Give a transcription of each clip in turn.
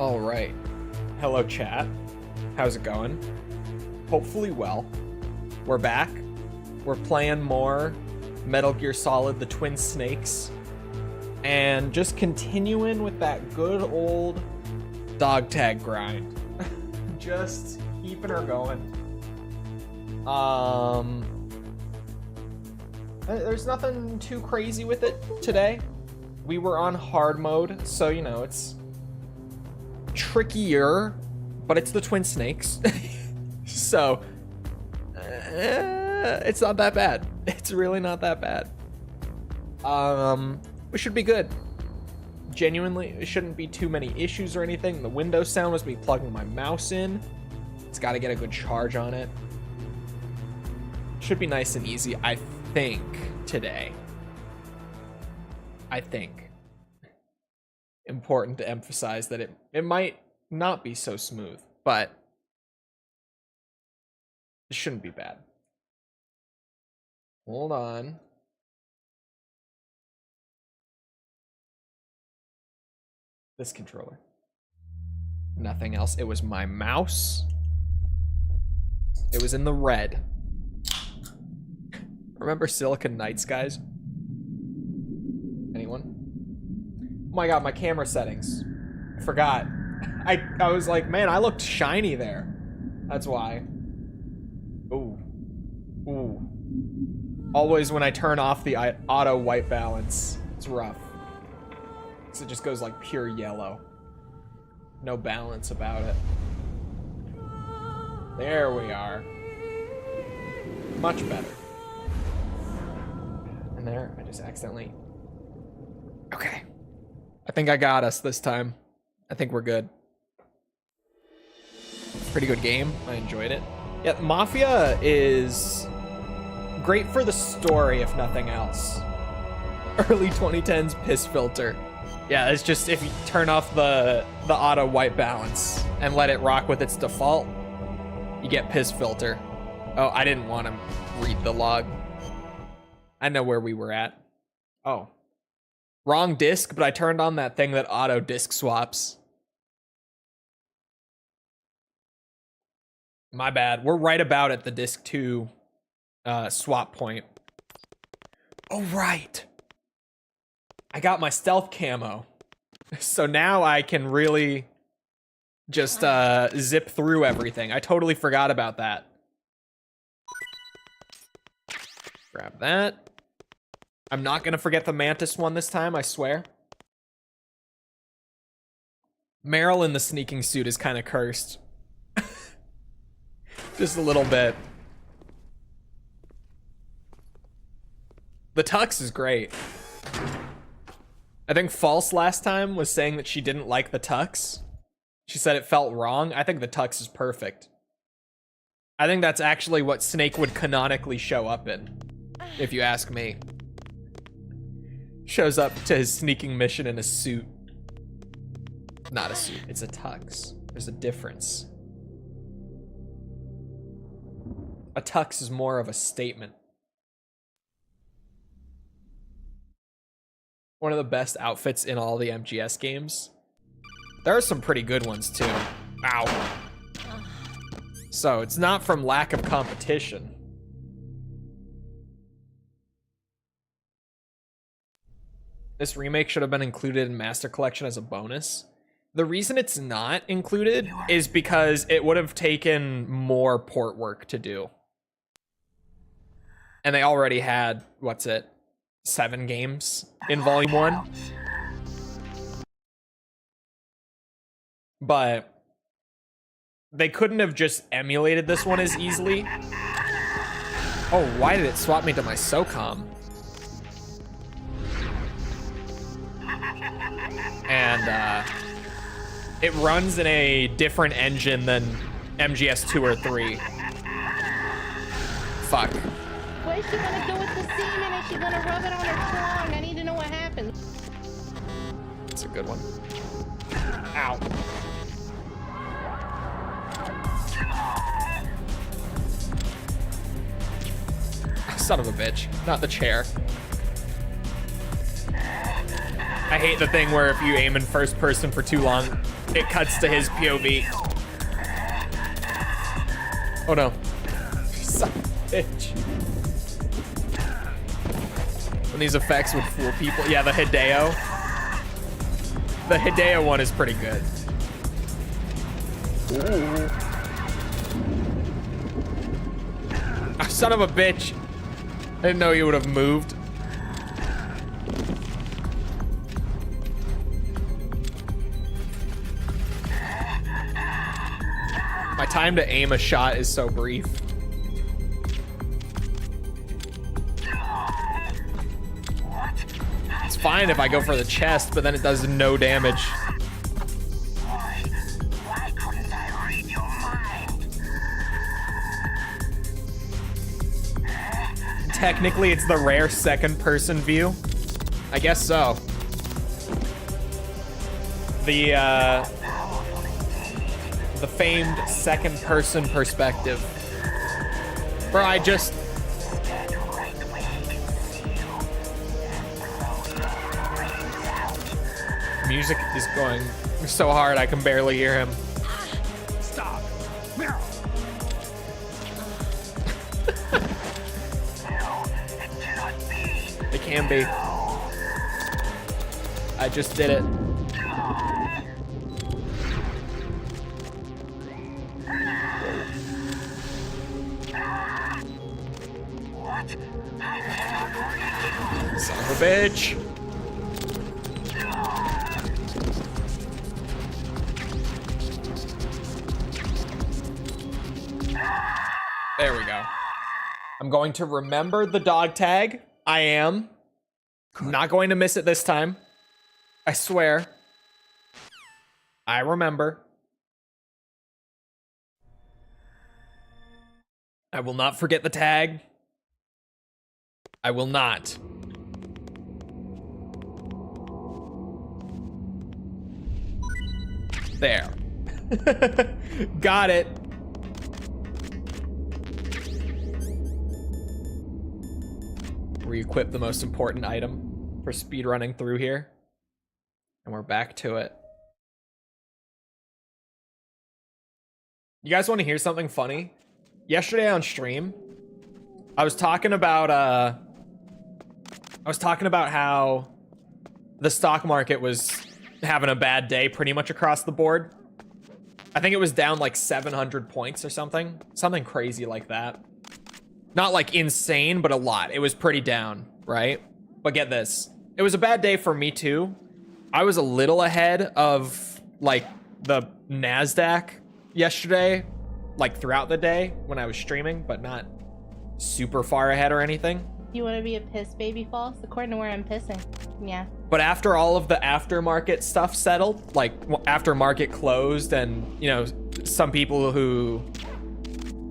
All right. Hello, chat. How's it going? Hopefully well. We're back. We're playing more Metal Gear Solid: The Twin Snakes. And just continuing with that good old dog tag grind. Just keeping her going. There's nothing too crazy with it today. We were on hard mode, so you know, it's trickier, but it's the Twin Snakes. So it's not that bad. It's really not that bad. We should be good. Genuinely, it shouldn't be too many issues or anything. The Windows sound was me plugging my mouse in. It's got to get a good charge on it. Should be nice and easy, I think, today. I think. Important to emphasize that it might not be so smooth, but it shouldn't be bad. Hold on. This controller. Nothing else. It was my mouse. It was in the red. Remember Silicon Knights, guys? Anyone? Oh my god, my camera settings. I forgot. I was like, man, I looked shiny there. That's why. Ooh. Ooh. Always when I turn off the auto white balance, it's rough. So it just goes like pure yellow. No balance about it. There we are. Much better. And there, I just accidentally... Okay. I think I got us this time. I think we're good. Pretty good game. I enjoyed it. Yeah, Mafia is great for the story, if nothing else. Early 2010s piss filter. Yeah, it's just if you turn off the auto white balance and let it rock with its default, you get piss filter. Oh, I didn't want to read the log. I know where we were at. Oh. Wrong disc, but I turned on that thing that auto disc swaps. My bad. We're right about at the disc 2 swap point. Oh, right. I got my stealth camo. So now I can really just zip through everything. I totally forgot about that. Grab that. I'm not gonna forget the Mantis one this time, I swear. Meryl in the sneaking suit is kind of cursed. Just a little bit. The tux is great. I think False last time was saying that she didn't like the tux. She said it felt wrong. I think the tux is perfect. I think that's actually what Snake would canonically show up in, if you ask me. Shows up to his sneaking mission in a suit. Not a suit, it's a tux. There's a difference. A tux is more of a statement. One of the best outfits in all the MGS games. There are some pretty good ones too. Ow. So it's not from lack of competition. This remake should have been included in Master Collection as a bonus. The reason it's not included is because it would have taken more port work to do. And they already had, what's it, 7 games in Volume 1. But they couldn't have just emulated this one as easily. Oh, why did it swap me to my SOCOM? And it runs in a different engine than MGS 2 or 3. Fuck. What is she gonna do with the semen? Is she gonna rub it on her tongue? I need to know what happens. That's a good one. Ow. Son of a bitch. Not the chair. I hate the thing where if you aim in first person for too long, it cuts to his POV. Oh no. Son of a bitch. When these effects would fool people. Yeah, the Hideo. The Hideo one is pretty good. Ooh. Oh, son of a bitch. I didn't know you would have moved. My time to aim a shot is so brief. It's fine if I go for the chest, but then it does no damage. Why couldn't I read your mind? Technically, it's the rare second-person view. I guess so. The famed second-person perspective. Bro, I just... Music is going so hard I can barely hear him. Stop. No. No, it cannot be. It can be. I just did it. What? I cannot reach you. Son of a bitch. There we go. I'm going to remember the dog tag. I am. I'm not going to miss it this time. I swear. I remember. I will not forget the tag. I will not. There. Got it. Re-equip the most important item for speedrunning through here. And we're back to it. You guys want to hear something funny? Yesterday on stream, I was talking about how the stock market was having a bad day pretty much across the board. I think it was down like 700 points or something. Something crazy like that. Not like insane, but a lot. It was pretty down, right? But get this. It was a bad day for me too. I was a little ahead of like the NASDAQ yesterday, like throughout the day when I was streaming, but not super far ahead or anything. You want to be a piss baby false? According to where I'm pissing. Yeah. But after all of the aftermarket stuff settled, like after market closed and, you know, some people who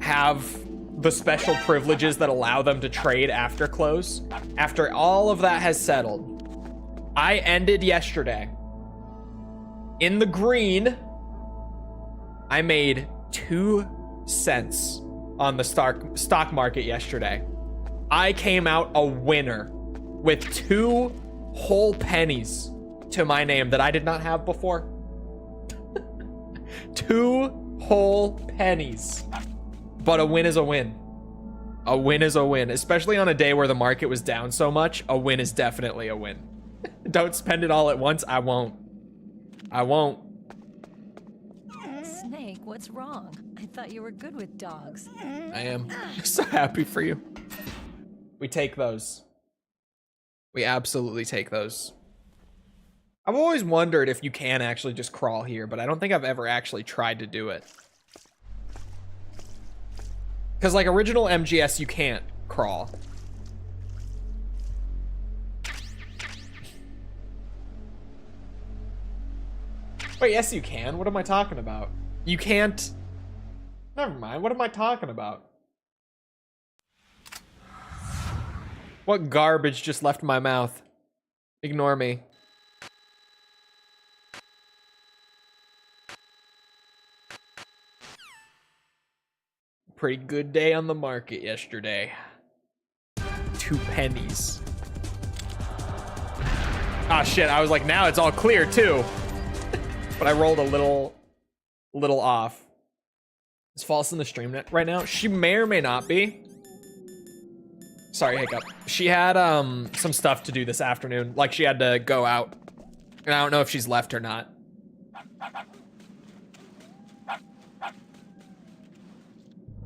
have the special privileges that allow them to trade after close, after all of that has settled, I ended yesterday in the green. I made 2 cents on the stock market yesterday. I came out a winner with 2 whole pennies to my name that I did not have before. 2 whole pennies. But a win is a win. A win is a win. Especially on a day where the market was down so much, a win is definitely a win. Don't spend it all at once. I won't. I won't. Snake, what's wrong? I thought you were good with dogs. I am so happy for you. We take those. We absolutely take those. I've always wondered if you can actually just crawl here, but I don't think I've ever actually tried to do it. Because like original MGS, you can't crawl. Wait, yes you can. What am I talking about? You can't... Never mind. What am I talking about? What garbage just left my mouth? Ignore me. Pretty good day on the market yesterday. 2 pennies. Ah, shit. I was like, now it's all clear, too. but I rolled a little off. Is False in the stream net right now? She may or may not be. Sorry, Hiccup. She had some stuff to do this afternoon. Like she had to go out. And I don't know if she's left or not.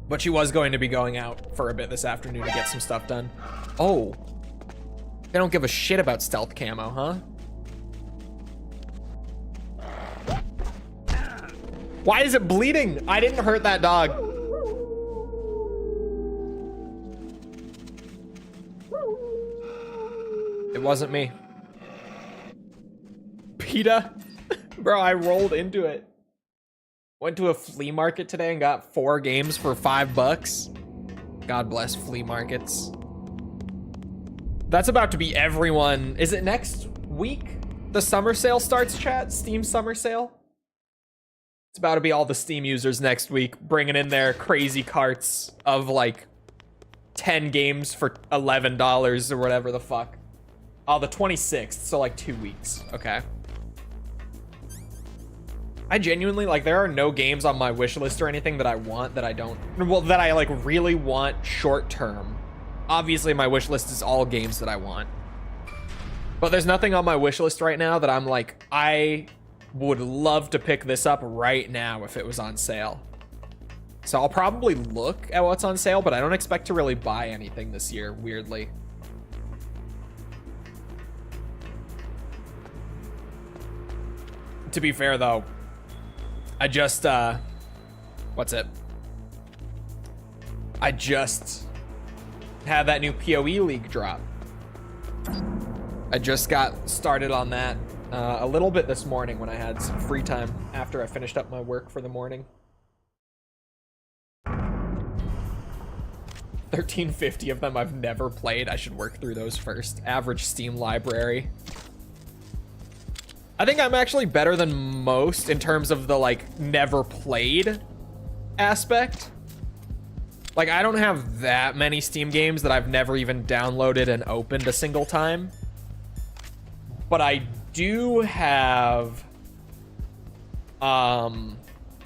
But she was going to be going out for a bit this afternoon to get some stuff done. Oh. They don't give a shit about stealth camo, huh? Why is it bleeding? I didn't hurt that dog. It wasn't me. PETA? Bro, I rolled into it. Went to a flea market today and got 4 games for $5. God bless flea markets. That's about to be everyone. Is it next week? The summer sale starts, chat? Steam summer sale? It's about to be all the Steam users next week bringing in their crazy carts of like 10 games for $11 or whatever the fuck. Oh, the 26th, so like 2 weeks. Okay. I genuinely, like, there are no games on my wish list or anything that I want that I don't, well, that I like really want short term. Obviously, my wish list is all games that I want. But there's nothing on my wish list right now that I'm like, I would love to pick this up right now if it was on sale. So I'll probably look at what's on sale, but I don't expect to really buy anything this year, weirdly. To be fair, though, I just, what's it? I just had that new PoE League drop. I just got started on that a little bit this morning when I had some free time after I finished up my work for the morning. 1350 of them I've never played. I should work through those first. Average Steam library. I think I'm actually better than most in terms of the like never played aspect. Like I don't have that many Steam games that I've never even downloaded and opened a single time. But I do have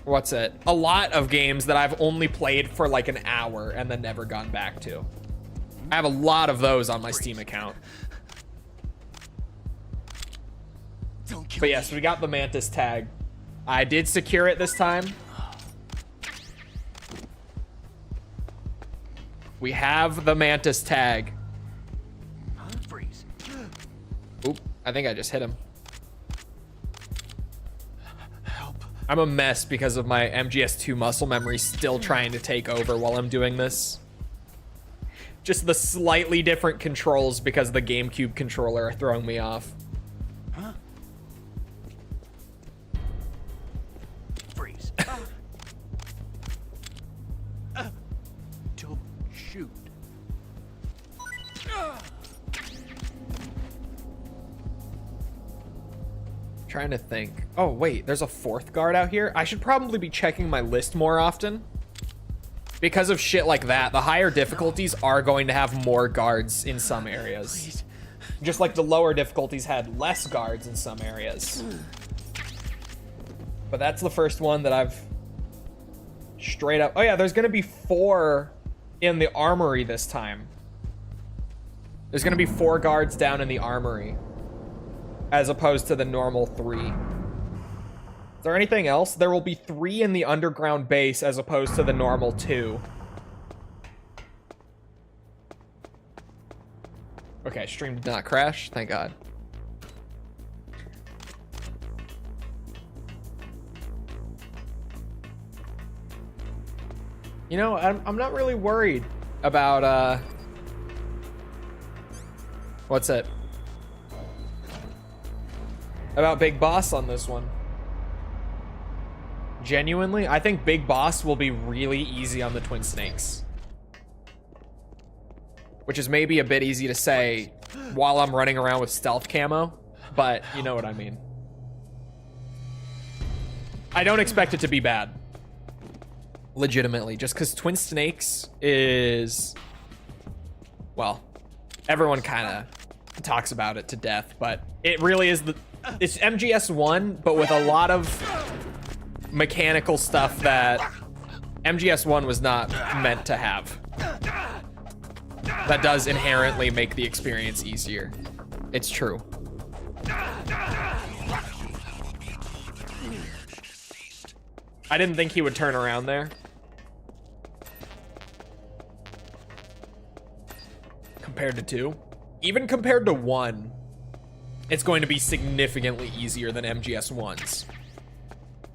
what's it? A lot of games that I've only played for like an hour and then never gone back to. I have a lot of those on my Steam account. But yes, we got the Mantis tag. I did secure it this time. We have the Mantis tag. Freeze. Oop, I think I just hit him. Help. I'm a mess because of my MGS2 muscle memory still trying to take over while I'm doing this. Just the slightly different controls because the GameCube controller are throwing me off. Huh? Freeze. Don't shoot. Trying to think. Oh, wait, there's a 4th guard out here. I should probably be checking my list more often. Because of shit like that, the higher difficulties are going to have more guards in some areas. Please. Just like the lower difficulties had less guards in some areas. But that's the first one that I've straight up... Oh yeah, there's gonna be 4 in the armory this time. There's gonna be 4 guards down in the armory, as opposed to the normal 3. Is there anything else? There will be 3 in the underground base as opposed to the normal 2. Okay, stream did not crash. Thank God. You know, I'm not really worried about, what's it? About Big Boss on this one. Genuinely, I think Big Boss will be really easy on the Twin Snakes. Which is maybe a bit easy to say while I'm running around with stealth camo, but you know what I mean. I don't expect it to be bad. Legitimately, just because Twin Snakes is... Well, everyone kind of talks about it to death, but it really is it's MGS1, but with a lot of mechanical stuff that MGS1 was not meant to have. That does inherently make the experience easier. It's true. I didn't think he would turn around there. Compared to 2. Even compared to 1, it's going to be significantly easier than MGS1's.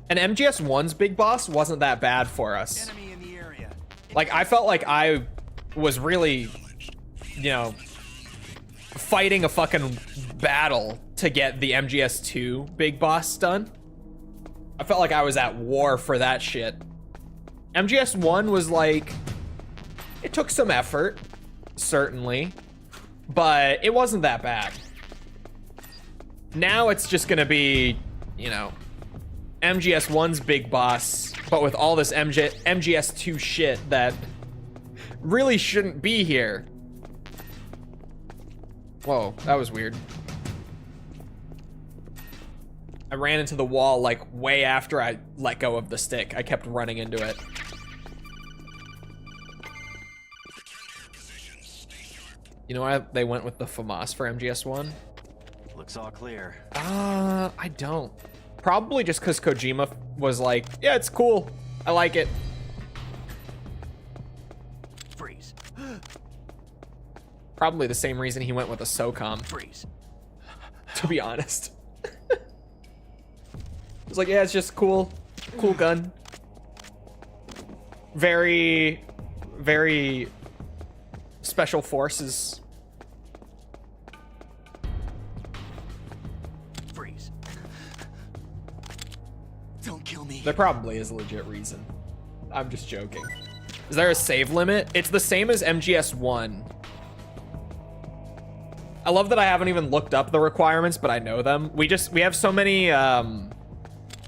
And MGS1's big boss wasn't that bad for us. Enemy in the area. Like, I felt like I was really, you know, fighting a fucking battle to get the MGS2 big boss done. I felt like I was at war for that shit. MGS1 was like, it took some effort, certainly, but it wasn't that bad. Now it's just gonna be, you know, MGS1's big boss, but with all this MGS2 shit that really shouldn't be here. Whoa, that was weird. I ran into the wall like way after I let go of the stick. I kept running into it. You know why they went with the FAMAS for MGS1? Looks all clear. I don't. Probably just because Kojima was like, yeah, it's cool. I like it. Freeze. Probably the same reason he went with a SOCOM, Freeze. to be honest. It's like, yeah, it's just cool. Cool gun. Very, very special forces. Freeze. Don't kill me. There probably is a legit reason. I'm just joking. Is there a save limit? It's the same as MGS1. I love that I haven't even looked up the requirements, but I know them. We have so many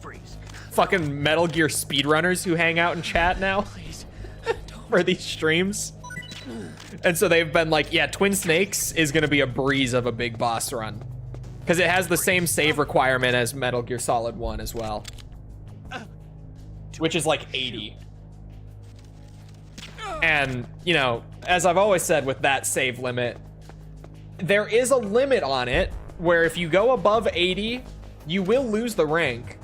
Freeze. fucking Metal Gear speedrunners who hang out and chat now for these streams. And so they've been like, yeah, Twin Snakes is gonna be a breeze of a big boss run. Because it has the same save requirement as Metal Gear Solid 1 as well. Which is like 80. And, you know, as I've always said with that save limit, there is a limit on it where if you go above 80, you will lose the rank.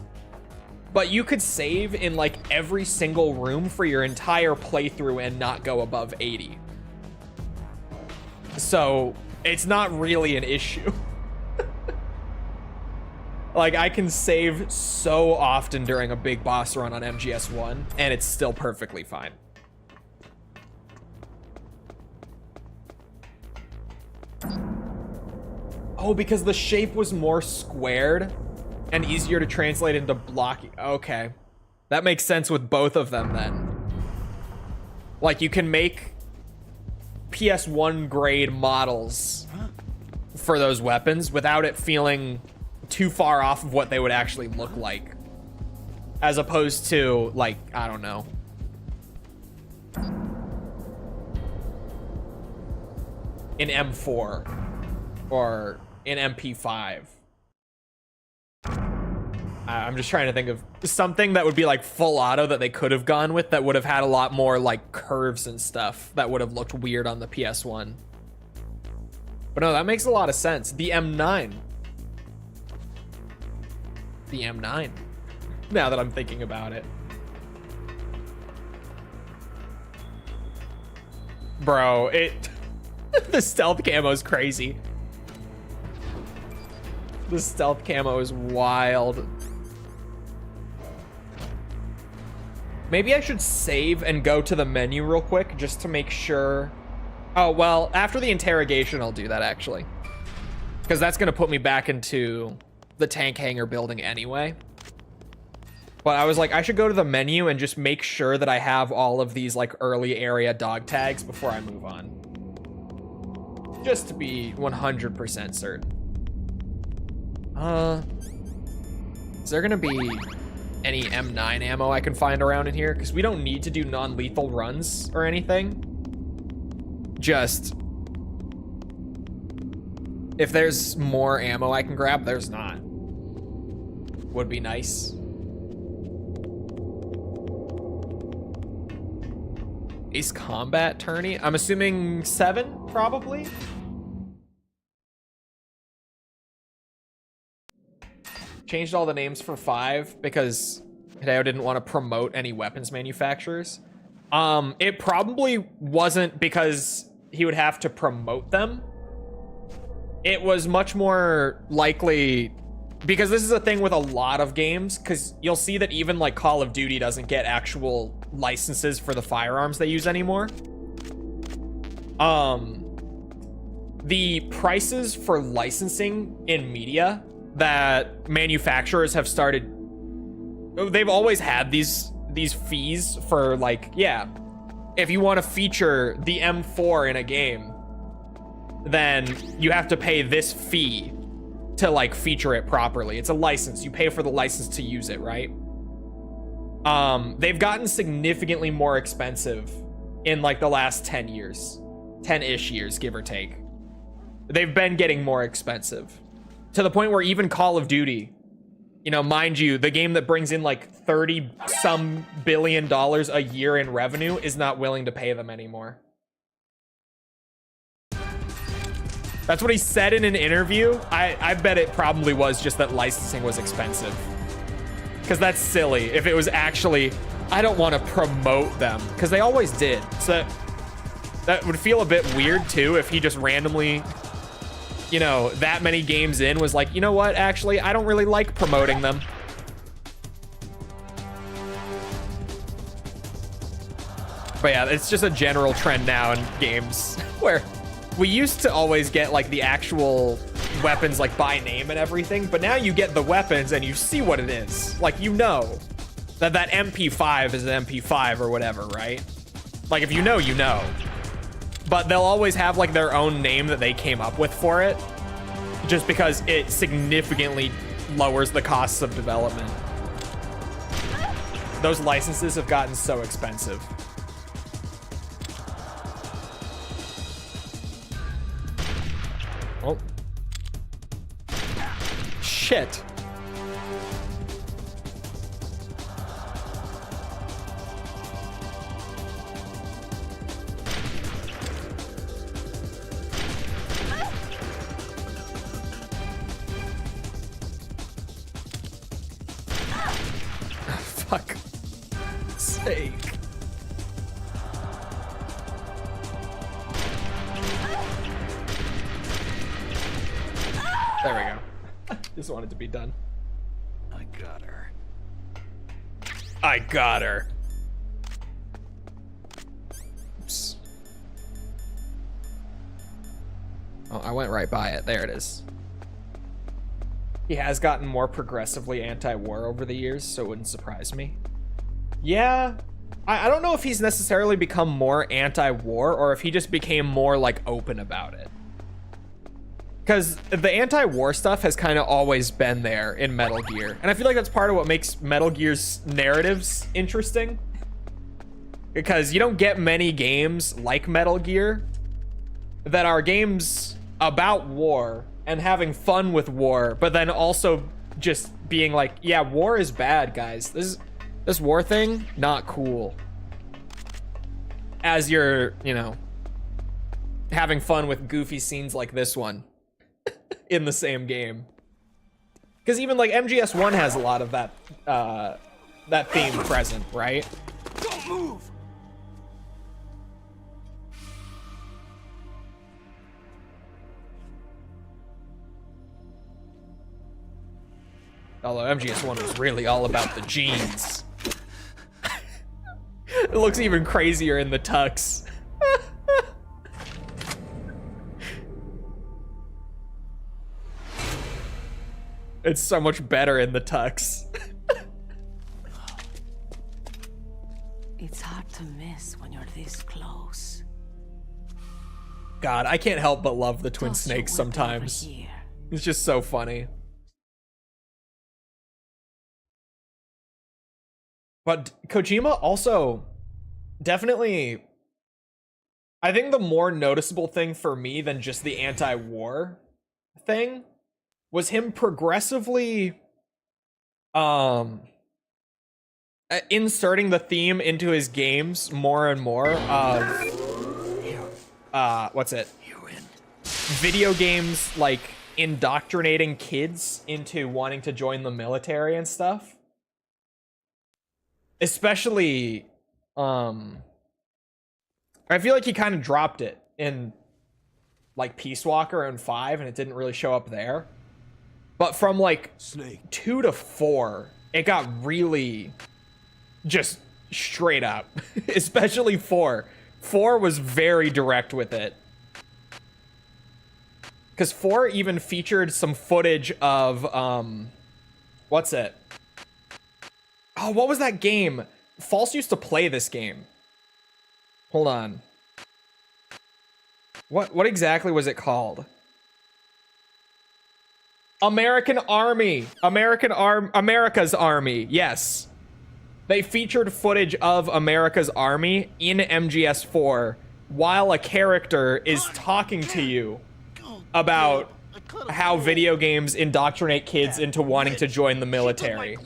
But you could save in like every single room for your entire playthrough and not go above 80. So it's not really an issue. Like, I can save so often during a big boss run on MGS1 and it's still perfectly fine. Oh, because the shape was more squared and easier to translate into blocky. Okay. That makes sense with both of them then. Like, you can make PS1 grade models for those weapons without it feeling too far off of what they would actually look like. As opposed to, like, I don't know. In M4 or in MP5. I'm just trying to think of something that would be like full auto that they could have gone with that would have had a lot more like curves and stuff that would have looked weird on the PS1. But no, that makes a lot of sense. The M9. The M9. Now that I'm thinking about it. Bro, the stealth camo is crazy. The stealth camo is wild. Maybe I should save and go to the menu real quick just to make sure. Oh, well, after the interrogation, I'll do that actually. Because that's going to put me back into the tank hangar building anyway. But I was like, I should go to the menu and just make sure that I have all of these like early area dog tags before I move on. Just to be 100% certain. Is there gonna be any M9 ammo I can find around in here? Because we don't need to do non-lethal runs or anything. Just if there's more ammo I can grab, there's not. would be nice. Ace Combat tourney. I'm assuming 7, probably. Changed all the names for 5 because Hideo didn't want to promote any weapons manufacturers. It probably wasn't because he would have to promote them. It was much more likely because this is a thing with a lot of games, because you'll see that even like Call of Duty doesn't get actual licenses for the firearms they use anymore. The prices for licensing in media that manufacturers have started, they've always had these fees for, like, yeah, if you want to feature the M4 in a game, then you have to pay this fee to like feature it properly. It's a license. You pay for the license to use it, right? They've gotten significantly more expensive in like the last 10 years, 10-ish years, give or take. They've been getting more expensive to the point where even Call of Duty, you know, mind you, the game that brings in like 30-some billion a year in revenue is not willing to pay them anymore. That's what he said in an interview. I bet it probably was just that licensing was expensive. Because that's silly. If it was actually, I don't want to promote them. Because they always did. So that would feel a bit weird too if he just randomly, you know, that many games in was like, you know what, actually, I don't really like promoting them. But yeah, it's just a general trend now in games where we used to always get like the actual weapons like by name and everything, but now you get the weapons and you see what it is. Like, you know that that MP5 is an MP5 or whatever, right? Like, if you know, you know. But they'll always have like their own name that they came up with for it, just because it significantly lowers the costs of development. Those licenses have gotten so expensive. Oh. Shit. Fuck sake. There we go. Just wanted to be done. I got her. I got her. Oops. Oh, I went right by it. There it is. He has gotten more progressively anti-war over the years, so it wouldn't surprise me. Yeah, I don't know if he's necessarily become more anti-war or if he just became more like open about it. Because the anti-war stuff has kind of always been there in Metal Gear. And I feel like that's part of what makes Metal Gear's narratives interesting. Because you don't get many games like Metal Gear that are games about war and having fun with war, but then also just being like, yeah, war is bad, guys. This war thing, not cool. As you're, you know, having fun with goofy scenes like this one in the same game. Because even like MGS1 has a lot of that that theme present, right? Don't move! Although MGS1 was really all about the jeans. It looks even crazier in the tux. It's so much better in the tux. It's hard to miss when you're this close. God, I can't help but love the Twin Toss your Snakes weapon over sometimes. here. It's just so funny. But Kojima also definitely, I think the more noticeable thing for me than just the anti-war thing was him progressively inserting the theme into his games more and more of what's it? Video games like indoctrinating kids into wanting to join the military and stuff. Especially I feel like he kind of dropped it in like Peace Walker and 5 and it didn't really show up there. But from like 2 to 4, it got really just straight up. Especially 4. 4 was very direct with it. Because 4 even featured some footage of, what's it? Oh, what was that game? False used to play this game. Hold on. What exactly was it called? American Army. America's Army. Yes. They featured footage of America's Army in MGS4 while a character is talking to you about how video games indoctrinate kids into wanting to join the military.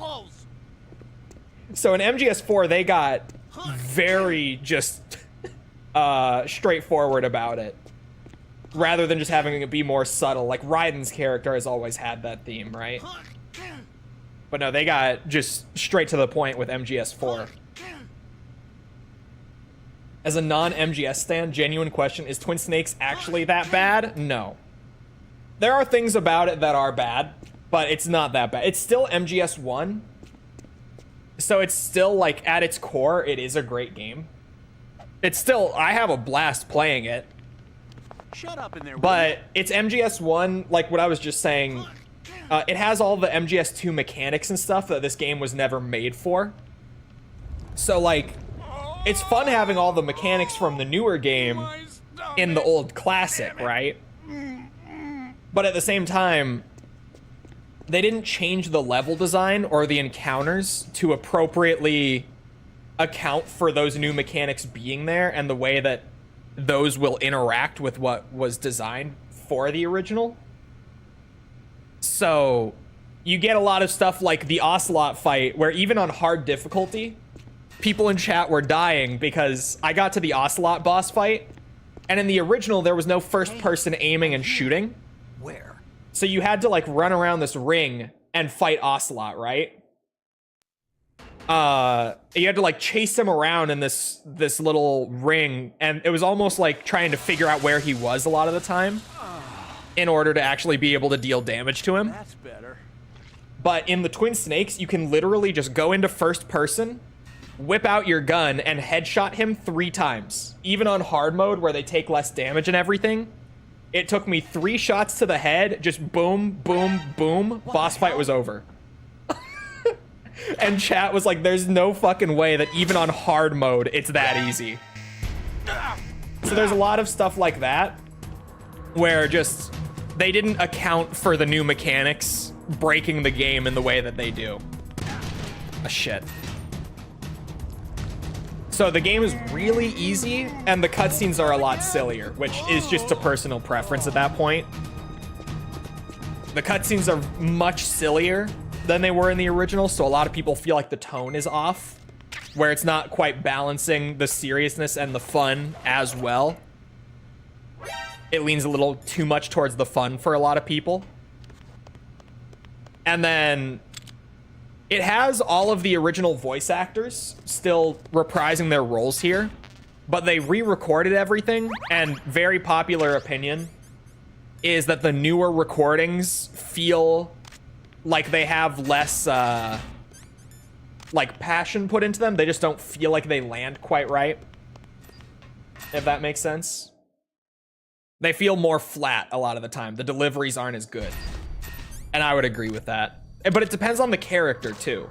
So in MGS4, they got very just straightforward about it, rather than just having it be more subtle. Like Raiden's character has always had that theme, right? But no, they got just straight to the point with MGS4. As a non-MGS stan, genuine question, is Twin Snakes actually that bad? No. There are things about it that are bad, but it's not that bad. It's still MGS1. So it's still, like, at its core, it is a great game. It's still, I have a blast playing it. Shut up in there. But it's MGS1, like what I was just saying. It has all the MGS2 mechanics and stuff that this game was never made for. So, like, it's fun having all the mechanics from the newer game in the old classic, right? But at the same time, they didn't change the level design or the encounters to appropriately account for those new mechanics being there and the way that those will interact with what was designed for the original. So you get a lot of stuff like the Ocelot fight, where even on hard difficulty, people in chat were dying because I got to the Ocelot boss fight, and in the original, there was no first person aiming and shooting. Where? So you had to, like, run around this ring and fight Ocelot, right? You had to, like, chase him around in this little ring, and it was almost like trying to figure out where he was a lot of the time in order to actually be able to deal damage to him. That's better. But in the Twin Snakes, you can literally just go into first person, whip out your gun, and headshot him 3 times. Even on hard mode, where they take less damage and everything, it took me 3 shots to the head, just boom, boom, boom, boss fight was over. And chat was like, there's no fucking way that even on hard mode, it's that easy. So there's a lot of stuff like that, where just, they didn't account for the new mechanics breaking the game in the way that they do. Shit. So the game is really easy, and the cutscenes are a lot sillier, which is just a personal preference at that point. The cutscenes are much sillier than they were in the original, so a lot of people feel like the tone is off, where it's not quite balancing the seriousness and the fun as well. It leans a little too much towards the fun for a lot of people. And then it has all of the original voice actors still reprising their roles here, but they re-recorded everything, and very popular opinion is that the newer recordings feel like they have less like passion put into them. They just don't feel like they land quite right, if that makes sense. They feel more flat a lot of the time. The deliveries aren't as good, and I would agree with that. But it depends on the character too.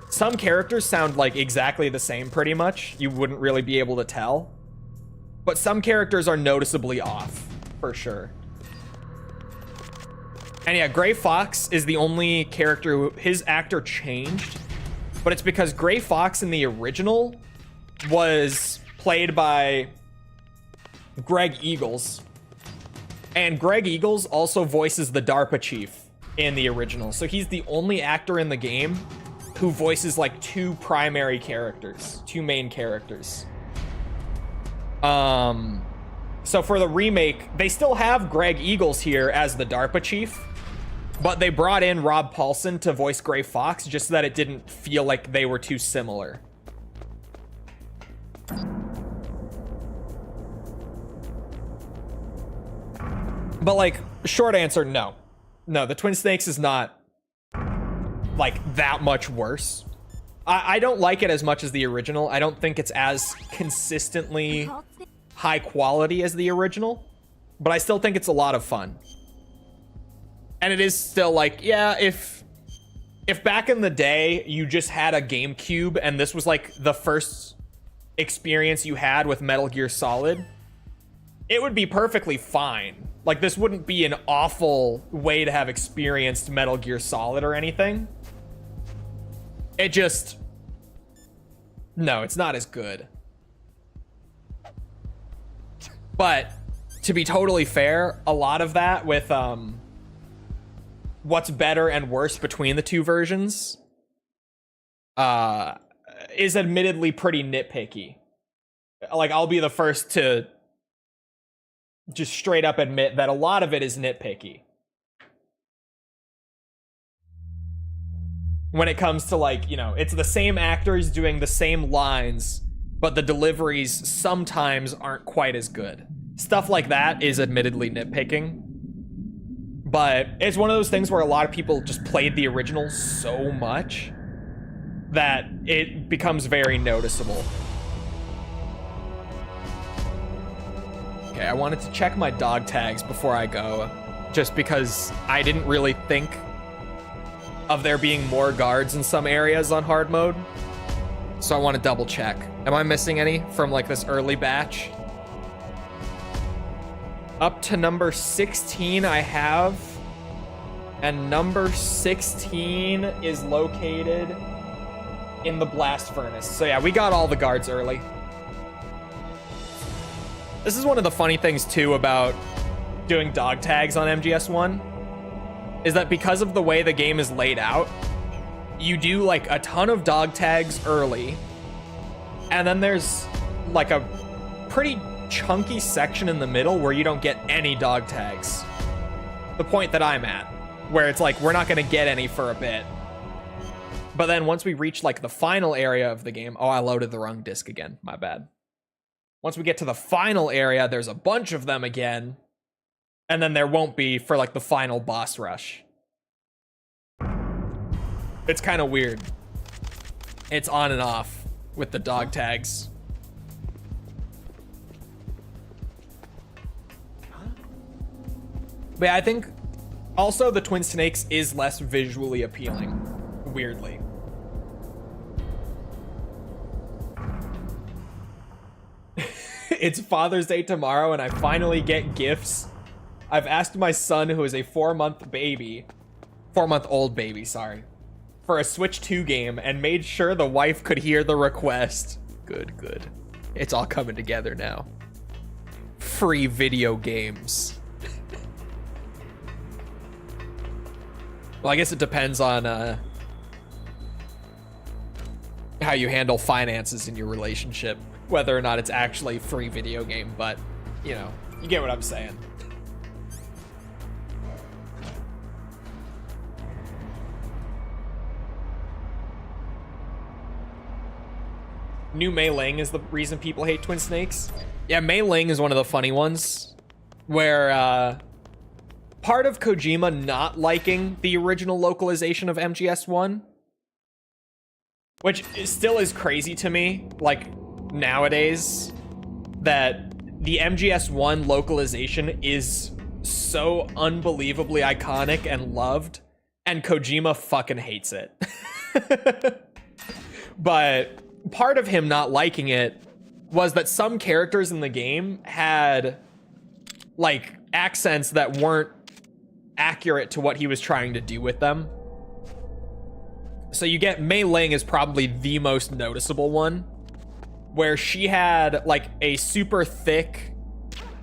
Some characters sound like exactly the same pretty much. You wouldn't really be able to tell. But some characters are noticeably off, for sure. And yeah, Gray Fox is the only character who, his actor changed, but it's because Gray Fox in the original was played by Greg Eagles. And Greg Eagles also voices the DARPA chief in the original. So he's the only actor in the game who voices like two primary characters, two main characters. So for the remake, they still have Greg Eagles here as the DARPA chief, but they brought in Rob Paulson to voice Gray Fox just so that it didn't feel like they were too similar. But like, short answer, no. No, the Twin Snakes is not like that much worse. I don't like it as much as the original. I don't think it's as consistently high quality as the original, but I still think it's a lot of fun. And it is still like, yeah, if back in the day you just had a GameCube and this was like the first experience you had with Metal Gear Solid, it would be perfectly fine. Like, this wouldn't be an awful way to have experienced Metal Gear Solid or anything. It just... No, it's not as good. But, to be totally fair, a lot of that with what's better and worse between the two versions is admittedly pretty nitpicky. Like, I'll be the first to just straight up admit that a lot of it is nitpicky. When it comes to, like, you know, it's the same actors doing the same lines, but the deliveries sometimes aren't quite as good. Stuff like that is admittedly nitpicking. But it's one of those things where a lot of people just played the original so much that it becomes very noticeable. Okay, I wanted to check my dog tags before I go, just because I didn't really think of there being more guards in some areas on hard mode. So I want to double check. Am I missing any from like this early batch? Up to number 16 I have, and number 16 is located in the blast furnace. So yeah, we got all the guards early. This is one of the funny things too about doing dog tags on MGS1, is that because of the way the game is laid out, you do like a ton of dog tags early, and then there's like a pretty chunky section in the middle where you don't get any dog tags. The point that I'm at, where it's like, we're not gonna get any for a bit. But then once we reach like the final area of the game, oh, I loaded the wrong disc again, my bad. Once we get to the final area, there's a bunch of them again, and then there won't be for like the final boss rush. It's kind of weird. It's on and off with the dog tags. But yeah, I think also the Twin Snakes is less visually appealing, weirdly. It's Father's Day tomorrow and I finally get gifts. I've asked my son, who is a 4-month-old baby, sorry, for a Switch 2 game and made sure the wife could hear the request. Good, good. It's all coming together now. Free video games. Well, I guess it depends on how you handle finances in your relationship, whether or not it's actually a free video game, but, you know, you get what I'm saying. New Mei Ling is the reason people hate Twin Snakes. Yeah, Mei Ling is one of the funny ones, where part of Kojima not liking the original localization of MGS1, which still is crazy to me, like, nowadays, that the MGS1 localization is so unbelievably iconic and loved, and Kojima fucking hates it. But part of him not liking it was that some characters in the game had, like, accents that weren't accurate to what he was trying to do with them. So you get Mei Ling is probably the most noticeable one, where she had like a super thick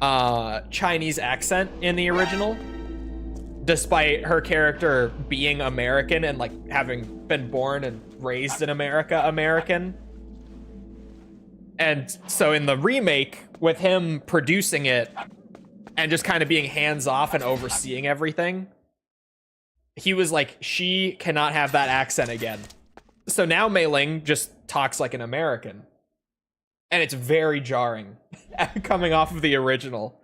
Chinese accent in the original despite her character being American and like having been born and raised in American. And so in the remake, with him producing it and just kind of being hands-off and overseeing everything, he was like, she cannot have that accent again. So now Mei Ling just talks like an American. And it's very jarring coming off of the original.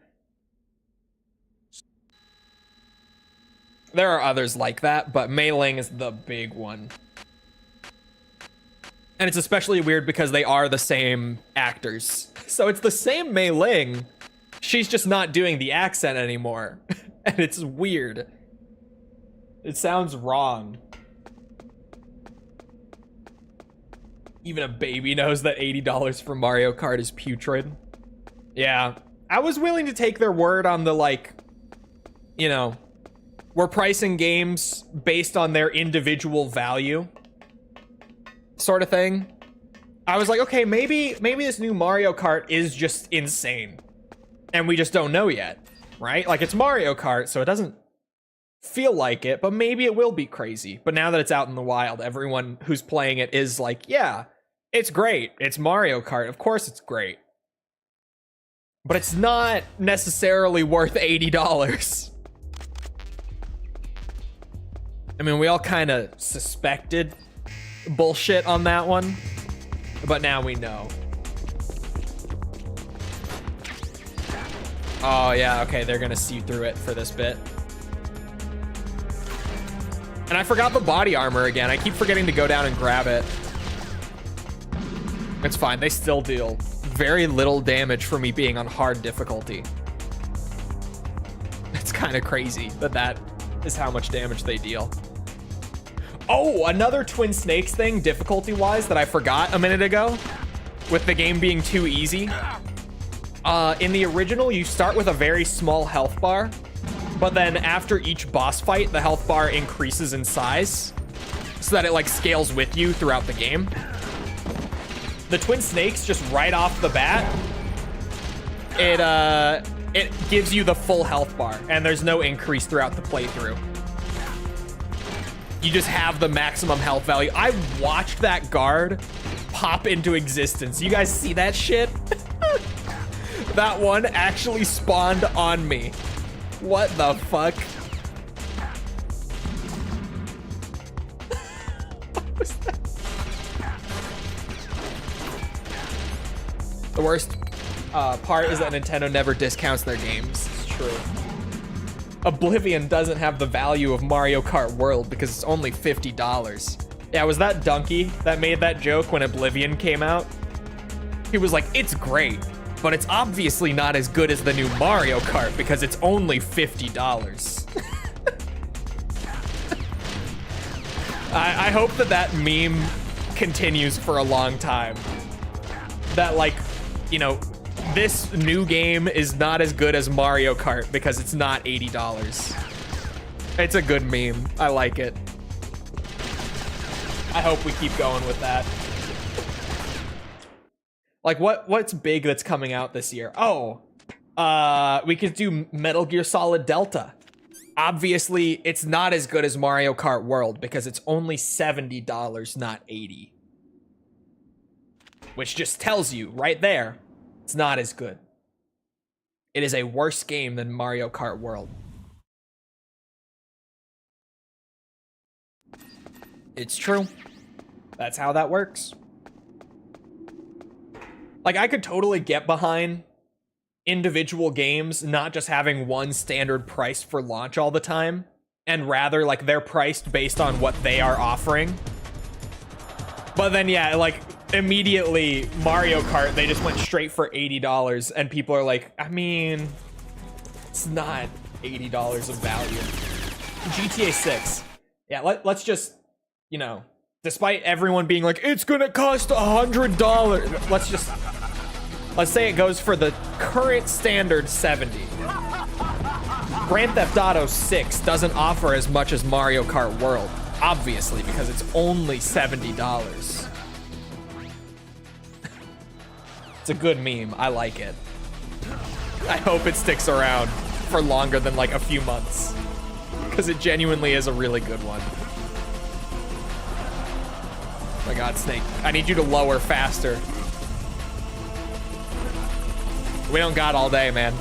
There are others like that, but Mei Ling is the big one. And it's especially weird because they are the same actors. So it's the same Mei Ling. She's just not doing the accent anymore. And it's weird. It sounds wrong. Even a baby knows that $80 for Mario Kart is putrid. Yeah. I was willing to take their word on the, like, you know, we're pricing games based on their individual value sort of thing. I was like, okay, maybe this new Mario Kart is just insane. And we just don't know yet, right? Like, it's Mario Kart, so it doesn't feel like it, but maybe it will be crazy. But now that it's out in the wild, everyone who's playing it is like, yeah, it's great. It's Mario Kart. Of course it's great. But it's not necessarily worth $80. I mean, we all kind of suspected bullshit on that one, but now we know. Oh yeah, okay, they're gonna see through it for this bit. And I forgot the body armor again. I keep forgetting to go down and grab it. It's fine, they still deal very little damage for me being on hard difficulty. It's kind of crazy that that is how much damage they deal. Oh, another Twin Snakes thing, difficulty-wise, that I forgot a minute ago, with the game being too easy. In the original, you start with a very small health bar, but then after each boss fight, the health bar increases in size, so that it, like, scales with you throughout the game. The Twin Snakes, just right off the bat, it gives you the full health bar, and there's no increase throughout the playthrough. You just have the maximum health value. I watched that guard pop into existence. You guys see that shit? That one actually spawned on me. What the fuck? What was that? The worst part is that Nintendo never discounts their games. It's true. Oblivion doesn't have the value of Mario Kart World because it's only $50. Yeah, was that Donkey that made that joke when Oblivion came out? He was like, it's great, but it's obviously not as good as the new Mario Kart because it's only $50. I hope that that meme continues for a long time. That, like, you know, this new game is not as good as Mario Kart because it's not $80. It's a good meme. I like it. I hope we keep going with that. Like, what's big that's coming out this year? Oh, we could do Metal Gear Solid Delta. Obviously, it's not as good as Mario Kart World because it's only $70, not $80. Which just tells you right there, it's not as good. It is a worse game than Mario Kart World. It's true. That's how that works. Like, I could totally get behind individual games not just having one standard price for launch all the time, and rather, like, they're priced based on what they are offering. But then, yeah, like, immediately Mario Kart, they just went straight for $80, and people are like, I mean, it's not $80 of value. GTA 6. Yeah, let's just, you know, despite everyone being like, it's gonna cost $100, let's say it goes for the current standard 70. Grand Theft Auto 6 doesn't offer as much as Mario Kart World, obviously, because it's only $70. It's a good meme. I like it. I hope it sticks around for longer than like a few months. because it genuinely is a really good one. Oh my God, Snake. I need you to lower faster. We don't got all day, man.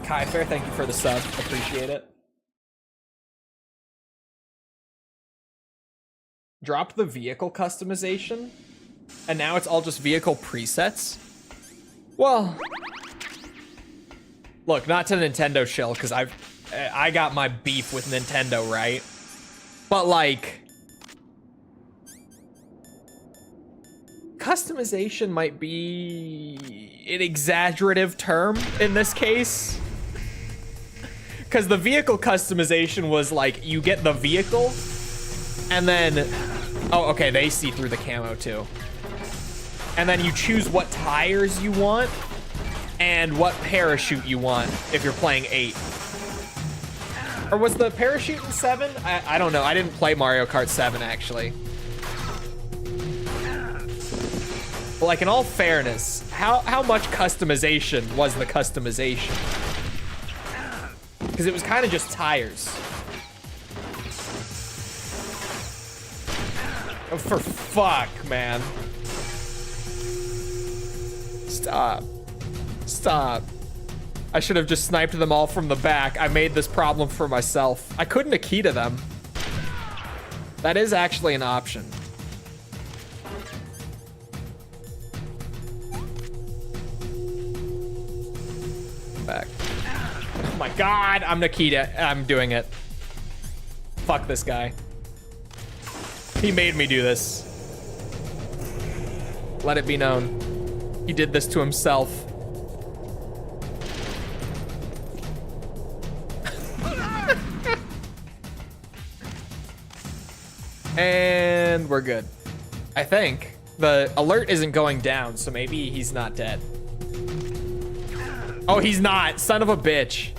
Kai Fair, thank you for the sub. Appreciate it. Dropped the vehicle customization, and now it's all just vehicle presets. Well, look, not to Nintendo shill, because I got my beef with Nintendo, right? But like, customization might be an exaggerative term in this case. Because the vehicle customization was like, you get the vehicle, and then, oh, okay, they see through the camo too. And then you choose what tires you want and what parachute you want if you're playing 8. Or was the parachute in 7? I don't know. I didn't play Mario Kart 7 actually. But like, in all fairness, how much customization was the customization? Because it was kind of just tires. Oh, for fuck, man. Stop. Stop. I should have just sniped them all from the back. I made this problem for myself. I couldn't Akita them. That is actually an option. Back. Oh my God, I'm Nikita. I'm doing it. Fuck this guy. He made me do this. Let it be known. He did this to himself. And we're good. I think. The alert isn't going down, so maybe he's not dead. Oh, he's not. Son of a bitch.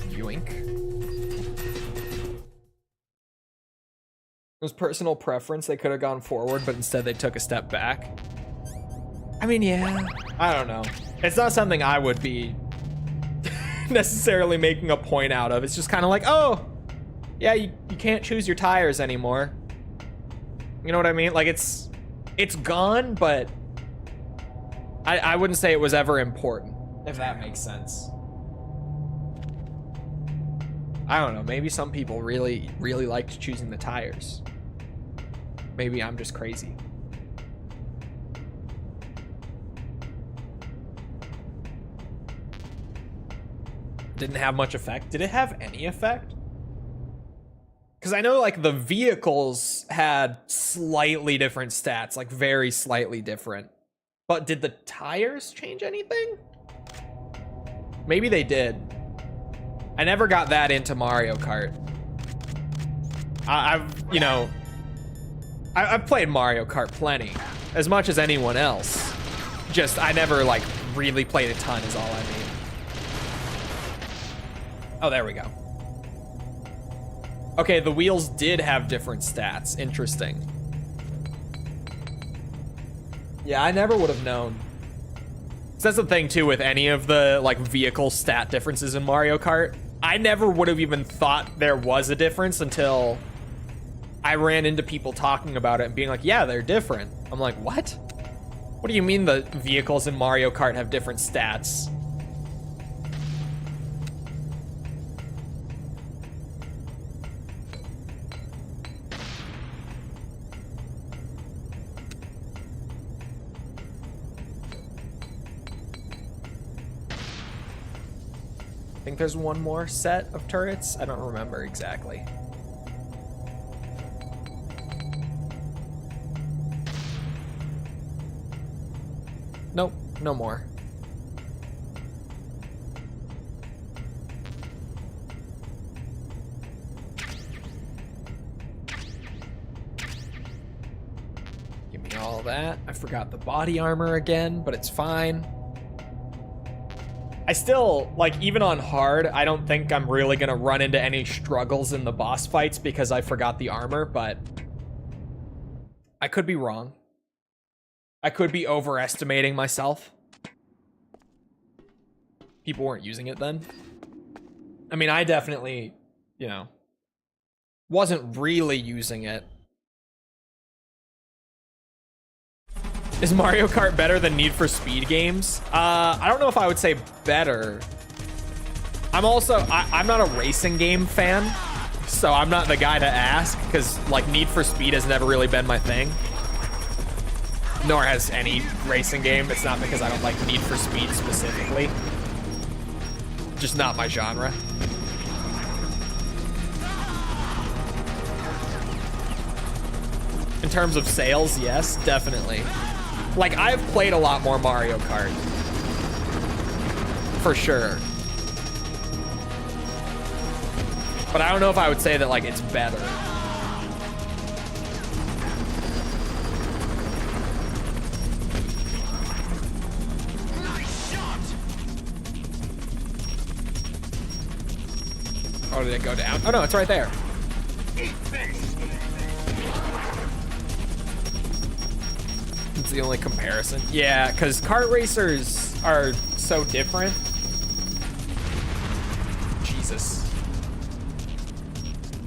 Yoink. It was personal preference. They could have gone forward, but instead they took a step back. I mean, yeah. I don't know. It's not something I would be necessarily making a point out of. It's just kind of like, oh, yeah, you can't choose your tires anymore. You know what I mean? Like, it's gone, but I wouldn't say it was ever important, if that makes sense. I don't know. Maybe some people really, really liked choosing the tires. Maybe I'm just crazy. Didn't have much effect. Did it have any effect? Because I know like the vehicles had slightly different stats, like very slightly different. But did the tires change anything? Maybe they did. I never got that into Mario Kart. I've played Mario Kart plenty, as much as anyone else. Just, I never like really played a ton is all I mean. Oh, there we go. Okay, the wheels did have different stats. Interesting. Yeah, I never would have known. So that's the thing too with any of the like vehicle stat differences in Mario Kart. I never would have even thought there was a difference until I ran into people talking about it and being like, yeah, they're different. I'm like, what? What do you mean the vehicles in Mario Kart have different stats? I think there's one more set of turrets. I don't remember exactly. Nope, no more. Give me all that. I forgot the body armor again, but it's fine. I still, like, even on hard, I don't think I'm really gonna run into any struggles in the boss fights because I forgot the armor, but I could be wrong. I could be overestimating myself. People weren't using it then. I mean, I definitely, you know, wasn't really using it. Is Mario Kart better than Need for Speed games? I don't know if I would say better. I'm not a racing game fan, so I'm not the guy to ask, because like Need for Speed has never really been my thing. Nor has any racing game. It's not because I don't like Need for Speed specifically. Just not my genre. In terms of sales, yes, definitely. Like, I've played a lot more Mario Kart. For sure. But I don't know if I would say that, like, it's better. Oh, did it go down? Oh, no, it's right there. It's the only comparison. Yeah, because kart racers are so different. Jesus.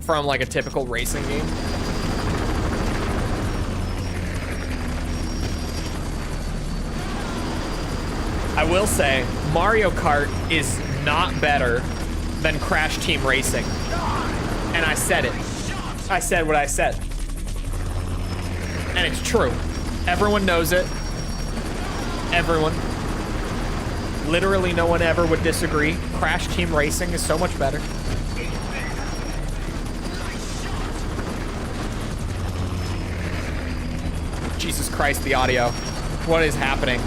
From like a typical racing game. I will say, Mario Kart is not better than Crash Team Racing. And I said it. I said what I said. And it's true. Everyone knows it. Everyone. Literally no one ever would disagree. Crash Team Racing is so much better. Jesus Christ, the audio. What is happening?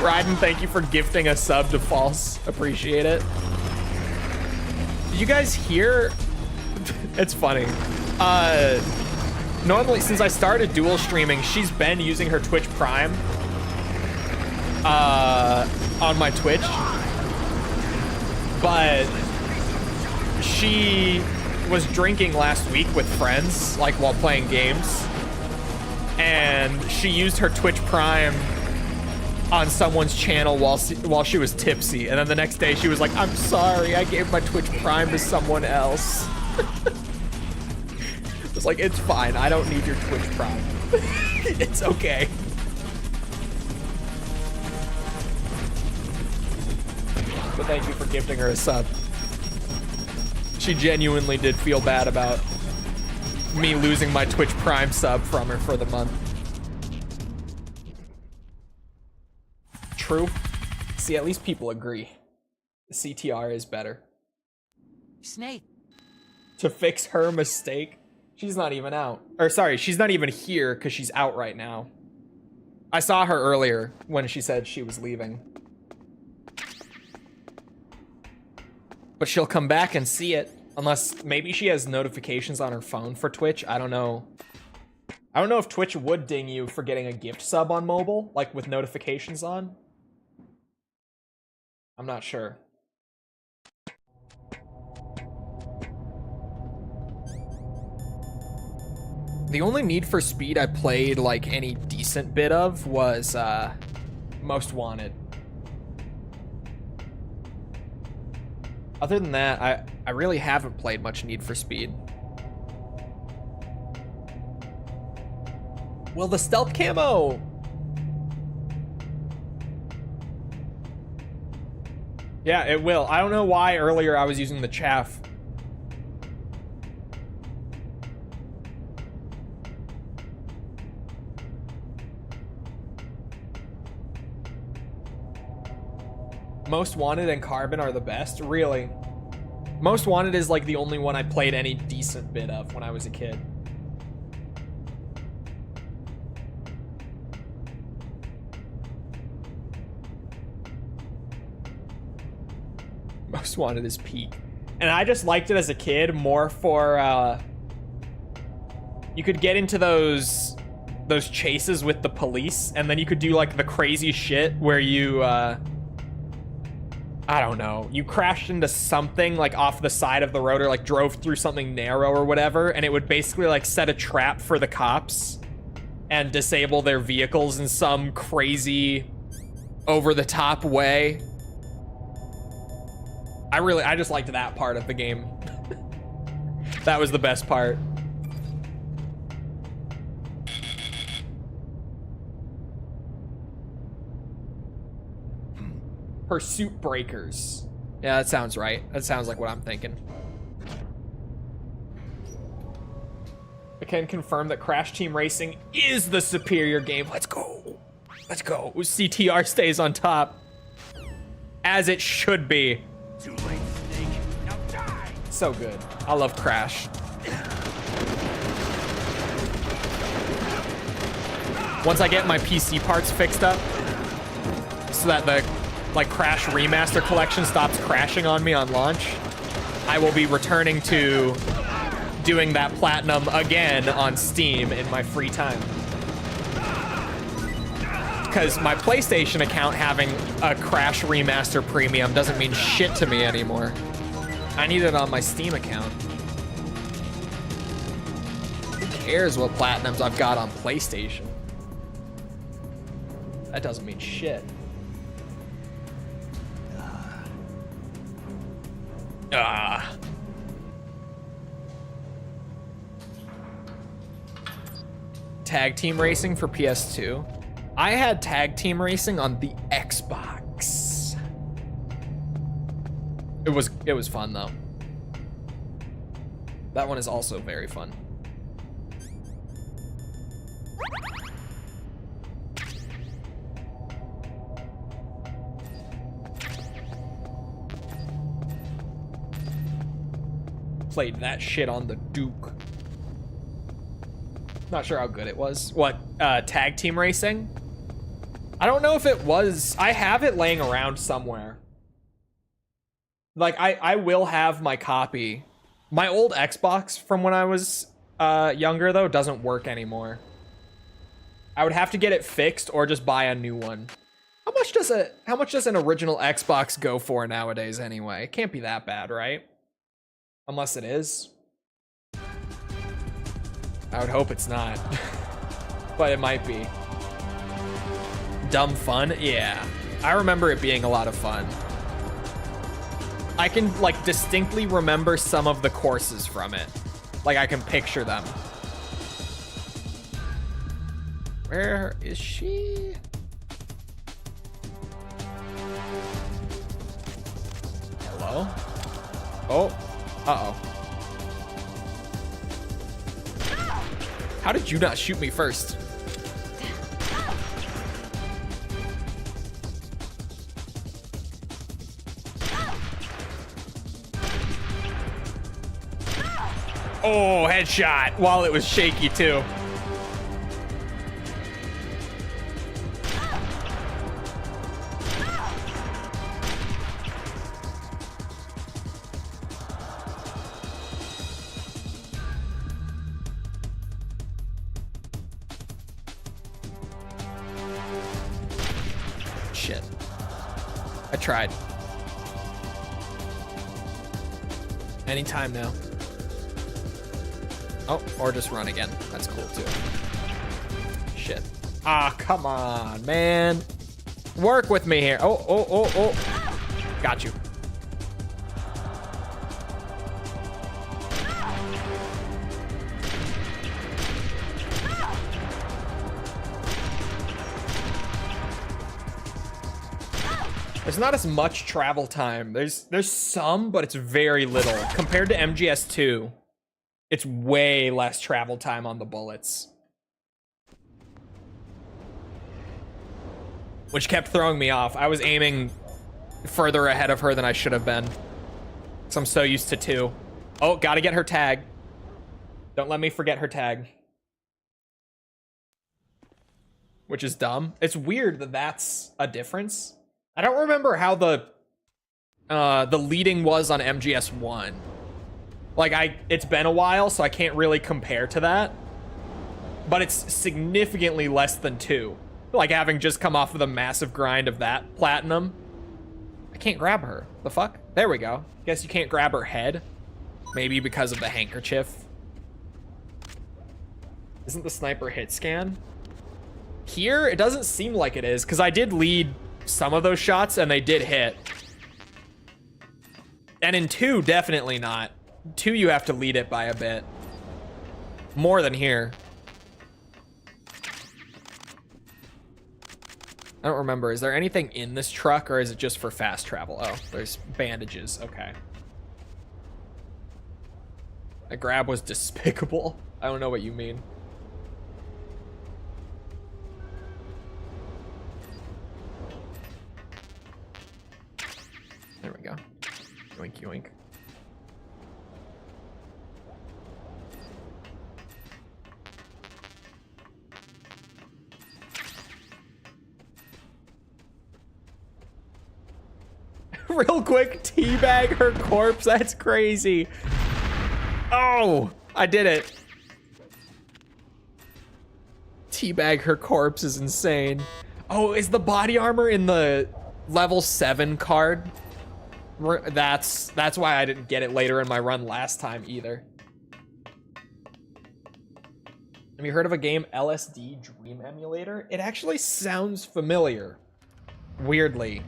Ryden, thank you for gifting a sub to False. Appreciate it. Did you guys hear? It's funny. Normally, since I started dual streaming, she's been using her Twitch Prime on my Twitch. But she was drinking last week with friends, like while playing games. And she used her Twitch Prime on someone's channel while she was tipsy, and then the next day she was like, "I'm sorry, I gave my Twitch Prime to someone else." It was like, it's fine, I don't need your Twitch Prime. It's okay. But thank you for gifting her a sub. She genuinely did feel bad about me losing my Twitch Prime sub from her for the month. True. See, at least people agree. The CTR is better. Snake. To fix her mistake. She's not even out. Or sorry, she's not even here because she's out right now. I saw her earlier when she said she was leaving. But she'll come back and see it. Unless maybe she has notifications on her phone for Twitch. I don't know. I don't know if Twitch would ding you for getting a gift sub on mobile, like with notifications on. I'm not sure. The only Need for Speed I played like any decent bit of was Most Wanted. Other than that, I really haven't played much Need for Speed. Will the stealth camo? Yeah, it will. I don't know why earlier I was using the chaff. Most Wanted and Carbon are the best? Really? Most Wanted is like the only one I played any decent bit of when I was a kid. Most Wanted is peak. And I just liked it as a kid more for you could get into those chases with the police, and then you could do like the crazy shit where you I don't know, you crashed into something like off the side of the road or like drove through something narrow or whatever, and it would basically like set a trap for the cops and disable their vehicles in some crazy over the top way. I just liked that part of the game. That was the best part. Pursuit breakers. Yeah, that sounds right. That sounds like what I'm thinking. I can confirm that Crash Team Racing is the superior game. Let's go. Let's go. CTR stays on top. As it should be. Too late, Snake. Now die! So good. I love Crash. Once I get my PC parts fixed up, so that the like Crash Remaster Collection stops crashing on me on launch, I will be returning to doing that platinum again on Steam in my free time. Because my PlayStation account having a Crash Remaster Premium doesn't mean shit to me anymore. I need it on my Steam account. Who cares what platinums I've got on PlayStation? That doesn't mean shit. Tag Team Racing for PS2. I had Tag Team Racing on the Xbox. It was fun though. That one is also very fun. Played that shit on the Duke. Not sure how good it was. What, Tag Team Racing? I don't know if it was. I have it laying around somewhere. Like, I will have my copy. My old Xbox from when I was younger, though, doesn't work anymore. I would have to get it fixed or just buy a new one. How much does an original Xbox go for nowadays anyway? It can't be that bad, right? Unless it is. I would hope it's not. But it might be. Dumb fun? Yeah. I remember it being a lot of fun. I can, like, distinctly remember some of the courses from it. Like, I can picture them. Where is she? Hello? Oh. Uh-oh. How did you not shoot me first? Oh, headshot while it was shaky too. Shit. I tried. Anytime now. Oh, or just run again. That's cool too. Shit. Ah, come on, man. Work with me here. Oh, oh, oh, oh. Got you. There's not as much travel time. There's some, but it's very little. Compared to MGS2, it's way less travel time on the bullets. Which kept throwing me off. I was aiming further ahead of her than I should have been. So I'm so used to 2. Oh, gotta get her tag. Don't let me forget her tag. Which is dumb. It's weird that that's a difference. I don't remember how the leading was on MGS1. Like, it's been a while, so I can't really compare to that. but it's significantly less than 2. Like having just come off of the massive grind of that platinum. I can't grab her. The fuck? There we go. Guess you can't grab her head. Maybe because of the handkerchief. Isn't the sniper hit scan? Here, it doesn't seem like it is, because I did lead some of those shots and they did hit. And in 2, definitely not. 2, you have to lead it by a bit. More than here. I don't remember. Is there anything in this truck or is it just for fast travel? Oh, there's bandages. Okay. A grab was despicable. I don't know what you mean. There we go. Yoink, yoink. Real quick, teabag her corpse. That's crazy. Oh, I did it. Teabag her corpse is insane. Oh, is the body armor in the level 7 card? That's why I didn't get it later in my run last time either. Have you heard of a game, LSD Dream Emulator? It actually sounds familiar, weirdly.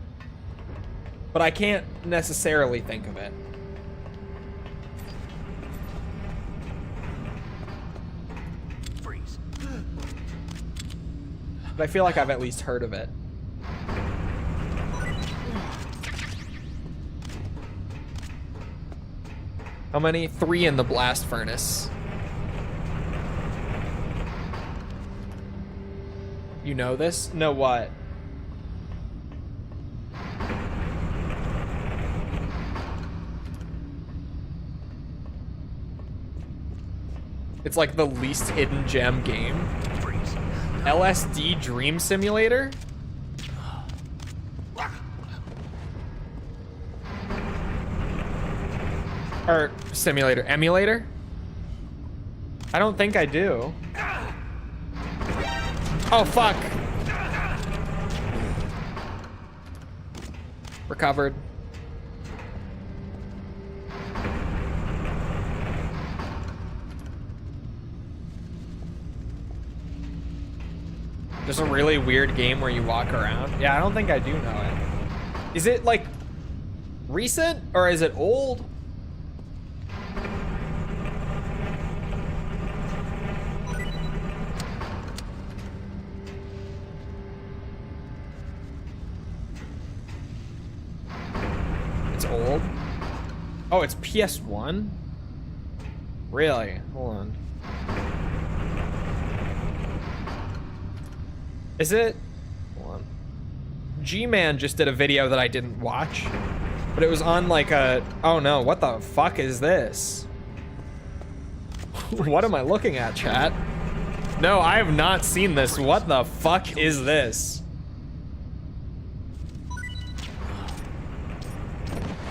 But I can't necessarily think of it. Freeze. But I feel like I've at least heard of it. How many? 3 in the blast furnace. You know this? Know what? It's like the least hidden gem game. Freeze. LSD Dream Simulator? Or simulator, emulator? I don't think I do. Oh, fuck. Recovered. Just a really weird game where you walk around. Yeah, I don't think I do know it. Is it like recent or is it old? It's old. Oh, it's PS1? Really? Hold on. Is it? Hold on. G-Man just did a video that I didn't watch, but it was on like a, oh no, what the fuck is this? What am I looking at, chat? No, I have not seen this. What the fuck is this?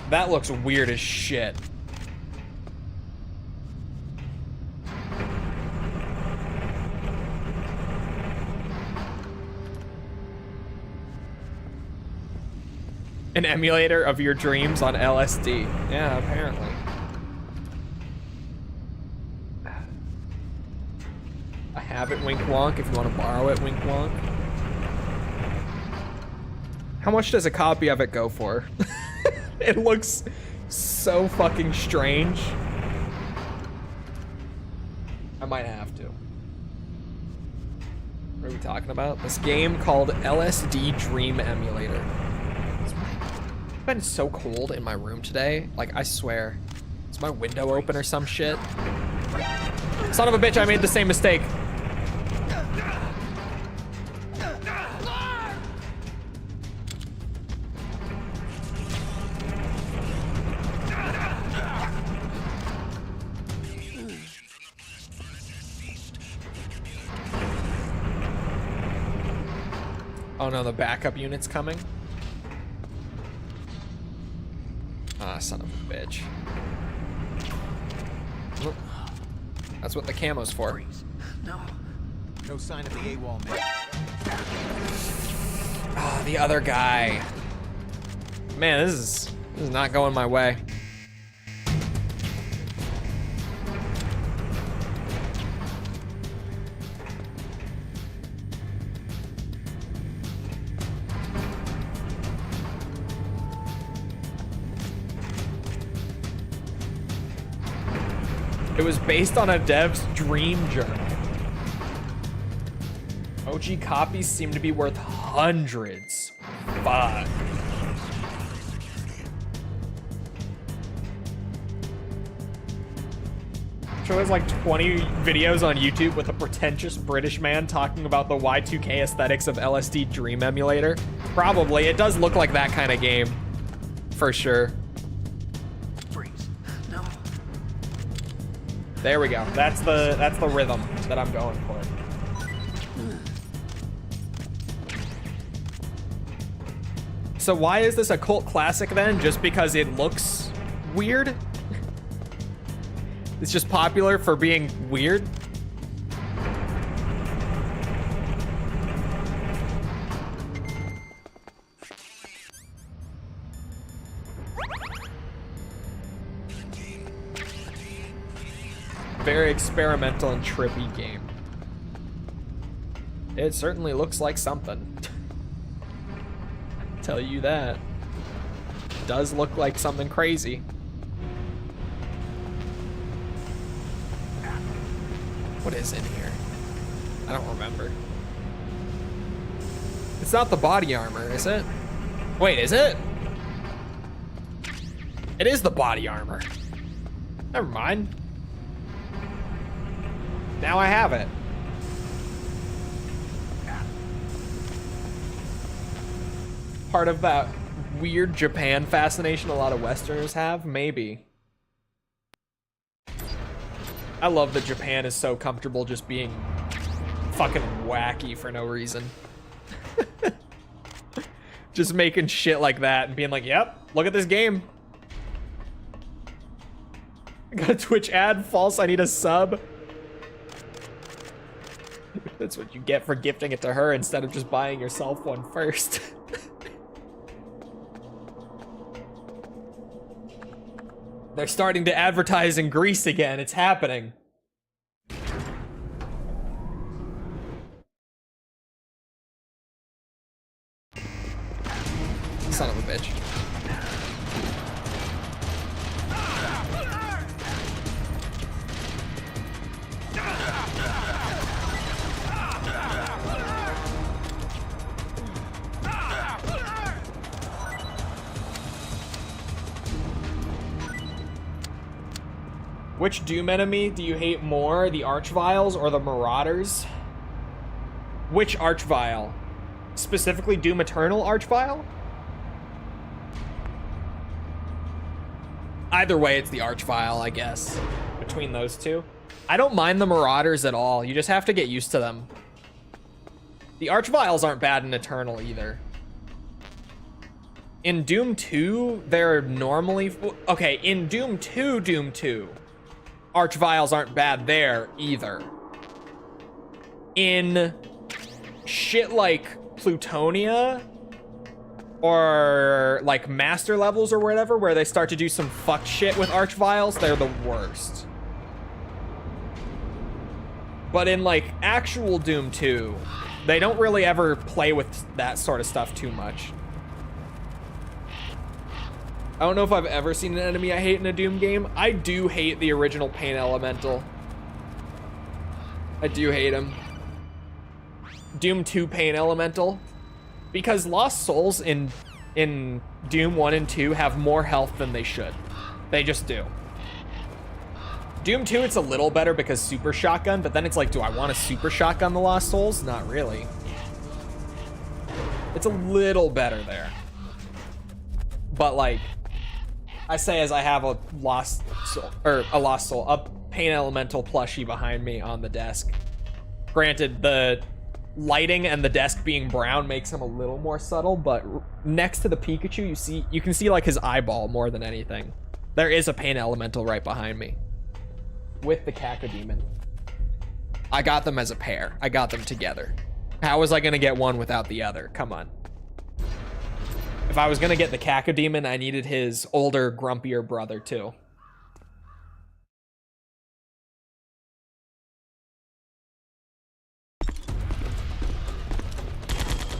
That looks weird as shit. An emulator of your dreams on LSD. Yeah, apparently. I have it, Wink Wonk, if you want to borrow it, Wink Wonk. How much does a copy of it go for? It looks so fucking strange. I might have to. What are we talking about? This game called LSD Dream Emulator. It's been so cold in my room today. Like, I swear. Is my window open or some shit? Son of a bitch, I made the same mistake. Oh no, the backup unit's coming. Ah, son of a bitch. That's what the camo's for. No. No sign of the AWOL man. Ah, the other guy. Man, this is not going my way. It was based on a dev's dream journal. OG copies seem to be worth hundreds. Fuck. Sure, there's like 20 videos on YouTube with a pretentious British man talking about the Y2K aesthetics of LSD Dream Emulator. Probably. It does look like that kind of game. For sure. There we go. That's the rhythm that I'm going for. So why is this a cult classic then? Just because it looks weird? It's just popular for being weird? Very experimental and trippy game. It certainly looks like something. Tell you that. Does look like something crazy. What is in here? I don't remember. It's not the body armor, is it? Wait, is it? It is the body armor. Never mind. Now I have it. Part of that weird Japan fascination a lot of Westerners have? Maybe. I love that Japan is so comfortable just being fucking wacky for no reason. Just making shit like that and being like, yep, look at this game. Got a Twitch ad, false, I need a sub. That's what you get for gifting it to her instead of just buying yourself one first. They're starting to advertise in Greece again. It's happening. Son of a bitch. Which Doom enemy do you hate more, the Archviles or the Marauders? Which Archvile? Specifically Doom Eternal Archvile? Either way, it's the Archvile, I guess, between those two. I don't mind the Marauders at all. You just have to get used to them. The Archviles aren't bad in Eternal either. In Doom 2, they're normally... Okay, in Doom 2, Archviles aren't bad there either. In shit like Plutonia or like master levels or whatever, where they start to do some fucked shit with Archviles, they're the worst. But in like actual Doom 2, they don't really ever play with that sort of stuff too much. I don't know if I've ever seen an enemy I hate in a Doom game. I do hate the original Pain Elemental. I do hate him. Doom 2 Pain Elemental. Because Lost Souls in Doom 1 and 2 have more health than they should. They just do. Doom 2, it's a little better because Super Shotgun, but then it's like, do I want to Super Shotgun the Lost Souls? Not really. It's a little better there. But like, I say as I have a Lost Soul, a Pain Elemental plushie behind me on the desk. Granted, the lighting and the desk being brown makes him a little more subtle, but next to the Pikachu, you can see like his eyeball more than anything. There is a Pain Elemental right behind me with the Cacodemon. I got them as a pair. I got them together. How was I gonna get one without the other? Come on. If I was gonna get the Cacodemon, I needed his older, grumpier brother too.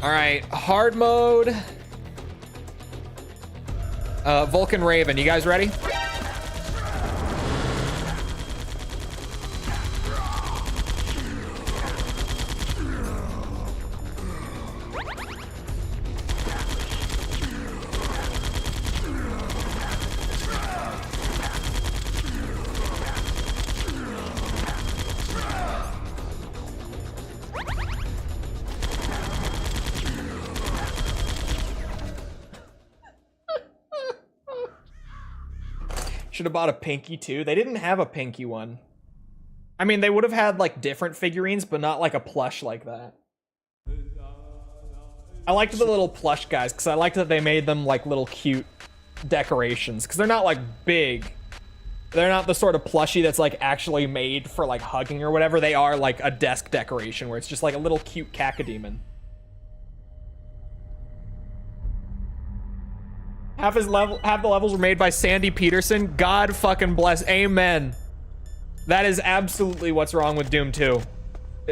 All right, hard mode. Vulcan Raven, you guys ready? Should have bought a Pinky too. They didn't have a Pinky one. I mean, they would have had like different figurines, but not like a plush like that. I liked the little plush guys because I liked that they made them like little cute decorations because they're not like big. They're not the sort of plushie that's like actually made for like hugging or whatever. They are like a desk decoration where it's just like a little cute Cacodemon. Half the levels were made by Sandy Peterson. God fucking bless. Amen. That is absolutely what's wrong with Doom 2.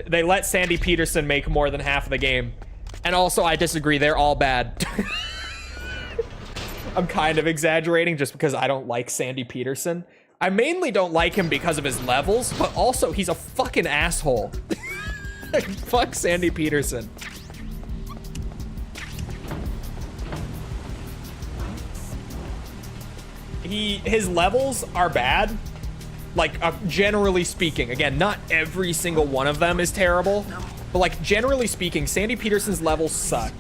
They let Sandy Peterson make more than half of the game. And also, I disagree. They're all bad. I'm kind of exaggerating just because I don't like Sandy Peterson. I mainly don't like him because of his levels, but also he's a fucking asshole. Fuck Sandy Peterson. His levels are bad, like generally speaking. Again, not every single one of them is terrible, but like generally speaking, Sandy Peterson's levels suck.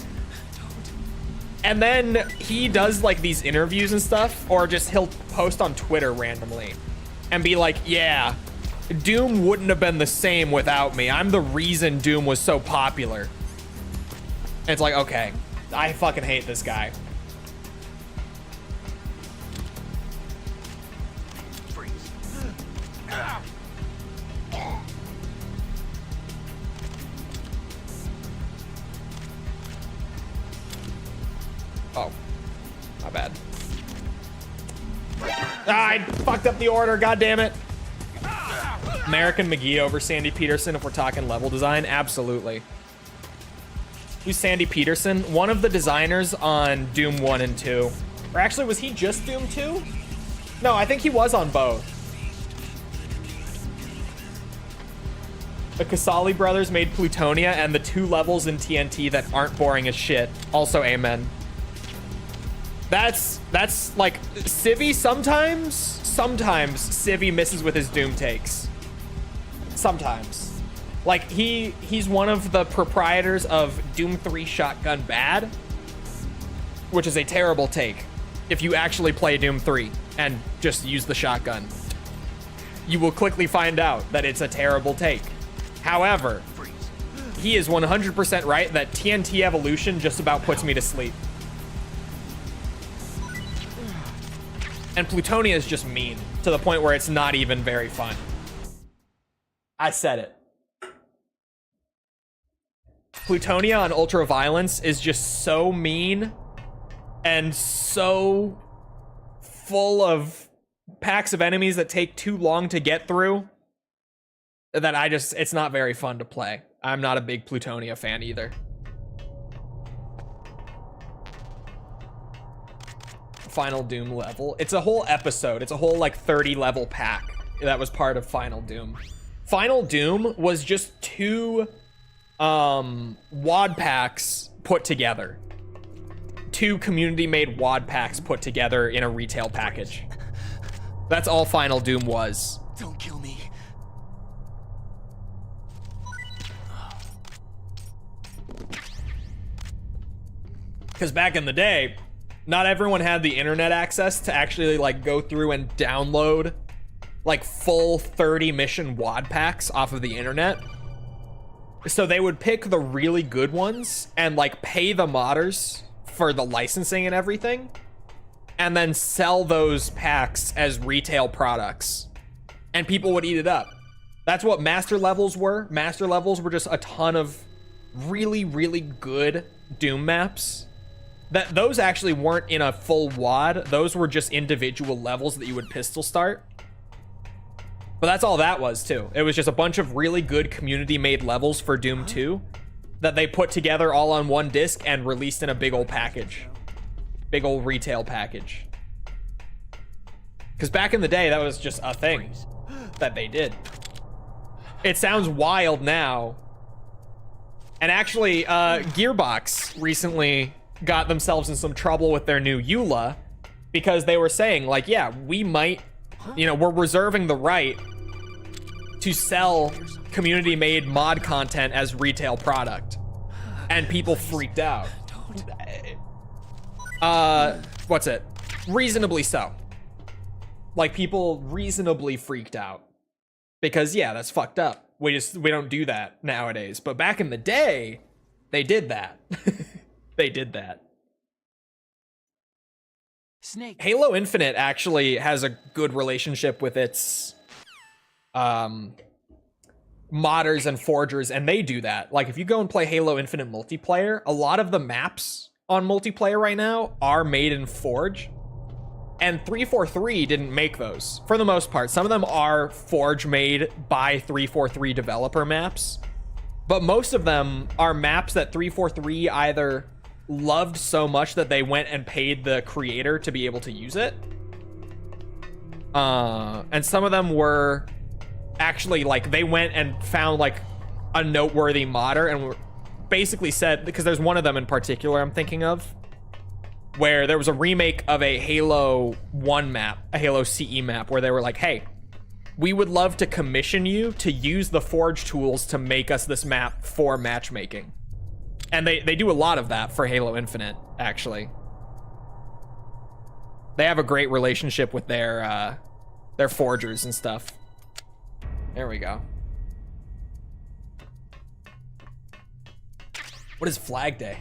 And then he does like these interviews and stuff, or just he'll post on Twitter randomly and be like, yeah, Doom wouldn't have been the same without me. I'm the reason Doom was so popular. And it's like, okay, I fucking hate this guy. Oh, my bad. Ah, I fucked up the order, god damn it. American McGee over Sandy Peterson if we're talking level design, absolutely. Who's Sandy Peterson? One of the designers on Doom 1 and 2. Or actually, was he just Doom 2? No, I think he was on both. The Casali brothers made Plutonia and the 2 levels in TNT that aren't boring as shit. Also, amen. That's like Civvy sometimes Civvy misses with his Doom takes. Sometimes. Like he's one of the proprietors of Doom 3 Shotgun Bad, which is a terrible take. If you actually play Doom 3 and just use the shotgun, you will quickly find out that it's a terrible take. However, he is 100% right that TNT Evolution just about puts me to sleep. And Plutonia is just mean to the point where it's not even very fun. I said it. Plutonia on Ultraviolence is just so mean and so full of packs of enemies that take too long to get through that it's not very fun to play. I'm not a big Plutonia fan either. Final Doom level. It's a whole episode. It's a whole like 30 level pack that was part of Final Doom. Final Doom was just 2 WAD packs put together. 2 community made WAD packs put together in a retail package. That's all Final Doom was. Don't kill me. Because back in the day, not everyone had the internet access to actually like go through and download like full 30 mission WAD packs off of the internet. So they would pick the really good ones and like pay the modders for the licensing and everything, and then sell those packs as retail products. And people would eat it up. That's what master levels were. Master levels were just a ton of really, really good Doom maps. Those actually weren't in a full wad. Those were just individual levels that you would pistol start. But that's all that was too. It was just a bunch of really good community-made levels for Doom 2 that they put together all on one disc and released in a big old package. Big old retail package. Because back in the day, that was just a thing that they did. It sounds wild now. And actually, Gearbox recently got themselves in some trouble with their new EULA because they were saying, like, yeah, we might, you know, we're reserving the right to sell community-made mod content as retail product. And people freaked out. What's it? Reasonably so. Like, people reasonably freaked out. Because, yeah, that's fucked up. We don't do that nowadays. But back in the day, they did that. They did that. Snake. Halo Infinite actually has a good relationship with its modders and forgers, and they do that. Like, if you go and play Halo Infinite multiplayer, a lot of the maps on multiplayer right now are made in Forge. And 343 didn't make those, for the most part. Some of them are Forge made by 343 developer maps, but most of them are maps that 343 either loved so much that they went and paid the creator to be able to use it. And some of them were actually, like, they went and found, like, a noteworthy modder and basically said, because there's one of them in particular I'm thinking of, where there was a remake of a Halo 1 map, a Halo CE map, where they were like, hey, we would love to commission you to use the Forge tools to make us this map for matchmaking. And they do a lot of that for Halo Infinite, actually. They have a great relationship with their forgers and stuff. There we go. What is Flag Day?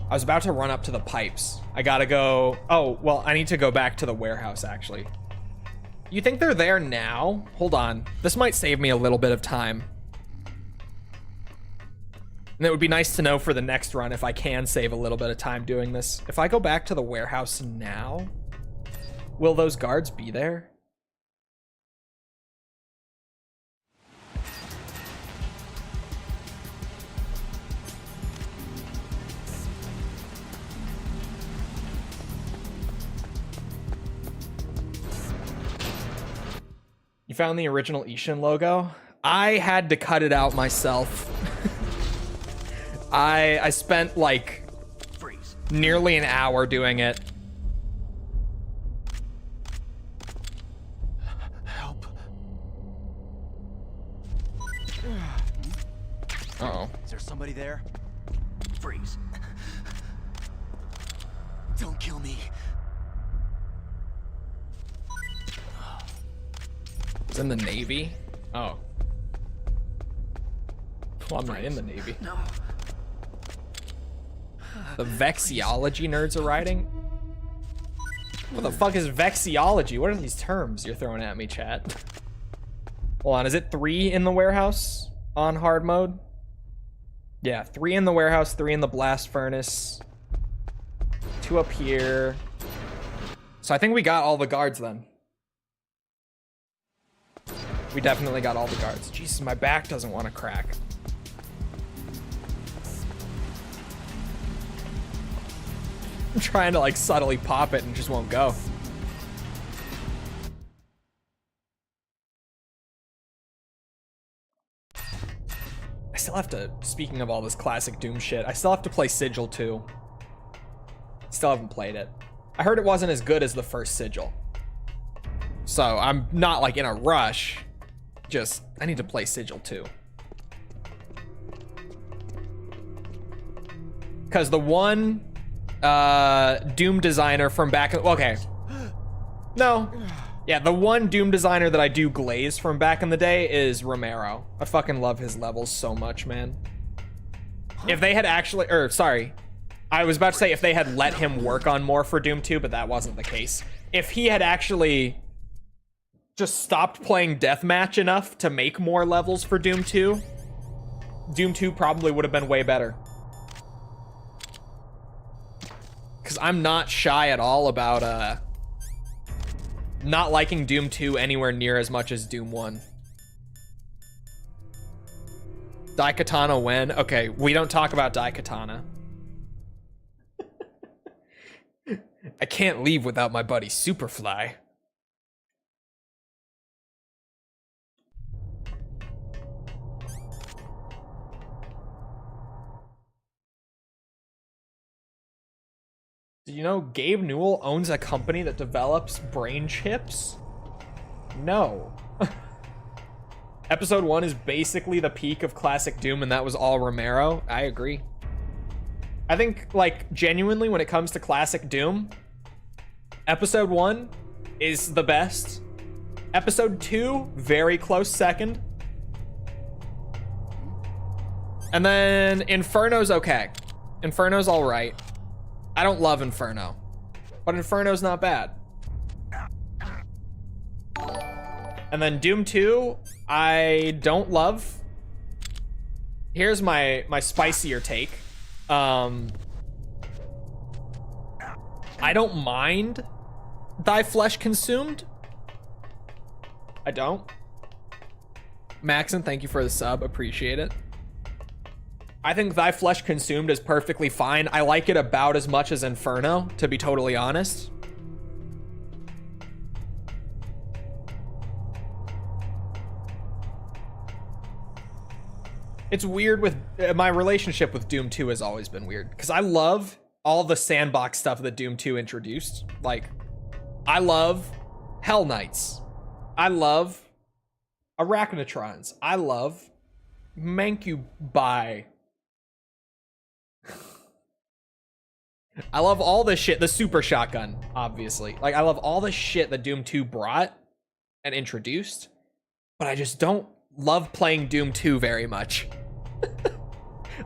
I was about to run up to the pipes. I gotta go. Oh, well, I need to go back to the warehouse, actually. You think they're there now? Hold on. This might save me a little bit of time. And it would be nice to know for the next run if I can save a little bit of time doing this. If I go back to the warehouse now, will those guards be there? You found the original Ishin logo? I had to cut it out myself. I spent like nearly an hour doing it. Help. Uh-oh. Is there somebody there? Freeze. Don't kill me. It's in the Navy? Oh. Well, I'm not in the Navy. No. The Vexiology nerds are writing? What the fuck is Vexiology? What are these terms you're throwing at me, chat? Hold on, is it 3 in the warehouse on hard mode? Yeah, 3 in the warehouse, 3 in the blast furnace. 2 up here. So I think we got all the guards then. We definitely got all the guards. Jesus, my back doesn't want to crack. I'm trying to like subtly pop it and just won't go. I still have to, speaking of all this classic Doom shit, I still have to play Sigil 2. Still haven't played it. I heard it wasn't as good as the first Sigil. So I'm not like in a rush. Just, I need to play Sigil 2. Because the one Doom designer from back, okay. No. Yeah, the one Doom designer that I do glaze from back in the day is Romero. I fucking love his levels so much, man. If they had actually, or sorry, I was about to say if they had let him work on more for Doom 2, but that wasn't the case. If he had actually just stopped playing Deathmatch enough to make more levels for Doom 2, Doom 2 probably would have been way better. Because I'm not shy at all about not liking Doom 2 anywhere near as much as Doom 1. Daikatana when? Okay, we don't talk about Daikatana. I can't leave without my buddy Superfly. Do you know Gabe Newell owns a company that develops brain chips? No. Episode 1 is basically the peak of classic Doom, and that was all Romero. I agree. I think, like, genuinely, when it comes to classic Doom, Episode 1 is the best. Episode 2, very close second. And then Inferno's okay. Inferno's alright. I don't love Inferno, but Inferno's not bad. And then Doom 2, I don't love. Here's my spicier take. I don't mind Thy Flesh Consumed. I don't. Maxon, thank you for the sub. Appreciate it. I think Thy Flesh Consumed is perfectly fine. I like it about as much as Inferno, to be totally honest. It's weird with my relationship with Doom 2 has always been weird because I love all the sandbox stuff that Doom 2 introduced. Like, I love Hell Knights. I love Arachnotrons. I love Mancubi. I love all this shit. The super shotgun, obviously. Like, I love all the shit that Doom 2 brought and introduced, but I just don't love playing Doom 2 very much.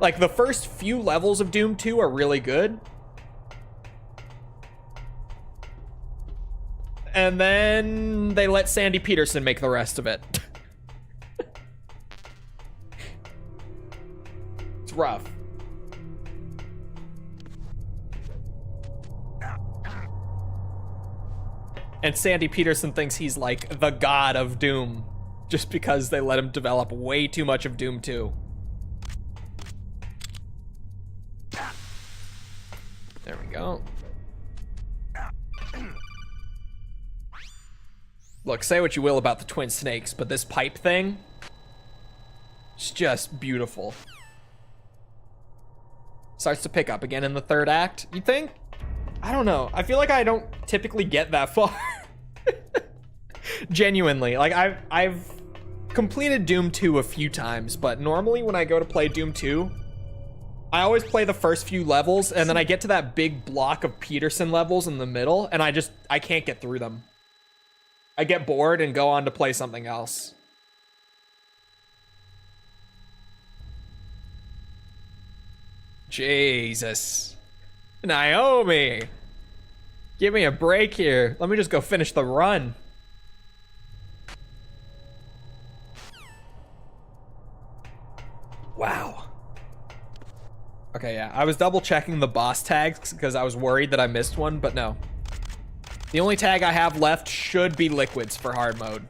Like, the first few levels of Doom 2 are really good. And then they let Sandy Peterson make the rest of it. It's rough. And Sandy Peterson thinks he's like the god of Doom just because they let him develop way too much of Doom 2. There we go. Look, say what you will about the twin snakes, but this pipe thing is just beautiful. Starts to pick up again in the third act, you think? I don't know. I feel like I don't typically get that far. Genuinely. Like, I've completed Doom 2 a few times, but normally when I go to play Doom 2, I always play the first few levels, and then I get to that big block of Peterson levels in the middle, and I can't get through them. I get bored and go on to play something else. Jesus. Naomi! Give me a break here. Let me just go finish the run. Wow. Okay, yeah. I was double checking the boss tags because I was worried that I missed one, but no. The only tag I have left should be liquids for hard mode.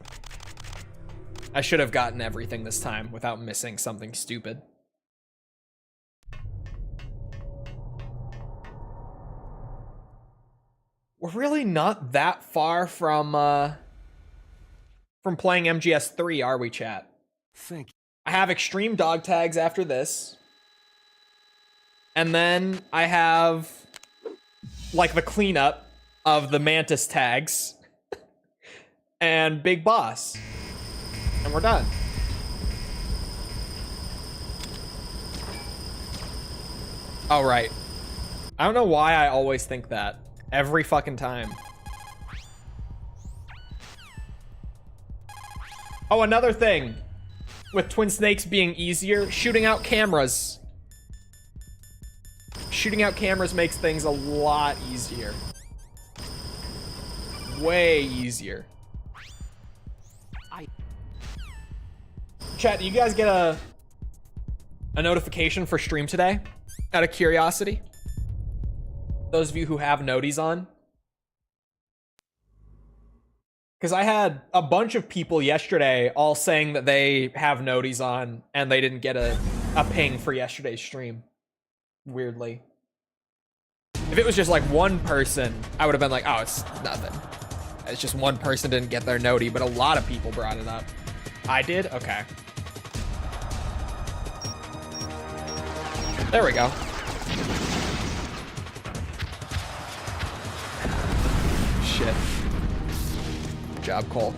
I should have gotten everything this time without missing something stupid. We're really not that far from playing MGS3, are we, chat? Thank you. I have extreme dog tags after this. And then I have like the cleanup of the Mantis tags and Big Boss. And we're done. Oh, right. I don't know why I always think that. Every fucking time. Oh, another thing. With Twin Snakes being easier, shooting out cameras. shooting out cameras makes things a lot easier. Way easier. Chat, do you guys get a notification for stream today? Out of curiosity? Those of you who have noties on. Because I had a bunch of people yesterday all saying that they have noties on and they didn't get a ping for yesterday's stream. Weirdly. If it was just like one person, I would have been like, oh, it's nothing. It's just one person didn't get their noti, but a lot of people brought it up. I did? Okay. There we go. Shit. Good job, Cole.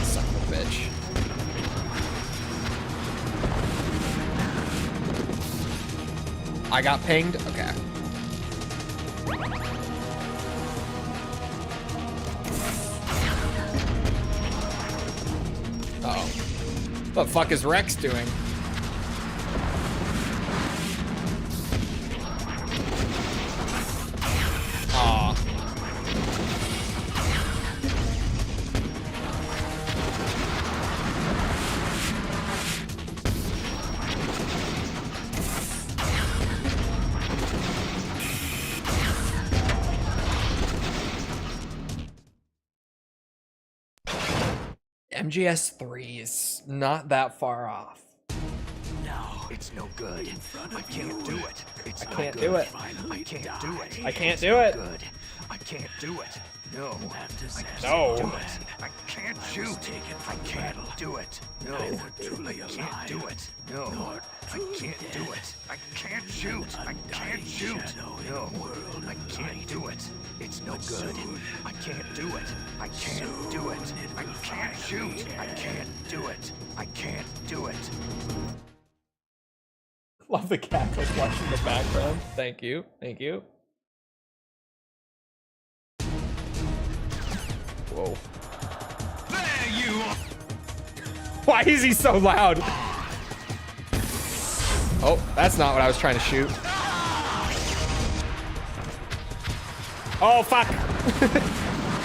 Son of a bitch. I got pinged? Okay. Uh-oh. What the fuck is Rex doing? Aw. MGS3 is not that far off. No, it's no good. I can't do it. It's I can't do it. I can't do it. I can't do it. Good. I can't do it. No. No. Do it. I can't shoot. I can't do it. No. I can't do it. No. I can't do it. I can't shoot. I can't shoot. No. I can't do it. It's no good. I can't do it. I can't do it. I can't shoot. I can't do it. I can't do it. Love the cackle flush in the background. Thank you. Thank you. Whoa. There you are. Why is he so loud? Oh, that's not what I was trying to shoot. Oh, fuck.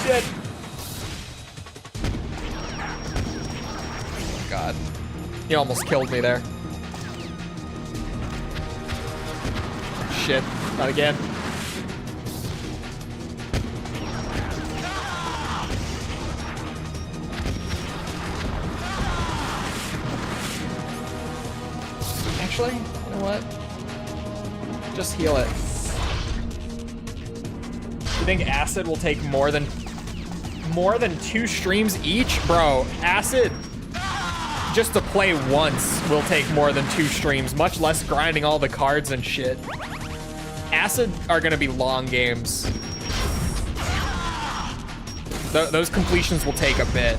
Shit. Oh, God. He almost killed me there. Shit. Not again. Actually, you know what? Just heal it. You think Acid will take more than 2 streams each? Bro, Acid, just to play once, will take more than 2 streams, much less grinding all the cards and shit. Acid are gonna be long games. Those completions will take a bit.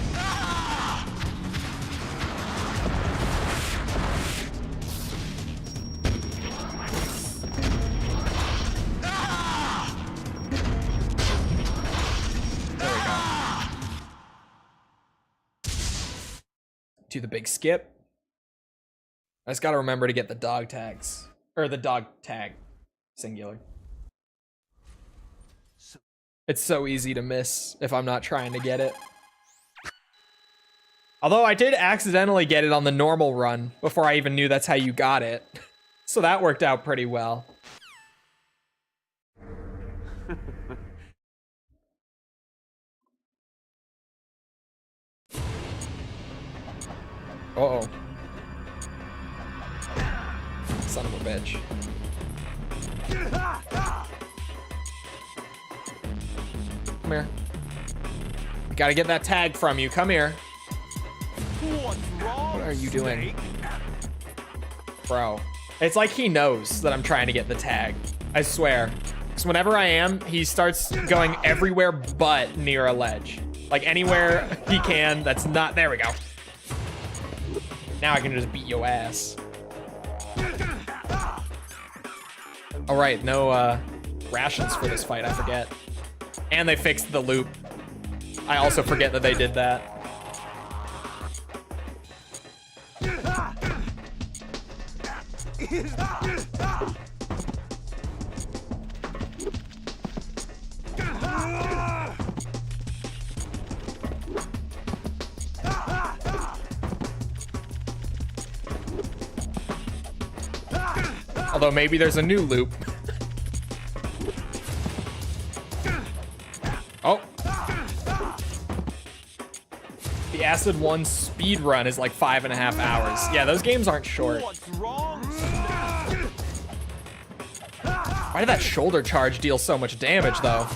Do the big skip. I just gotta remember to get the dog tags. Or the dog tag. Singular. It's so easy to miss if I'm not trying to get it. Although I did accidentally get it on the normal run before I even knew that's how you got it. So that worked out pretty well. Uh-oh. Son of a bitch. Come here. We gotta get that tag from you. Come here. What are you doing? Bro. It's like he knows that I'm trying to get the tag. I swear. Because whenever I am, he starts going everywhere but near a ledge. Like anywhere he can that's not... There we go. Now I can just beat your ass. All right, no rations for this fight, I forget. And they fixed the loop. I also forget that they did that. Although maybe there's a new loop. Oh. The Acid 1 speed run is like 5.5 hours. Yeah, those games aren't short. What's wrong? Why did that shoulder charge deal so much damage, though?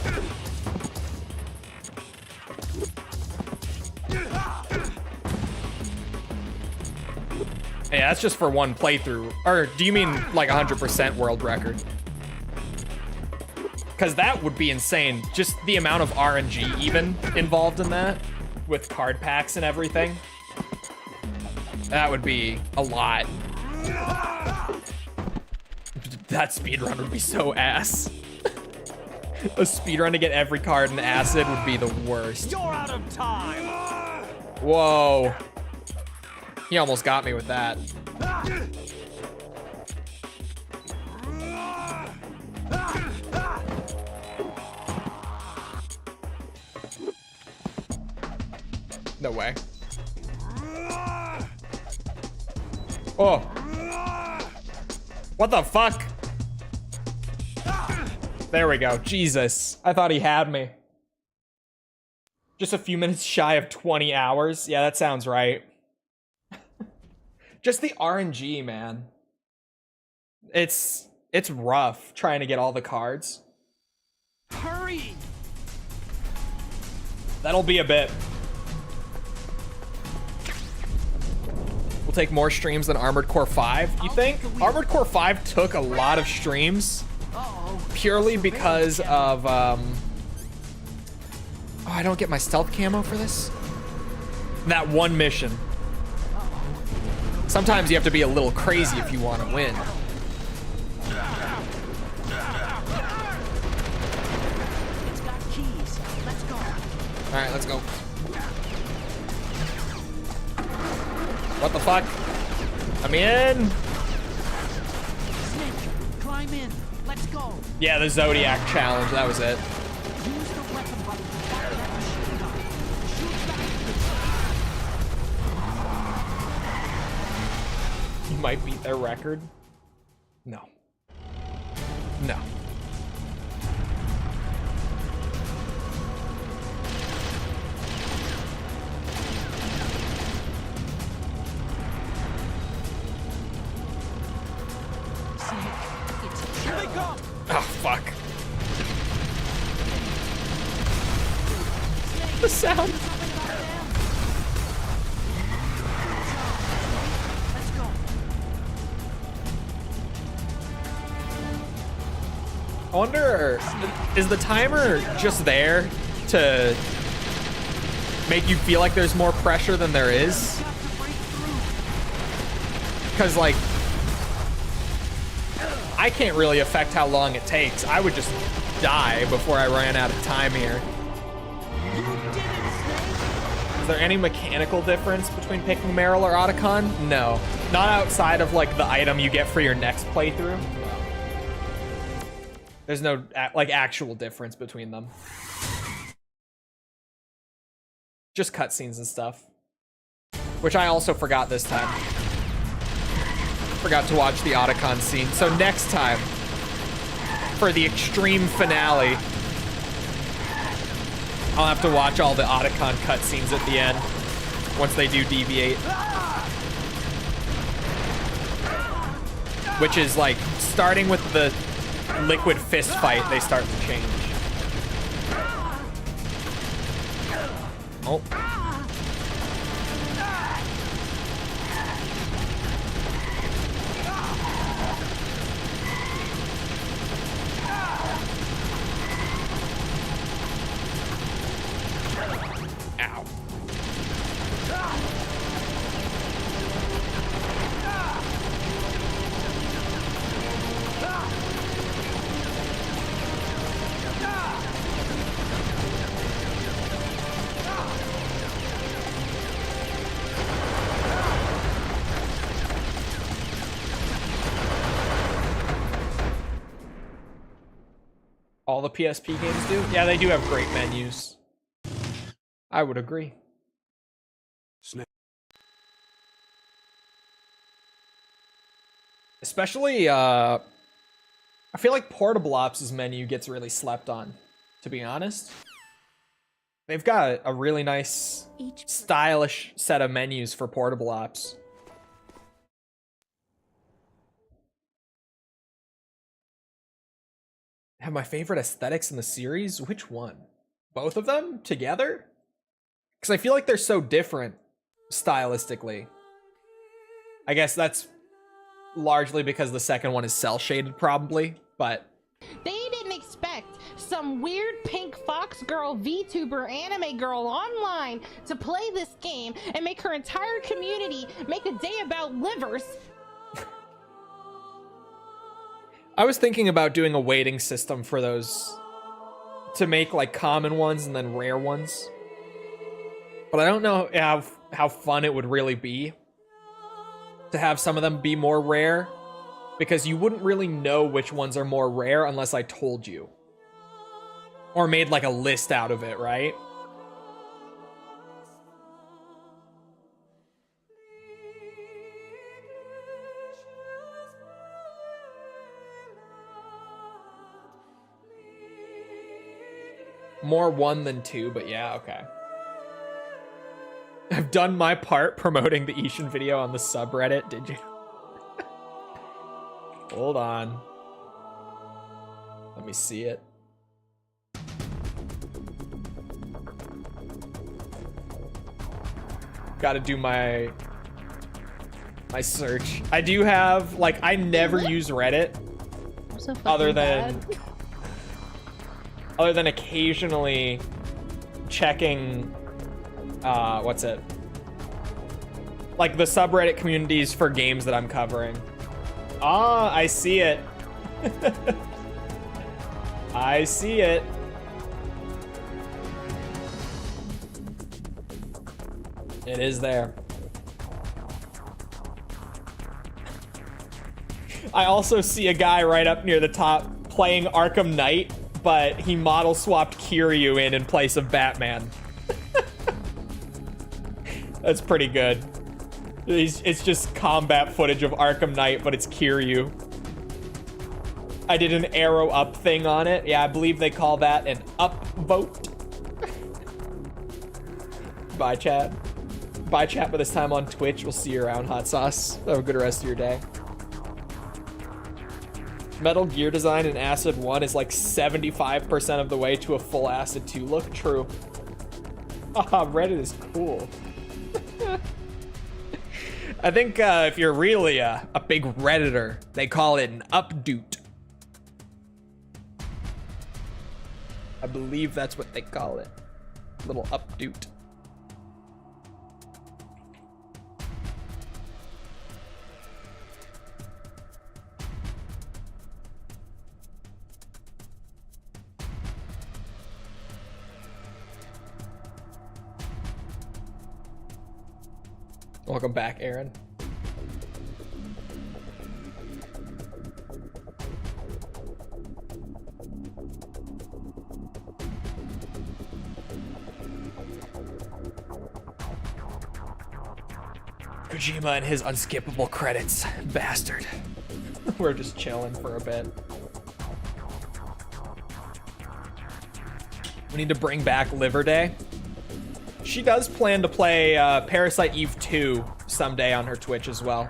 Yeah, that's just for one playthrough. Or do you mean like 100% world record? Because that would be insane. Just the amount of RNG even involved in that with card packs and everything. That would be a lot. That speedrun would be so ass. A speedrun to get every card in Acid would be the worst. You're out of time. Whoa. He almost got me with that. No way. Oh. What the fuck? There we go. Jesus. I thought he had me. Just a few minutes shy of 20 hours. Yeah, that sounds right. Just the RNG, man. It's rough trying to get all the cards. Hurry. That'll be a bit. We'll take more streams than Armored Core 5, you think? Armored Core 5 took a lot of streams purely because of, oh, I don't get my stealth camo for this? That one mission. Sometimes you have to be a little crazy if you want to win. It's got keys. Let's go. All right, let's go. What the fuck? I'm in. Snake, climb in. Let's go. Yeah, the Zodiac challenge, that was it. Use the weapon button to fire that machine gun. Shoot back. You might beat their record. No. No. Here they come. Oh, fuck. The sound. Let's go. I wonder, is the timer just there to make you feel like there's more pressure than there is? Because, like, I can't really affect how long it takes. I would just die before I ran out of time here. Is there any mechanical difference between picking Meryl or Otacon? No. Not outside of, like, the item you get for your next playthrough. There's no, like, actual difference between them. Just cutscenes and stuff. Which I also forgot this time. Forgot to watch the Otacon scene. So next time, for the extreme finale, I'll have to watch all the Otacon cutscenes at the end, once they do deviate. Which is like, starting with the liquid fist fight, they start to change. Oh. Ow. All the PSP games do? Yeah, they do have great menus. I would agree. Especially, I feel like Portable Ops' menu gets really slept on, to be honest. They've got a really nice, stylish set of menus for Portable Ops. Have my favorite aesthetics in the series? Which one? Both of them together? Because I feel like they're so different stylistically. I guess that's largely because the second one is cell shaded, probably, but They didn't expect some weird pink fox girl VTuber anime girl online to play this game and make her entire community make a day about livers. I was thinking about doing a weighting system for those to make like common ones and then rare ones. But I don't know how fun it would really be to have some of them be more rare, because you wouldn't really know which ones are more rare unless I told you. Or made like a list out of it, right? More 1 than 2, but yeah, okay. I've done my part promoting the Ishin video on the subreddit, did you? Hold on. Let me see it. Gotta do my search. I do have, like, I never use Reddit So other than occasionally checking what's it? Like the subreddit communities for games that I'm covering. Ah, I see it. I see it. It is there. I also see a guy right up near the top playing Arkham Knight, but he model swapped Kiryu in place of Batman. That's pretty good. It's just combat footage of Arkham Knight, but it's Kiryu. I did an arrow up thing on it. Yeah, I believe they call that an upvote. Bye, chat. Bye, chat, but this time on Twitch. We'll see you around, Hot Sauce. Have a good rest of your day. Metal Gear design in Acid 1 is like 75% of the way to a full Acid 2 look. True. Haha, Reddit is cool. I think if you're really a big Redditor, they call it an updoot. I believe that's what they call it. Little updoot. Welcome back, Aaron. Kojima and his unskippable credits. Bastard. We're just chilling for a bit. We need to bring back Liver Day. She does plan to play Parasite Eve 2 someday on her Twitch as well.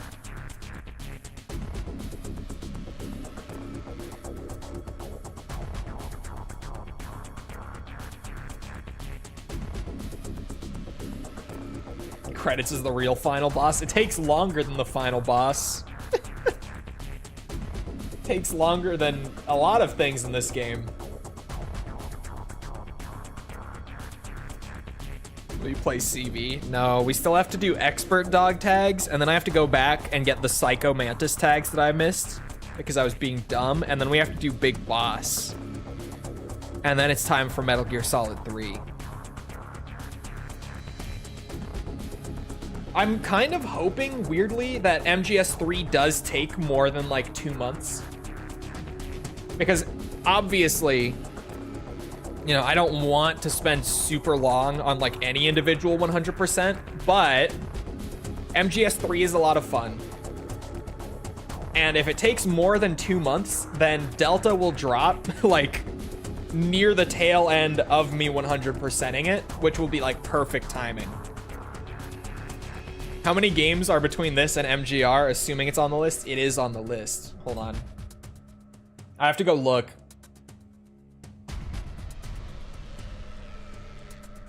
Credits is the real final boss. It takes longer than the final boss. Takes longer than a lot of things in this game. We play CV? No, we still have to do expert dog tags, and then I have to go back and get the Psycho Mantis tags that I missed because I was being dumb, and then we have to do Big Boss. And then it's time for Metal Gear Solid 3. I'm kind of hoping, weirdly, that MGS3 does take more than like 2 months. Because obviously, You know, I don't want to spend super long on like any individual 100%, but MGS3 is a lot of fun. And if it takes more than 2 months, then Delta will drop like near the tail end of me 100%ing it, which will be like perfect timing. How many games are between this and MGR, assuming it's on the list? It is on the list. Hold on. I have to go look.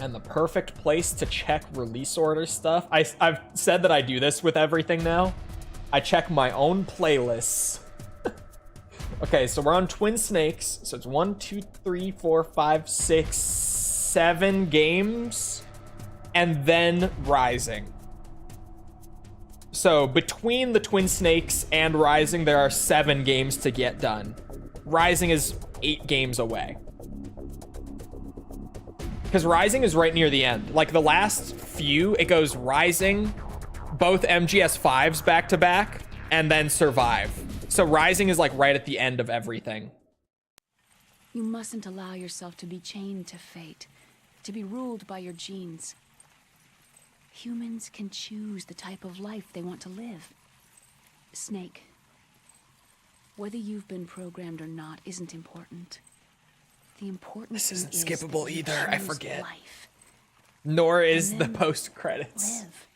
And the perfect place to check release order stuff. I've said that I do this with everything now. I check my own playlists. Okay, so we're on Twin Snakes. So it's 1, 2, 3, 4, 5, 6, 7 games. And then Rising. So between the Twin Snakes and Rising, there are 7 games to get done. Rising is 8 games away. Because Rising is right near the end. Like the last few, it goes Rising, both MGS5s back to back, and then Survive. So Rising is like right at the end of everything. You mustn't allow yourself to be chained to fate, to be ruled by your genes. Humans can choose the type of life they want to live. Snake, whether you've been programmed or not isn't important. The important This isn't thing skippable is that you either, I choose forget. life. Nor is And the then post credits. Live.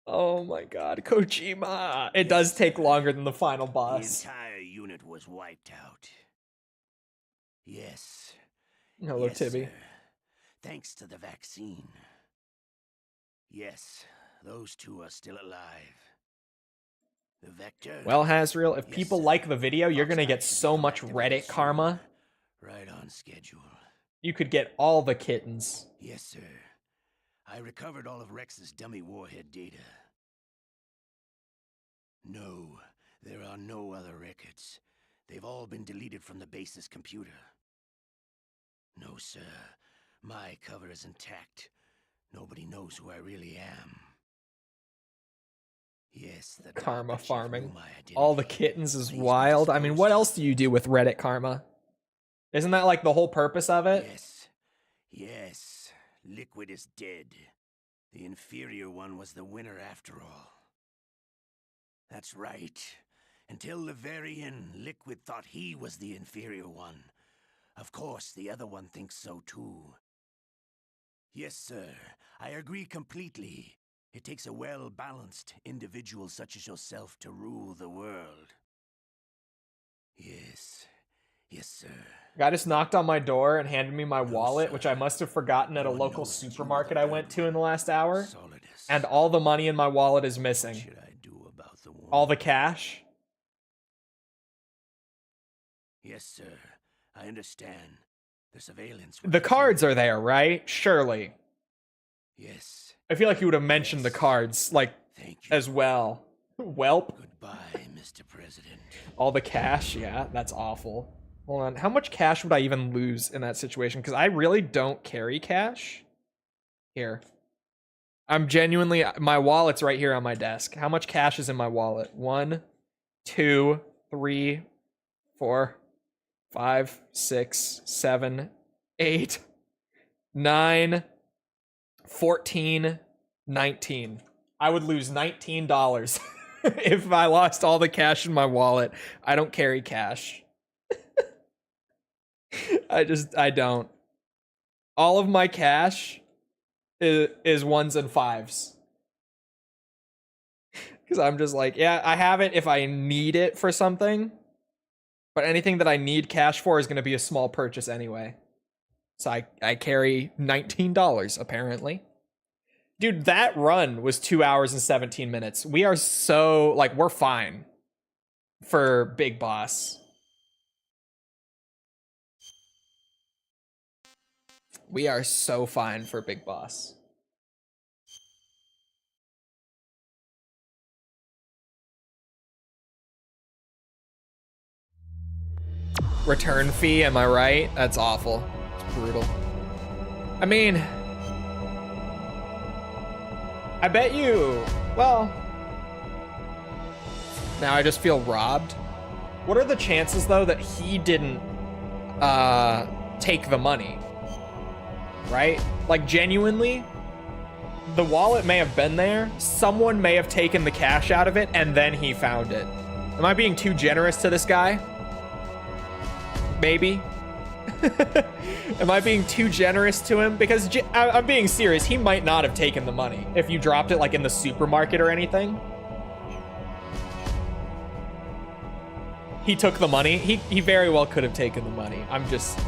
Oh my god, Kojima. It does take longer than the final The boss. entire unit was wiped out. Yes. Hello, Yes, Tibby. sir. Thanks to the vaccine. Yes, those two are still alive. The Vector. Well, Hasriel, if Yes, people sir. like the video, you're Fox gonna get Knight should so come much back to very Reddit soon. karma. Right on schedule. You could get all the kittens. Yes, sir. I recovered all of Rex's dummy warhead data. No, there are no other records. They've all been deleted from the base's computer. No, sir. My cover is intact. Nobody knows who I really am. Yes, the Karma Dark Witch farming. knew my identity. All the kittens is Please be wild. I mean, what disposed else do you do with Reddit karma? Isn't that like the whole purpose of it? Yes. Yes. Liquid is dead. The inferior one was the winner after all. That's right. Until the very end, Liquid thought he was the inferior one. Of course, the other one thinks so too. Yes, sir. I agree completely. It takes a well-balanced individual such as yourself to rule the world. Yes. Yes, sir. Guy just knocked on my door and handed me my wallet, sir. which I must have forgotten at a No one local knows that you supermarket are I went to in the last hour. Solidus. And all the money in my wallet is What missing. should I do about the woman? All the cash. Yes, sir. I understand. The surveillance. The cards are there, right? Surely. Yes. I feel like you would have mentioned the cards, like, Thank you. as well. Welp. Goodbye, Mr. President. All the cash, yeah, that's awful. Hold on, how much cash would I even lose in that situation? Because I really don't carry cash. Here. I'm genuinely, my wallet's right here on my desk. How much cash is in my wallet? 1, 2, 3, 4, 5, 6, 7, 8, 9, 14, 19. I would lose $19 if I lost all the cash in my wallet. I don't carry cash. I don't. All of my cash is ones and fives. Because I'm just like, yeah, I have it if I need it for something. But anything that I need cash for is going to be a small purchase anyway. So I carry $19, apparently. Dude, that run was 2 hours and 17 minutes. We are so, like, we're fine for Big Boss. We are so fine for Big Boss. Return fee, am I right? That's awful. It's brutal. I mean, I bet you, well, now I just feel robbed. What are the chances though that he didn't take the money, right? Like, genuinely, the wallet may have been there, someone may have taken the cash out of it, and then he found it. Am I being too generous to this guy? Maybe. Am I being too generous to him? Because I'm being serious, he might not have taken the money if you dropped it like in the supermarket or anything. He took the money. He very well could have taken the money. I'm just...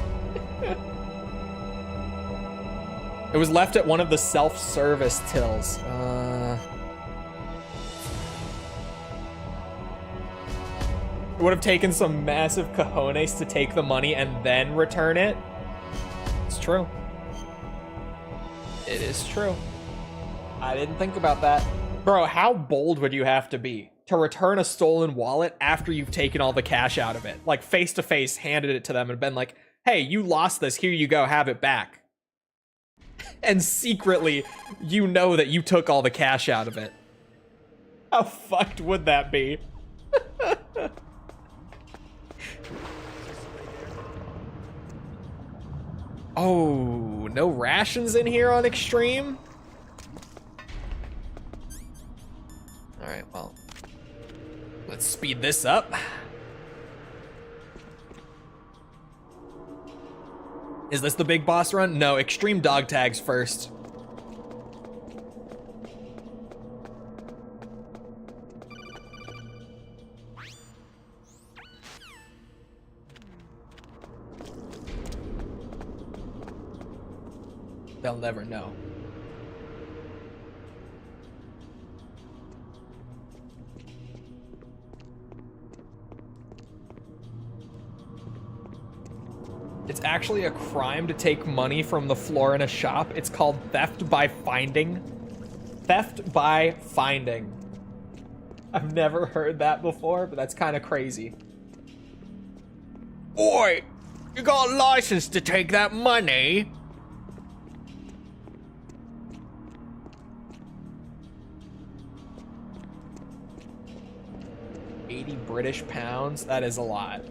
It was left at one of the self-service tills. It would have taken some massive cojones to take the money and then return it. It's true. It is true. I didn't think about that. Bro, how bold would you have to be to return a stolen wallet after you've taken all the cash out of it? Like, face to face, handed it to them and been like, hey, you lost this, here you go, have it back. And secretly, you know that you took all the cash out of it. How fucked would that be? Oh, no rations in here on Extreme? Alright, well, let's speed this up. Is this the big boss run? No, Extreme dog tags first. They'll never know. It's actually a crime to take money from the floor in a shop. It's called theft by finding. Theft by finding. I've never heard that before, but that's kind of crazy. Oi! You got a license to take that money? £80 British. That is a lot.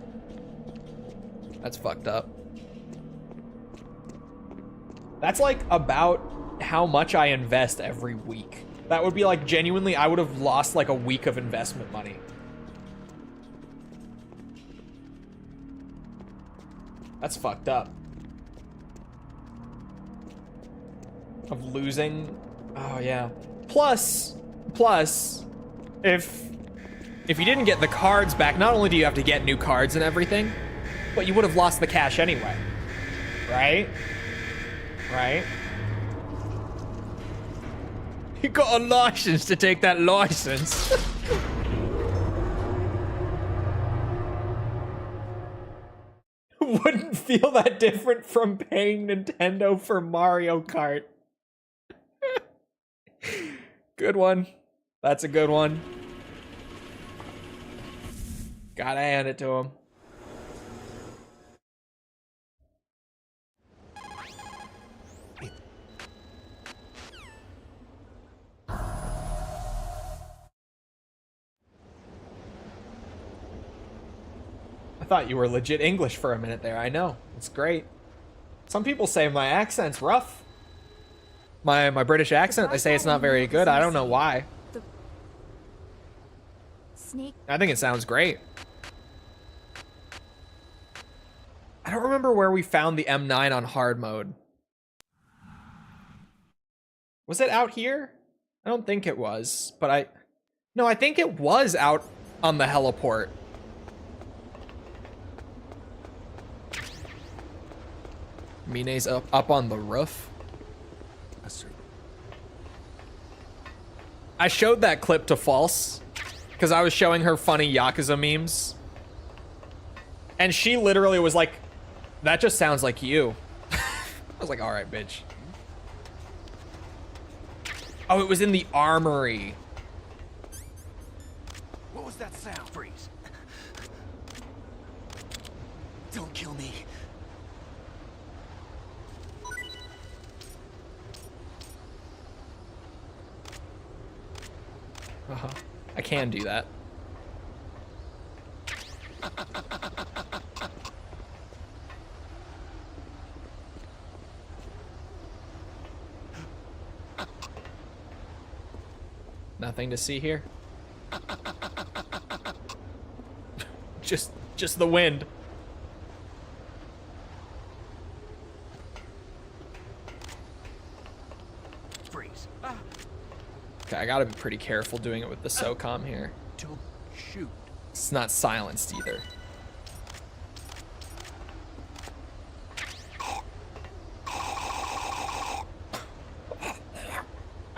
That's fucked up. That's like about how much I invest every week. That would be like, genuinely, I would have lost like a week of investment money. That's fucked up. Of losing. Oh yeah. Plus, if you didn't get the cards back, not only do you have to get new cards and everything, but you would have lost the cash anyway. Right? Right? You got a license to take that license. Wouldn't feel that different from paying Nintendo for Mario Kart. Good one. That's a good one. Gotta hand it to him. I thought you were legit English for a minute there. I know. It's great. Some people say my accent's rough. My British accent, they say it's not very good. I don't know why. I think it sounds great. I don't remember where we found the M9 on hard mode. Was it out here? I don't think it was, but no, I think it was out on the heliport. Mine's up on the roof. I showed that clip to False because I was showing her funny Yakuza memes. And she literally was like, that just sounds like you. I was like, all right, bitch. Oh, it was in the armory. What was that sound? Freeze. Don't kill me. Uh-huh. I can do that. Nothing to see here. just the wind. Freeze. Okay, I gotta be pretty careful doing it with the SOCOM here. Don't shoot. It's not silenced either.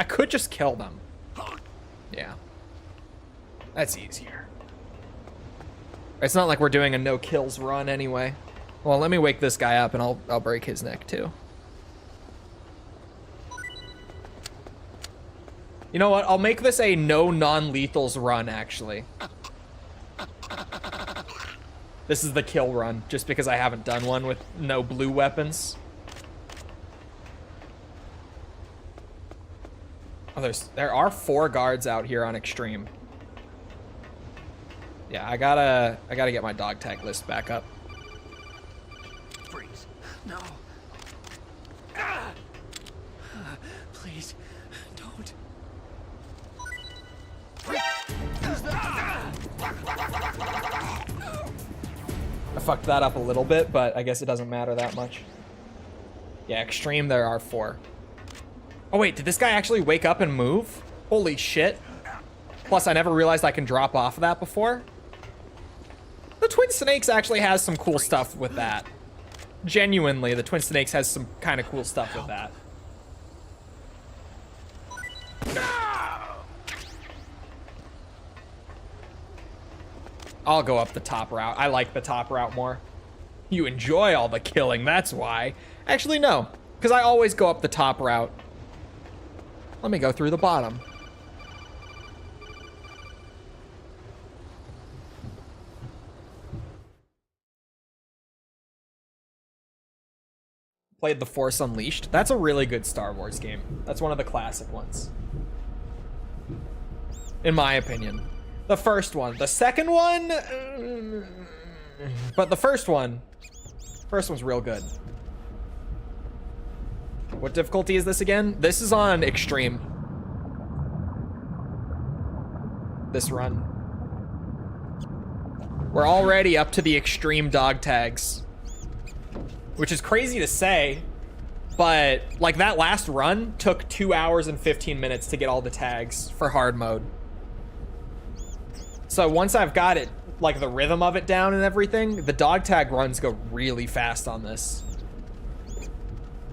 I could just kill them. Yeah. That's easier. It's not like we're doing a no kills run anyway. Well, let me wake this guy up and I'll break his neck too. You know what? I'll make this a no non-lethals run, actually. This is the kill run, just because I haven't done one with no blue weapons. Oh, there are 4 guards out here on extreme. Yeah, I gotta get my dog tag list back up. Freeze. No. Please, don't. I fucked that up a little bit, but I guess it doesn't matter that much. Yeah, extreme, there are 4. Oh wait, did this guy actually wake up and move? Holy shit. Plus, I never realized I can drop off of that before. The Twin Snakes actually has some cool stuff with that. Genuinely, the Twin Snakes has some kind of cool stuff with that. I'll go up the top route. I like the top route more. You enjoy all the killing, that's why. Actually, no, because I always go up the top route. Let me go through the bottom. Played The Force Unleashed. That's a really good Star Wars game. That's one of the classic ones. In my opinion. The first one. The second one... but the first one's real good. What difficulty is this again? This is on extreme. This run. We're already up to the extreme dog tags. Which is crazy to say, but like that last run took 2 hours and 15 minutes to get all the tags for hard mode. So once I've got it, like the rhythm of it down and everything, the dog tag runs go really fast on this.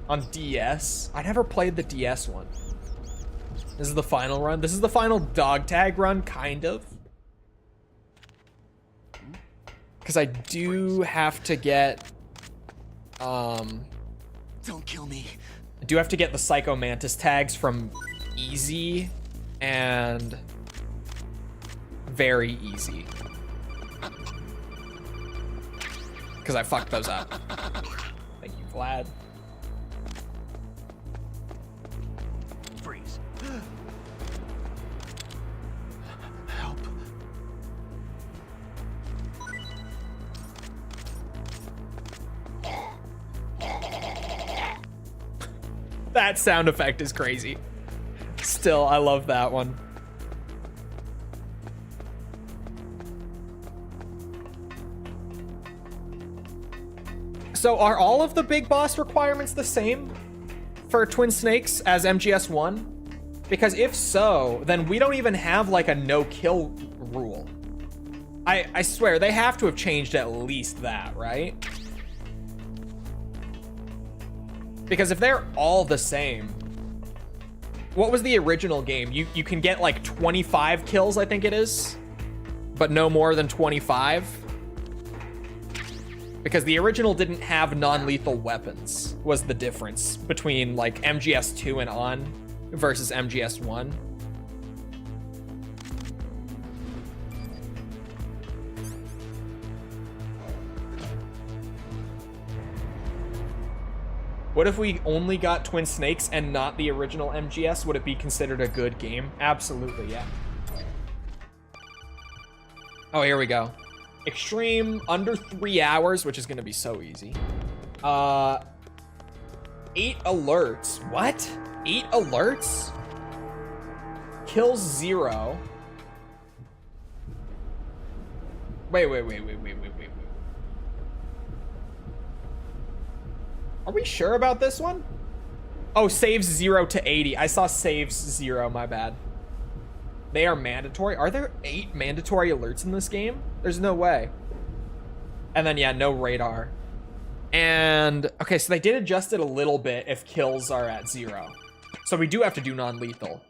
On DS, I never played the DS one. This is the final run. This is the final dog tag run, kind of. Because I do have to get... Don't kill me. I do have to get the Psycho Mantis tags from easy and very easy. Because I fucked those up. Thank you, Vlad. Freeze. Help. That sound effect is crazy. Still, I love that one. So are all of the big boss requirements the same for Twin Snakes as MGS1? Because if so, then we don't even have like a no-kill rule. I swear, they have to have changed at least that, right? Because if they're all the same, what was the original game? You can get like 25 kills, I think it is, but no more than 25. Because the original didn't have non-lethal weapons, was the difference between like MGS2 and on versus MGS1. What if we only got Twin Snakes and not the original MGS? Would it be considered a good game? Absolutely, yeah. Oh, here we go. Extreme, under 3 hours, which is gonna be so easy. 8 alerts. What? 8 alerts? kills Zero. Wait. Are we sure about this one? Oh, saves 0 to 80. I saw saves 0, my bad. They are mandatory. Are there 8 mandatory alerts in this game? There's no way. And then, yeah, no radar. And, okay, so they did adjust it a little bit if kills are at 0. So we do have to do non-lethal.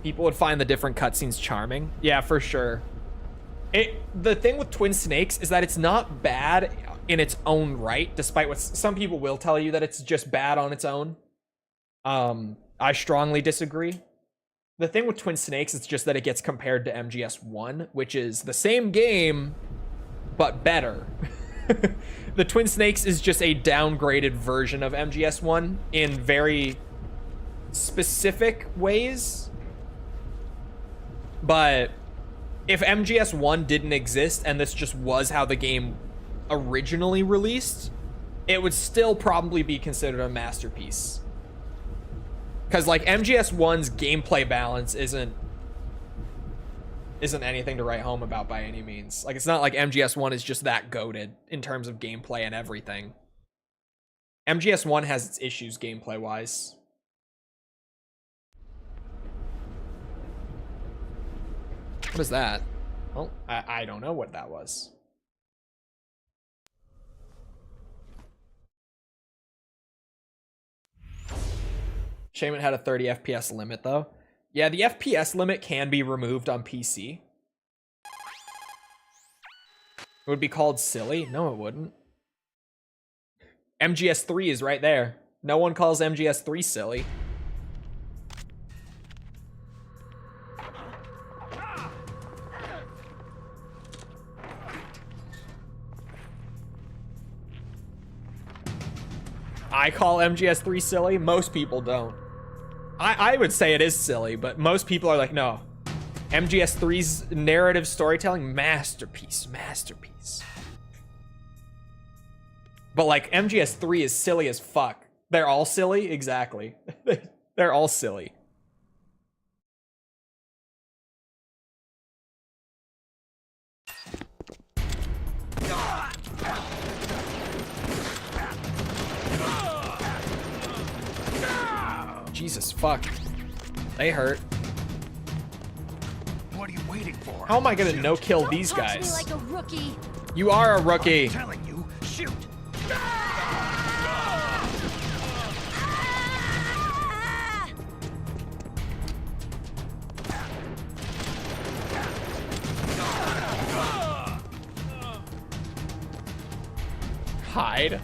People would find the different cutscenes charming. Yeah, for sure. The thing with Twin Snakes is that it's not bad in its own right, despite what some people will tell you that it's just bad on its own. I strongly disagree. The thing with Twin Snakes is just that it gets compared to MGS1, which is the same game, but better. The Twin Snakes is just a downgraded version of MGS1 in very specific ways. But if MGS1 didn't exist and this just was how the game originally released, it would still probably be considered a masterpiece. Because like MGS1's gameplay balance isn't anything to write home about by any means. Like, it's not like MGS1 is just that goated in terms of gameplay and everything. MGS1 has its issues gameplay wise. What is that? Well, I don't know what that was. Shame it had a 30 FPS limit, though. Yeah, the FPS limit can be removed on PC. It would be called silly? No, it wouldn't. MGS3 is right there. No one calls MGS3 silly. I call MGS3 silly. Most people don't. I would say it is silly, but most people are like, no. MGS3's narrative storytelling, masterpiece. But like, MGS3 is silly as fuck. They're all silly? Exactly. They're all silly. Jesus fuck. They hurt. What are you waiting for? How am I gonna no-kill these Don't touch guys? me like a rookie. You are a rookie. I'm telling you, shoot. Hide.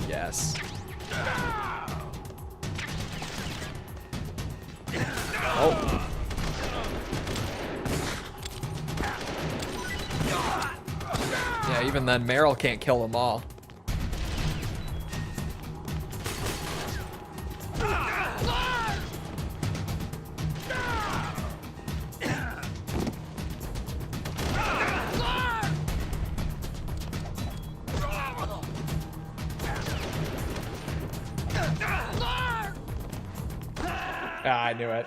Yes. Oh. Yeah, even then, Meryl can't kill them all. Ah, I knew it.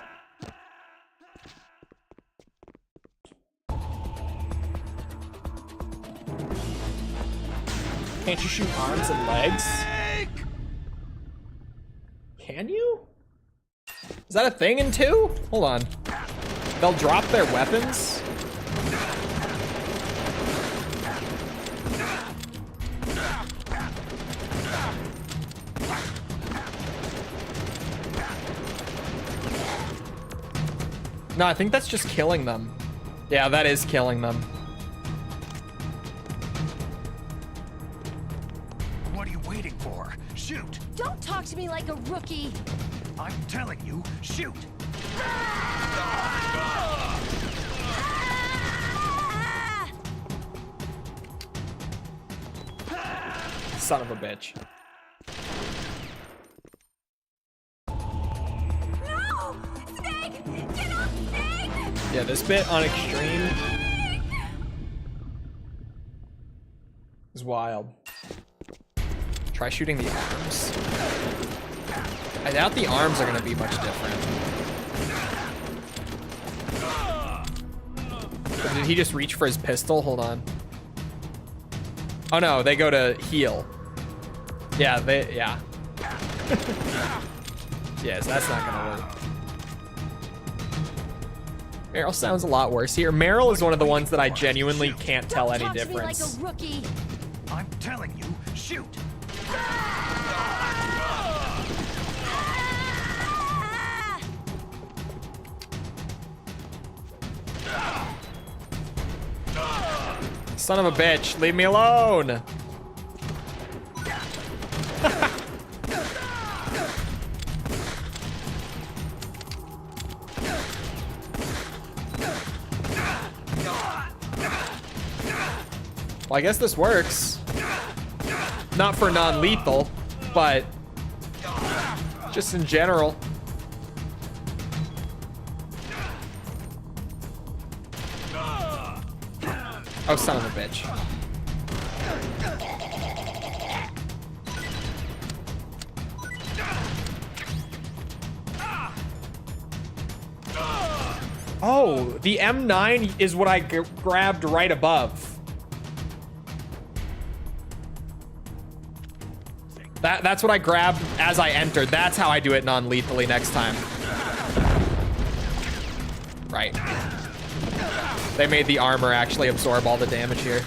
Can't you shoot arms and legs? Can you? Is that a thing in 2? Hold on. They'll drop their weapons? No, I think that's just killing them. Yeah, that is killing them. What are you waiting for? Shoot. Don't talk to me like a rookie. I'm telling you, shoot. Son of a bitch. No! Snake! Get off, Snake! Yeah, this bit on extreme is wild. Try shooting the arms. I doubt the arms are gonna be much different. But did he just reach for his pistol? Hold on. Oh no, they go to heal. Yeah, yeah. Yes, that's not gonna work. Meryl sounds a lot worse here. Meryl is one of the ones that I genuinely can't tell any difference. Like a rookie. I'm telling you, shoot. Son of a bitch, leave me alone. Well, I guess this works. Not for non-lethal, but just in general. Oh, son of a bitch. Oh, the M9 is what I grabbed right above. That's what I grabbed as I entered. That's how I do it non-lethally next time. Right. They made the armor actually absorb all the damage here.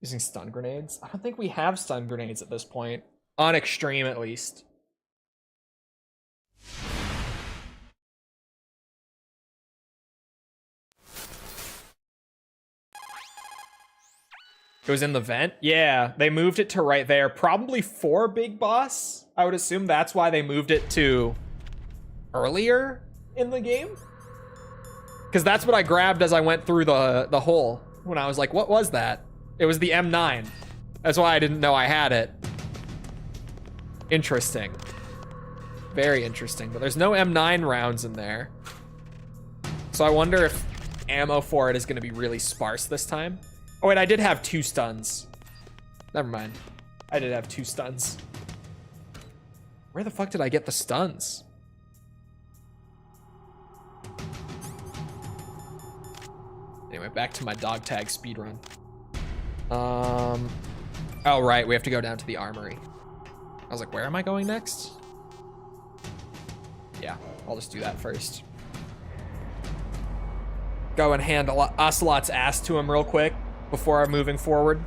Using stun grenades? I don't think we have stun grenades at this point. On extreme, at least. It was in the vent? Yeah, they moved it to right there. Probably for Big Boss. I would assume that's why they moved it to earlier in the game. Because that's what I grabbed as I went through the hole. When I was like, what was that? It was the M9. That's why I didn't know I had it. Interesting. Very interesting. But there's no M9 rounds in there. So I wonder if ammo for it is going to be really sparse this time. Oh wait, I did have 2 stuns. Never mind. I did have 2 stuns. Where the fuck did I get the stuns? Anyway, back to my dog tag speedrun. Oh right, we have to go down to the armory. I was like, where am I going next? Yeah, I'll just do that first. Go and hand Ocelot's ass to him real quick before I'm moving forward.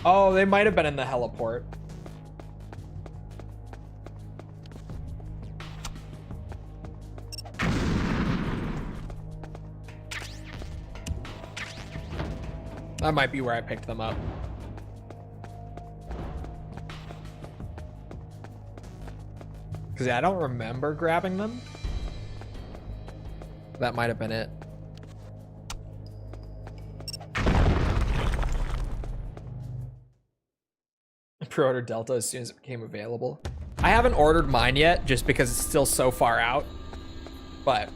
Oh, they might have been in the heliport. That might be where I picked them up. Because yeah, I don't remember grabbing them. That might have been it. Pre-order Delta as soon as it became available. I haven't ordered mine yet just because it's still so far out, but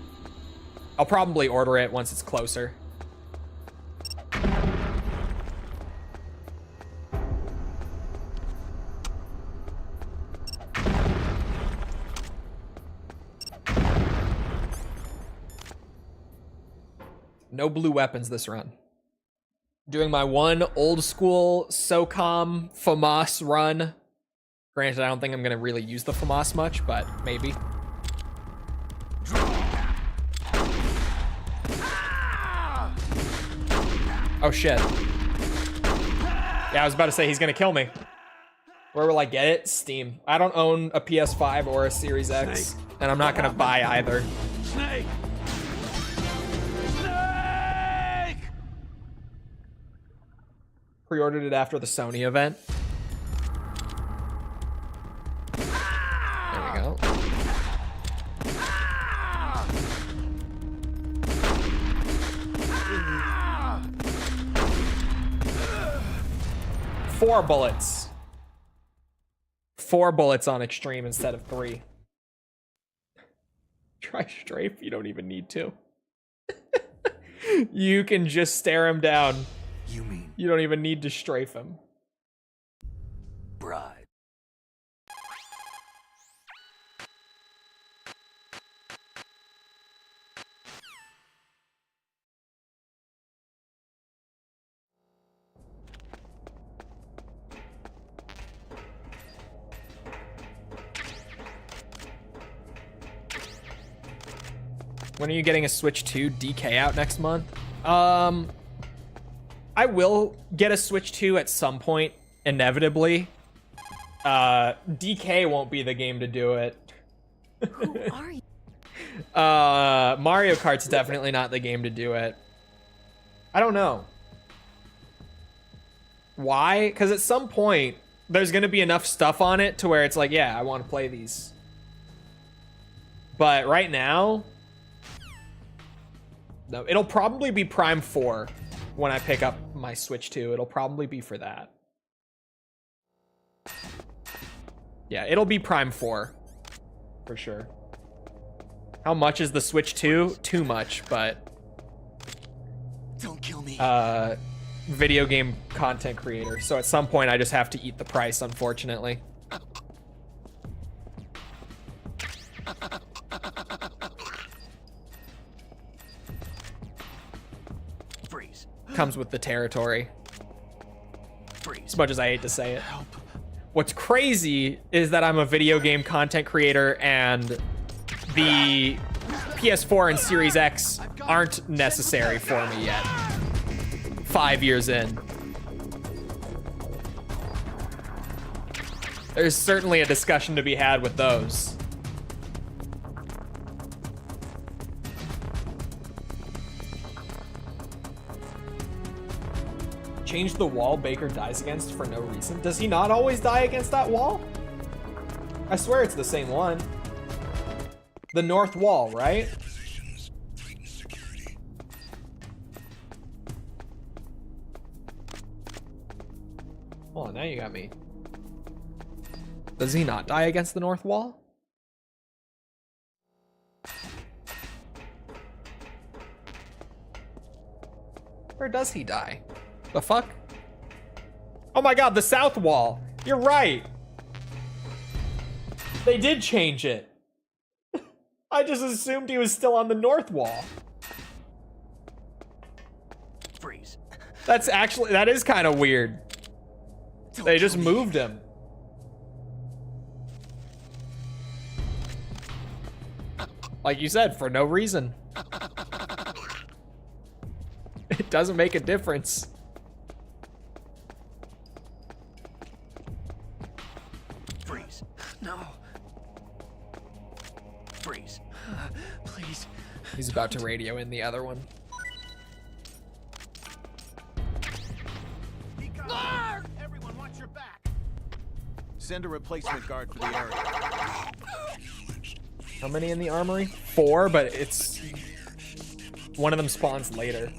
I'll probably order it once it's closer. No blue weapons this run. Doing my one old school SOCOM FAMAS run. Granted, I don't think I'm gonna really use the FAMAS much, but maybe. Oh shit. Yeah, I was about to say he's gonna kill me. Where will I get it? Steam. I don't own a PS5 or a Series X, and I'm not gonna buy either. Snake! Snake! Pre-ordered it after the Sony event. There we go. Four bullets. 4 bullets on extreme instead of 3. Try strafe, you don't even need to. You can just stare him down. You mean You don't even need to strafe him. bride? When are you getting a Switch 2 DK out next month? I will get a Switch 2 at some point, inevitably. DK won't be the game to do it. Who are you? Mario Kart's definitely not the game to do it. I don't know. Why? Because at some point, there's going to be enough stuff on it to where it's like, yeah, I want to play these. But right now, no, it'll probably be Prime 4 when I pick up my Switch 2. It'll probably be for that. Yeah, it'll be Prime 4 for sure. How much is the Switch 2? Too much, but Don't kill me. video game content creator. So at some point I just have to eat the price, unfortunately. Freeze. Comes with the territory. Freeze. As much as I hate to say it. What's crazy is that I'm a video game content creator and the PS4 and Series X aren't necessary for me yet. 5 years in. There's certainly a discussion to be had with those. Change the wall Baker dies against for no reason. Does he not always die against that wall? I swear it's the same one. The north wall, right? Oh, now you got me. Does he not die against the north wall? Where does he die? The fuck? Oh my god, the south wall. You're right. They did change it. I just assumed he was still on the north wall. Freeze. That's actually, that is kind of weird. They just moved him. Like you said, for no reason. It doesn't make a difference. Freeze. No. Freeze. Please. He's about to radio in the other one. Everyone, watch your back. Send a replacement guard for the area. How many in the armory? 4, but it's... one of them spawns later.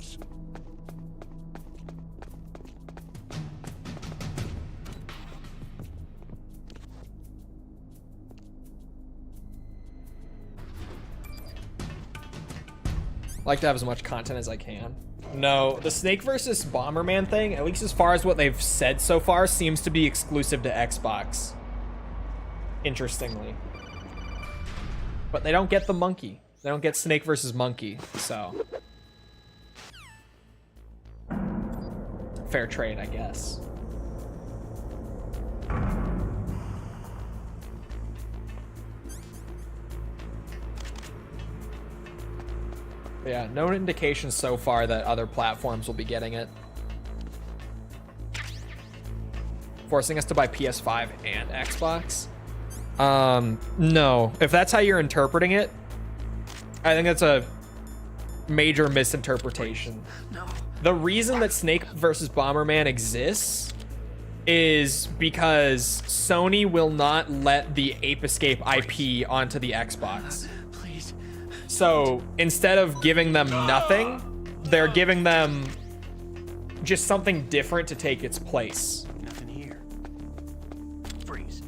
Like to have as much content as I can. No, the Snake versus Bomberman thing, at least as far as what they've said so far, seems to be exclusive to Xbox. Interestingly. But they don't get the monkey. They don't get Snake versus Monkey, so. Fair trade, I guess. But yeah, no indications so far that other platforms will be getting it. forcing us to buy PS5 and Xbox. No. If that's how you're interpreting it, I think that's a major misinterpretation. No. The reason that Snake versus Bomberman exists is because Sony will not let the Ape Escape IP onto the Xbox. Please. So instead of giving them nothing, they're giving them just something different to take its place. Nothing here. Freeze.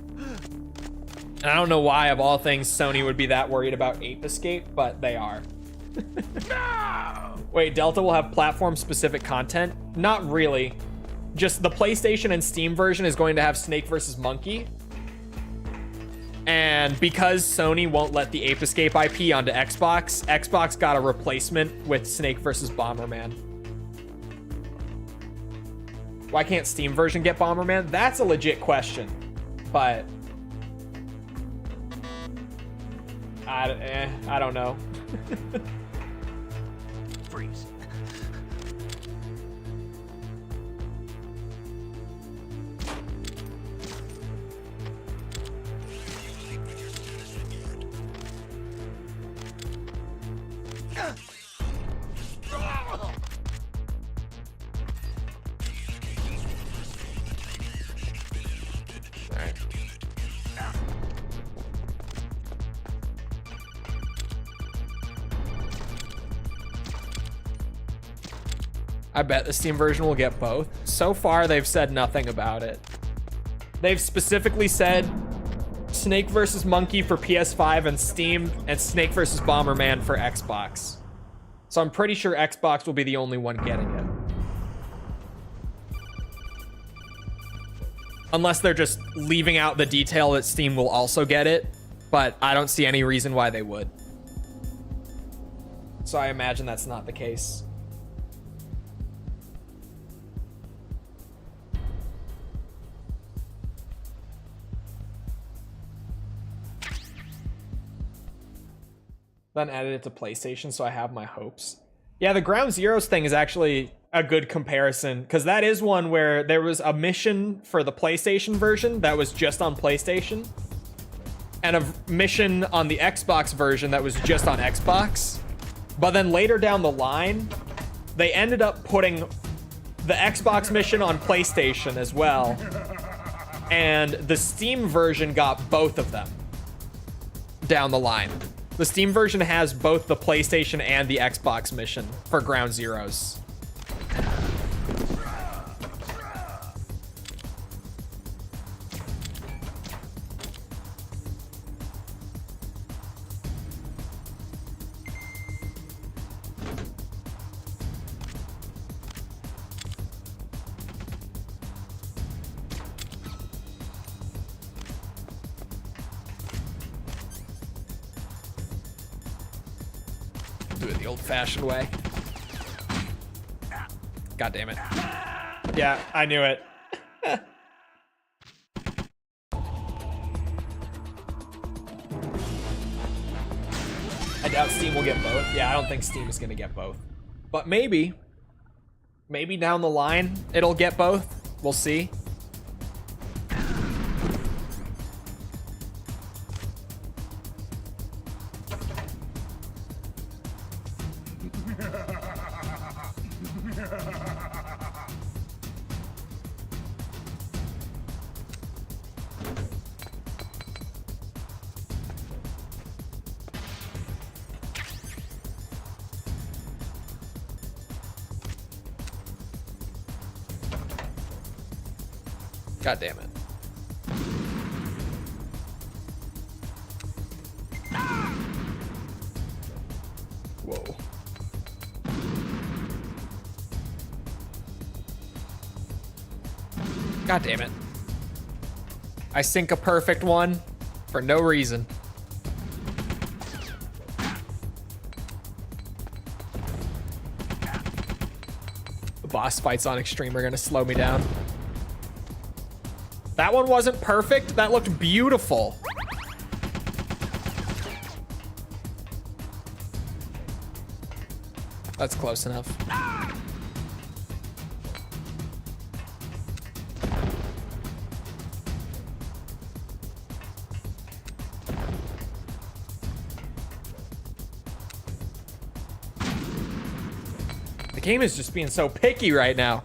And I don't know why, of all things, Sony would be that worried about Ape Escape, but they are. No! Wait, Delta will have platform-specific content? Not really. Just the PlayStation and Steam version is going to have Snake versus Monkey. And because Sony won't let the Ape Escape IP onto Xbox, Xbox got a replacement with Snake versus Bomberman. Why can't Steam version get Bomberman? That's a legit question. But I don't know. Freeze. Alright. I bet the Steam version will get both. So far, they've said nothing about it. They've specifically said Snake vs. Monkey for PS5 and Steam, and Snake vs. Bomberman for Xbox. So I'm pretty sure Xbox will be the only one getting it. Unless they're just leaving out the detail that Steam will also get it, but I don't see any reason why they would. So I imagine that's not the case. Then added it to PlayStation, so I have my hopes. Yeah, the Ground Zeroes thing is actually a good comparison, because that is one where there was a mission for the PlayStation version that was just on PlayStation, and a mission on the Xbox version that was just on Xbox. But then later down the line, they ended up putting the Xbox mission on PlayStation as well, and the Steam version got both of them down the line. The Steam version has both the PlayStation and the Xbox mission for Ground Zeroes. Do it the old-fashioned way. God damn it. Yeah, I knew it. I doubt Steam will get both. Yeah, I don't think Steam is going to get both. But maybe. Maybe down the line it'll get both. We'll see. God damn it. Whoa. God damn it. I sink a perfect one for no reason. The boss fights on Extreme are gonna slow me down. That one wasn't perfect. That looked beautiful. That's close enough. The game is just being so picky right now.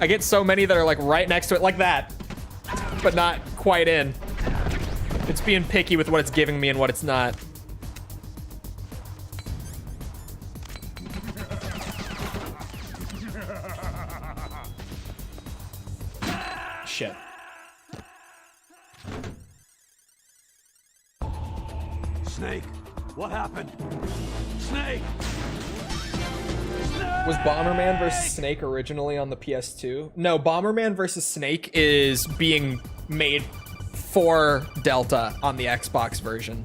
I get so many that are like right next to it, like that, but not quite in. It's being picky with what it's giving me and what it's not. Shit. Snake, what happened? Snake! Was Bomberman vs. Snake originally on the PS2? No, Bomberman vs. Snake is being made for Delta on the Xbox version.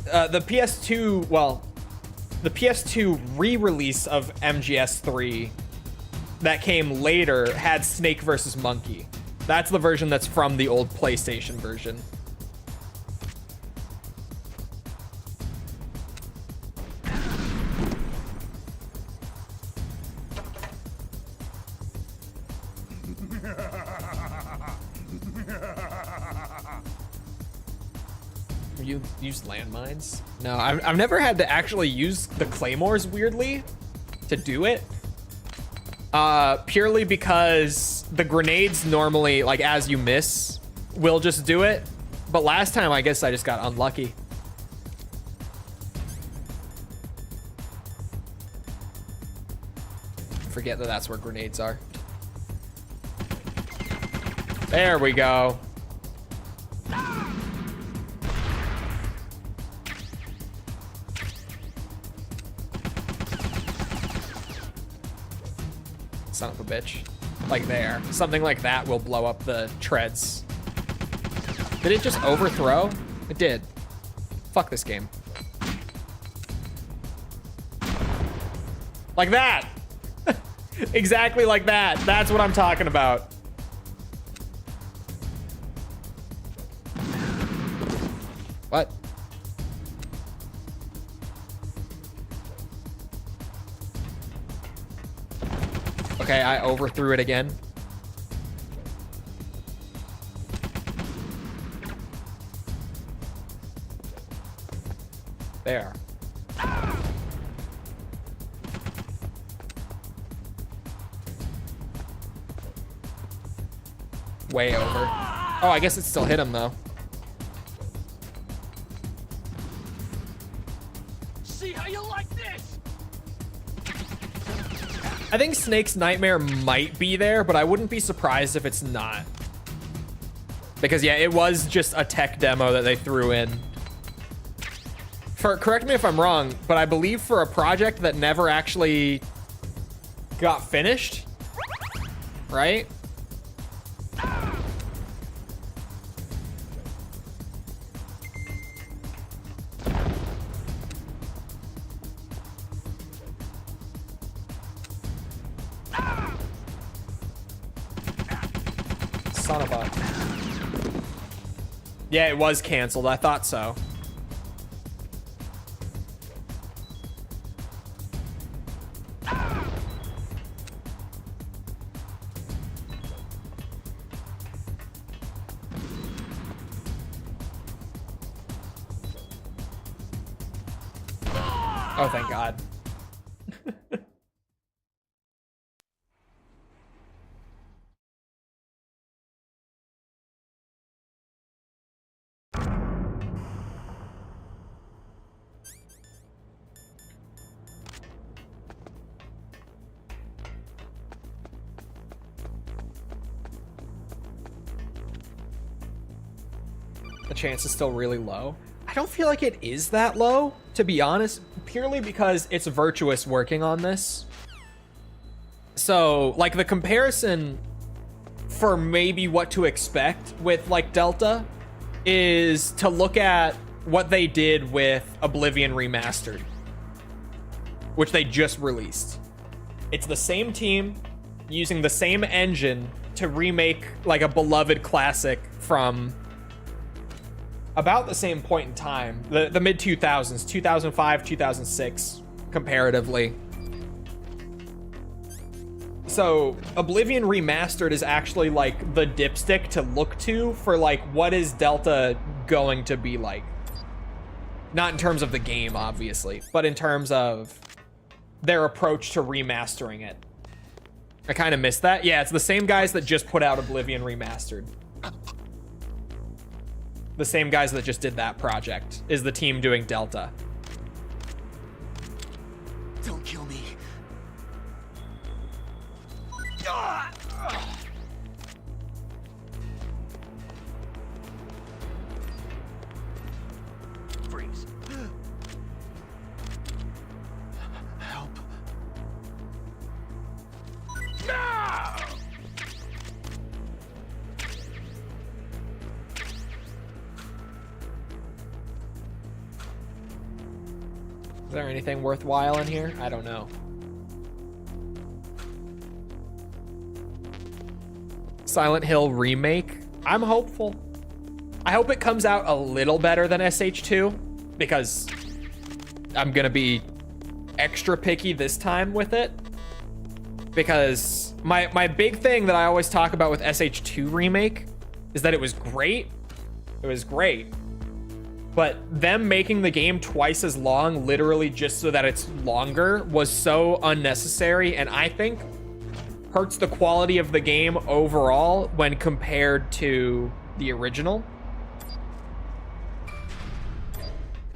The PS2, well, the PS2 re-release of MGS3 that came later had Snake versus Monkey. That's the version that's from the old PlayStation version. You use landmines? No, I've never had to actually use the claymores, weirdly, to do it. Purely because the grenades normally, like, as you miss, will just do it. But last time, I guess I just got unlucky. Forget that that's where grenades are. There we go. Son of a bitch. Like there. Something like that will blow up the treads. Did it just overthrow? It did. Fuck this game. Like that! Exactly like that. That's what I'm talking about. What? Okay, I overthrew it again. There. Way over. Oh, I guess it still hit him though. See how you like this? I think Snake's Nightmare might be there, but I wouldn't be surprised if it's not. Because yeah, it was just a tech demo that they threw in. Correct me if I'm wrong, but I believe for a project that never actually got finished, right? Son of a... Yeah, it was canceled. I thought so. Oh, thank God. The chance is still really low. I don't feel like it is that low, to be honest, purely because it's Virtuous working on this. So, like, the comparison for maybe what to expect with, like, Delta is to look at what they did with Oblivion Remastered, which they just released. It's the same team using the same engine to remake, like, a beloved classic from about the same point in time, the mid-2000s, 2005, 2006, comparatively. So Oblivion Remastered is actually like the dipstick to look to for like what is Delta going to be like. Not in terms of the game, obviously, but in terms of their approach to remastering it. I kind of missed that. Yeah, it's the same guys that just put out Oblivion Remastered. The same guys that just did that project is the team doing Delta. Don't kill me. Freeze. Help. Is there anything worthwhile in here? I don't know. Silent Hill remake. I'm hopeful. I hope it comes out a little better than SH2 because I'm gonna be extra picky this time with it. Because my big thing that I always talk about with SH2 remake is that it was great. It was great. But them making the game twice as long, literally just so that it's longer, was so unnecessary, and I think hurts the quality of the game overall when compared to the original.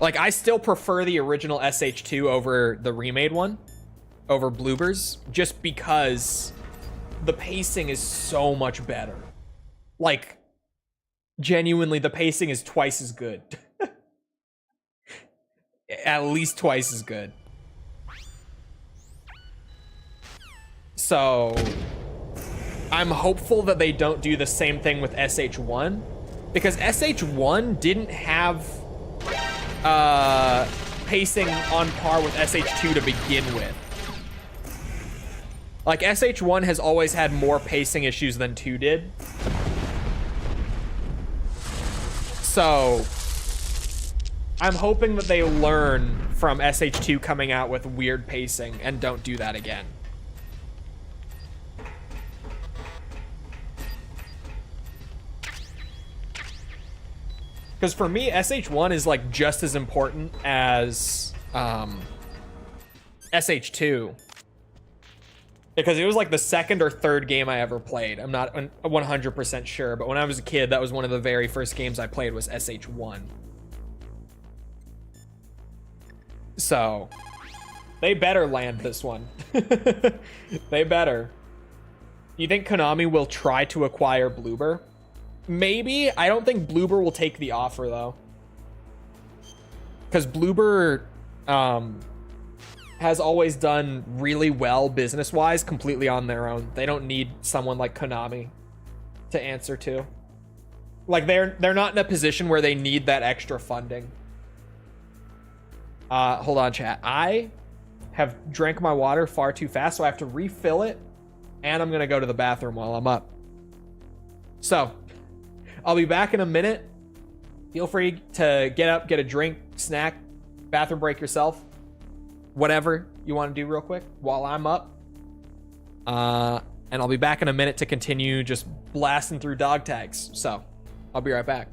Like, I still prefer the original SH2 over the remade one, over Bloobers, just because the pacing is so much better. Like, genuinely, the pacing is twice as good. At least twice as good. So I'm hopeful that they don't do the same thing with SH1, because SH1 didn't have pacing on par with SH2 to begin with. Like, SH1 has always had more pacing issues than 2 did. So I'm hoping that they learn from SH2 coming out with weird pacing and don't do that again. Because for me, SH1 is like just as important as SH2. Because it was like the second or third game I ever played. I'm not 100% sure, but when I was a kid, that was one of the very first games I played was SH1. So, they better land this one. They better. You think Konami will try to acquire Bloober? Maybe. I don't think Bloober will take the offer, though. Because Bloober has always done really well business-wise, completely on their own. They don't need someone like Konami to answer to. Like, they're not in a position where they need that extra funding. Hold on, chat. I have drank my water far too fast, so I have to refill it, and I'm gonna go to the bathroom while I'm up. So, I'll be back in a minute. Feel free to get up, get a drink, snack, bathroom break yourself, whatever you want to do real quick while I'm up. And I'll be back in a minute to continue just blasting through dog tags. So, I'll be right back.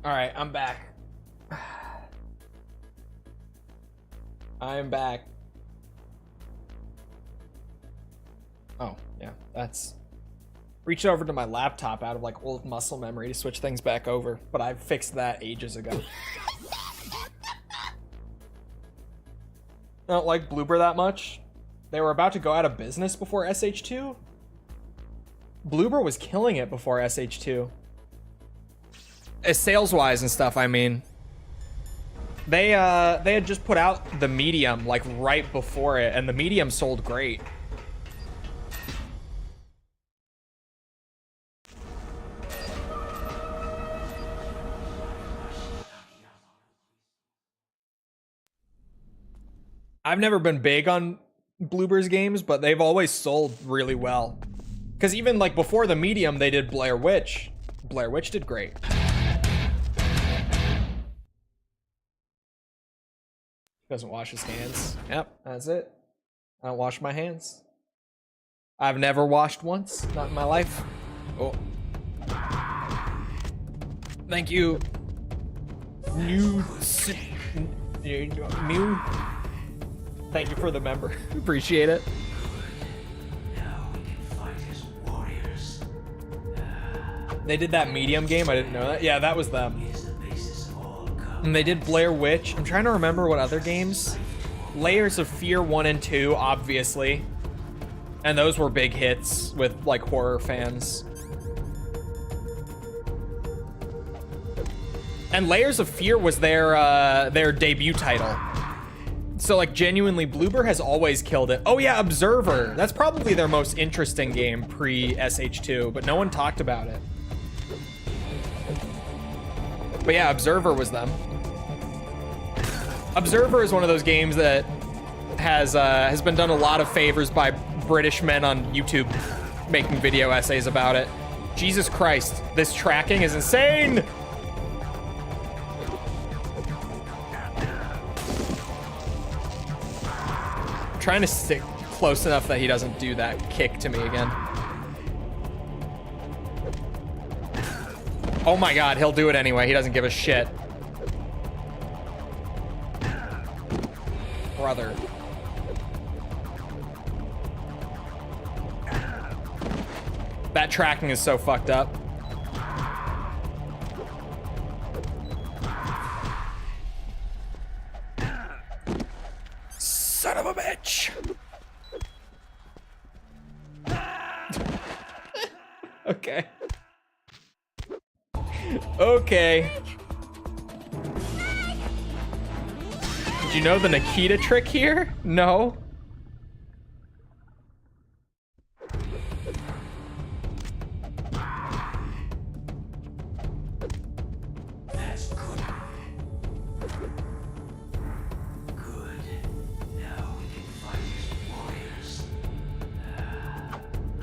All right, I'm back. I am back. Oh, yeah, that's... Reached over to my laptop out of like old muscle memory to switch things back over, but I fixed that ages ago. I don't like Bloober that much. They were about to go out of business before SH2. Bloober was killing it before SH2. Sales-wise and stuff, I mean. They had just put out the Medium like right before it, and the Medium sold great. I've never been big on Bloober's games, but they've always sold really well. Because even like before the Medium, they did Blair Witch. Blair Witch did great. Doesn't wash his hands. Yep, that's it. I don't wash my hands. I've never washed once, not in my life. Oh. Thank you. New. Thank you for the member. Appreciate it. They did that Medium game. I didn't know that. Yeah, that was them. And they did Blair Witch. I'm trying to remember what other games. Layers of Fear 1 and 2, obviously. And those were big hits with like horror fans. And Layers of Fear was their debut title. So like genuinely, Bloober has always killed it. Oh yeah, Observer. That's probably their most interesting game pre-SH2, but no one talked about it. But yeah, Observer was them. Observer is one of those games that has been done a lot of favors by British men on YouTube making video essays about it. Jesus Christ, this tracking is insane! I'm trying to stick close enough that he doesn't do that kick to me again. Oh my god, he'll do it anyway. He doesn't give a shit. Brother. That tracking is so fucked up. Son of a bitch. Okay. Okay. Did you know the Nikita trick here? No. That's good. Good. Now we can fight as warriors.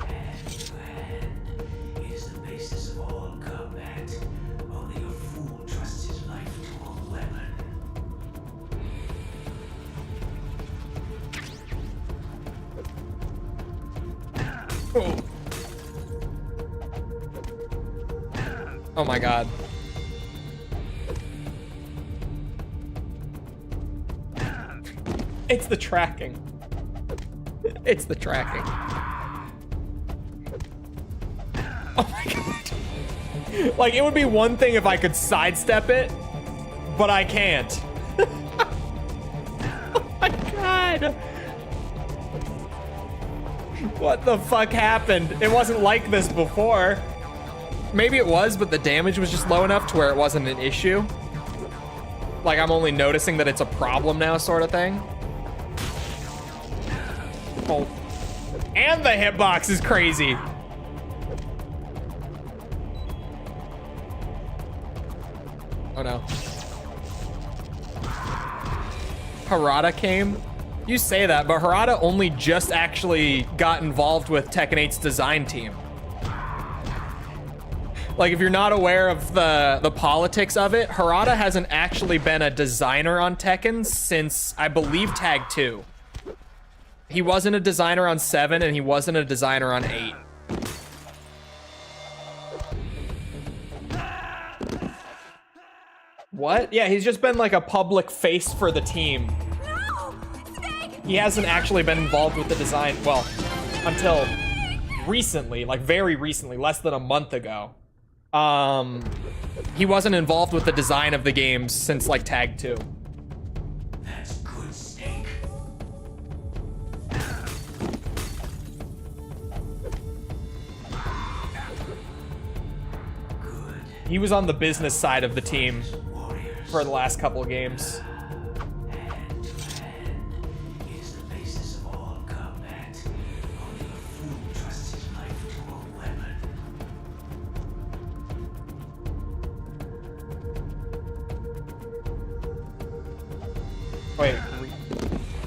Hand to hand is the basis of all combat. Only a fool trusts his life to a weapon. Oh. Oh my god. It's the tracking. It's the tracking. Oh my god. Like, it would be one thing if I could sidestep it, but I can't. Oh my god. What the fuck happened? It wasn't like this before. Maybe it was, but the damage was just low enough to where it wasn't an issue. Like, I'm only noticing that it's a problem now, sort of thing. Oh. And the hitbox is crazy. Oh no. Harada came? You say that, but Harada only just actually got involved with Tekken 8's design team. Like, if you're not aware of the politics of it, Harada hasn't actually been a designer on Tekken since, I believe, Tag 2. He wasn't a designer on 7, and he wasn't a designer on 8. What? Yeah, he's just been like a public face for the team. No! Snake! He hasn't actually been involved with the design, well, until recently, like very recently, less than a month ago. He wasn't involved with the design of the games since like Tag 2. That's good, Snake. He was on the business side of the team for the last couple of games. Is the basis of all combat. Only a fool trusts his life to a weapon. Wait,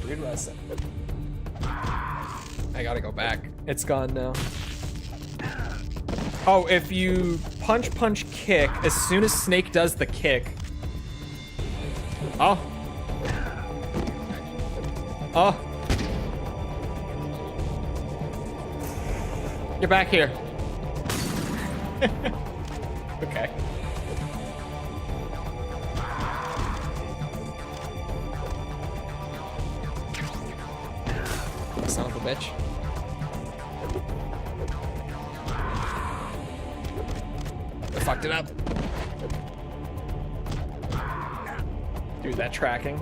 read what I said. I gotta go back. It's gone now. Oh, if you punch, punch, kick, as soon as Snake does the kick. Oh. Oh. Get back here. Okay. Son of a bitch. I fucked it up. Dude, that tracking.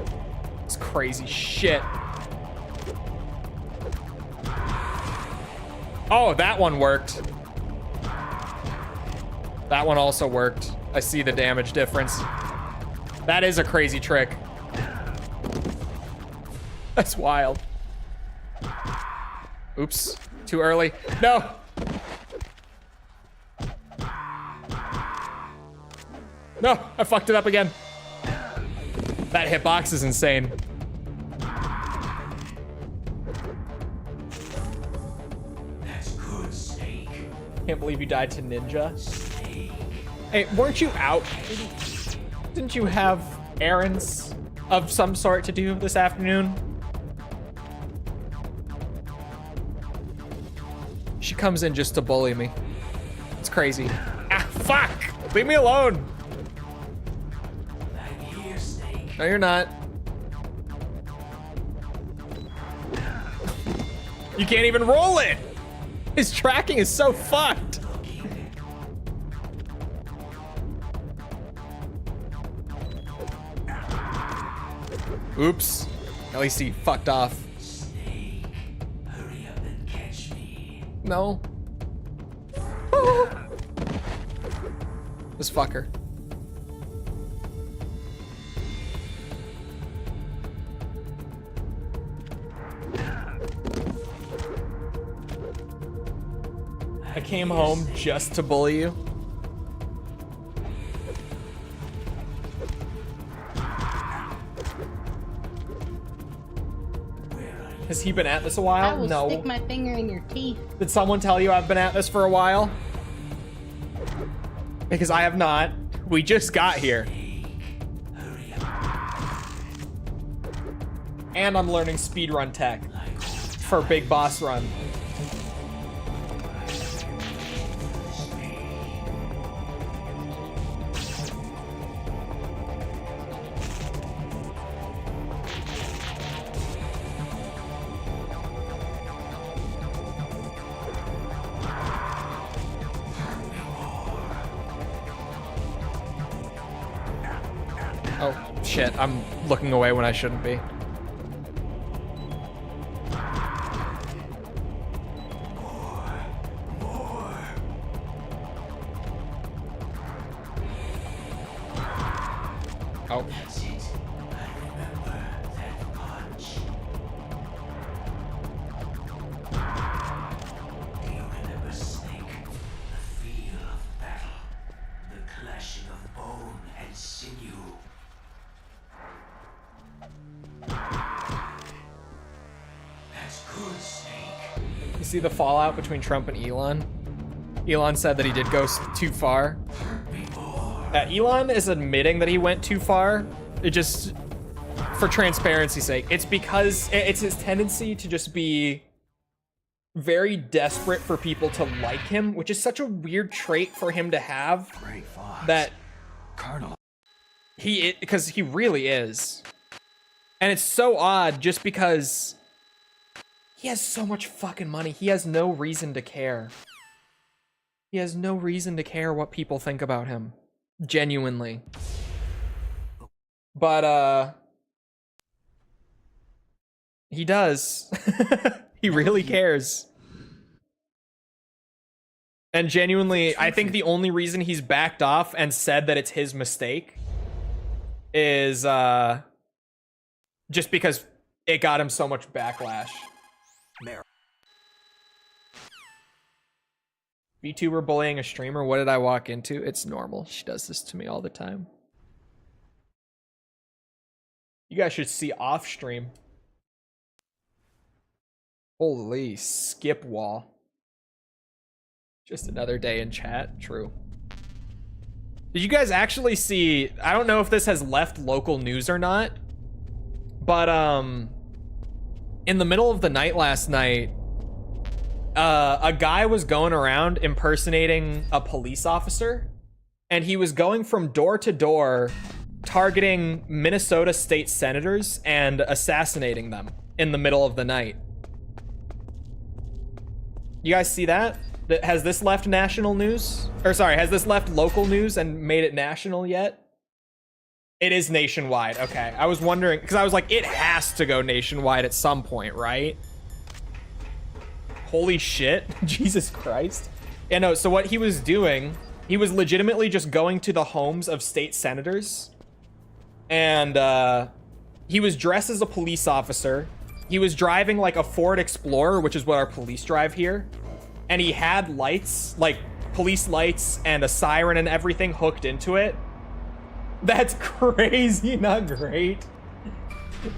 It's crazy shit. Oh, that one worked. That one also worked. I see the damage difference. That is a crazy trick. That's wild. Oops, too early. No! No, I fucked it up again. That hitbox is insane. That's good, Snake. Can't believe you died to Ninja. Hey, weren't you out? Didn't you have errands of some sort to do this afternoon? She comes in just to bully me. It's crazy. Ah, fuck! Leave me alone! I'm here, Snake. No, you're not. You can't even roll it! His tracking is so fucked! Oops. At least he fucked off. Snake, hurry up and catch me. No. This fucker. I came home just to bully you. Has he been at this a I while? will No. stick my finger in your teeth. Did someone tell you I've been at this for a while? Because I have not. We just got here. And I'm learning speedrun tech for Big Boss Run. Oh, shit. I'm looking away when I shouldn't be. Oh. That's it. I remember that punch. Do you remember, Snake? The feel of battle. The clashing of bone and sinew. That's good, Snake. You see the fallout between Trump and Elon? Elon said that he did go too far. Elon is admitting that he went too far. It just, for transparency's sake, it's because it's his tendency to just be very desperate for people to like him, which is such a weird trait for him to have. Great Fox. That Colonel. Because he really is. And it's so odd just because he has so much fucking money. He has no reason to care. He has no reason to care what people think about him. Genuinely. But, he does. He really cares. And genuinely, I think the only reason he's backed off and said that it's his mistake is, just because it got him so much backlash. VTuber bullying a streamer, what did I walk into? It's normal. She does this to me all the time. You guys should see off stream. Holy skip wall. Just another day in chat. True. Did you guys actually see, I don't know if this has left local news or not, but in the middle of the night last night, a guy was going around impersonating a police officer, and he was going from door to door targeting Minnesota state senators and assassinating them in the middle of the night. You guys see that? Has this left national news? Or sorry, has this left local news and made it national yet? It is nationwide. Okay, I was wondering, because I was like, it has to go nationwide at some point, right? Holy shit. Jesus Christ. Yeah, no, so what he was doing, he was legitimately just going to the homes of state senators. And he was dressed as a police officer. He was driving like a Ford Explorer, which is what our police drive here. And he had lights, like police lights and a siren and everything hooked into it. That's crazy, not great.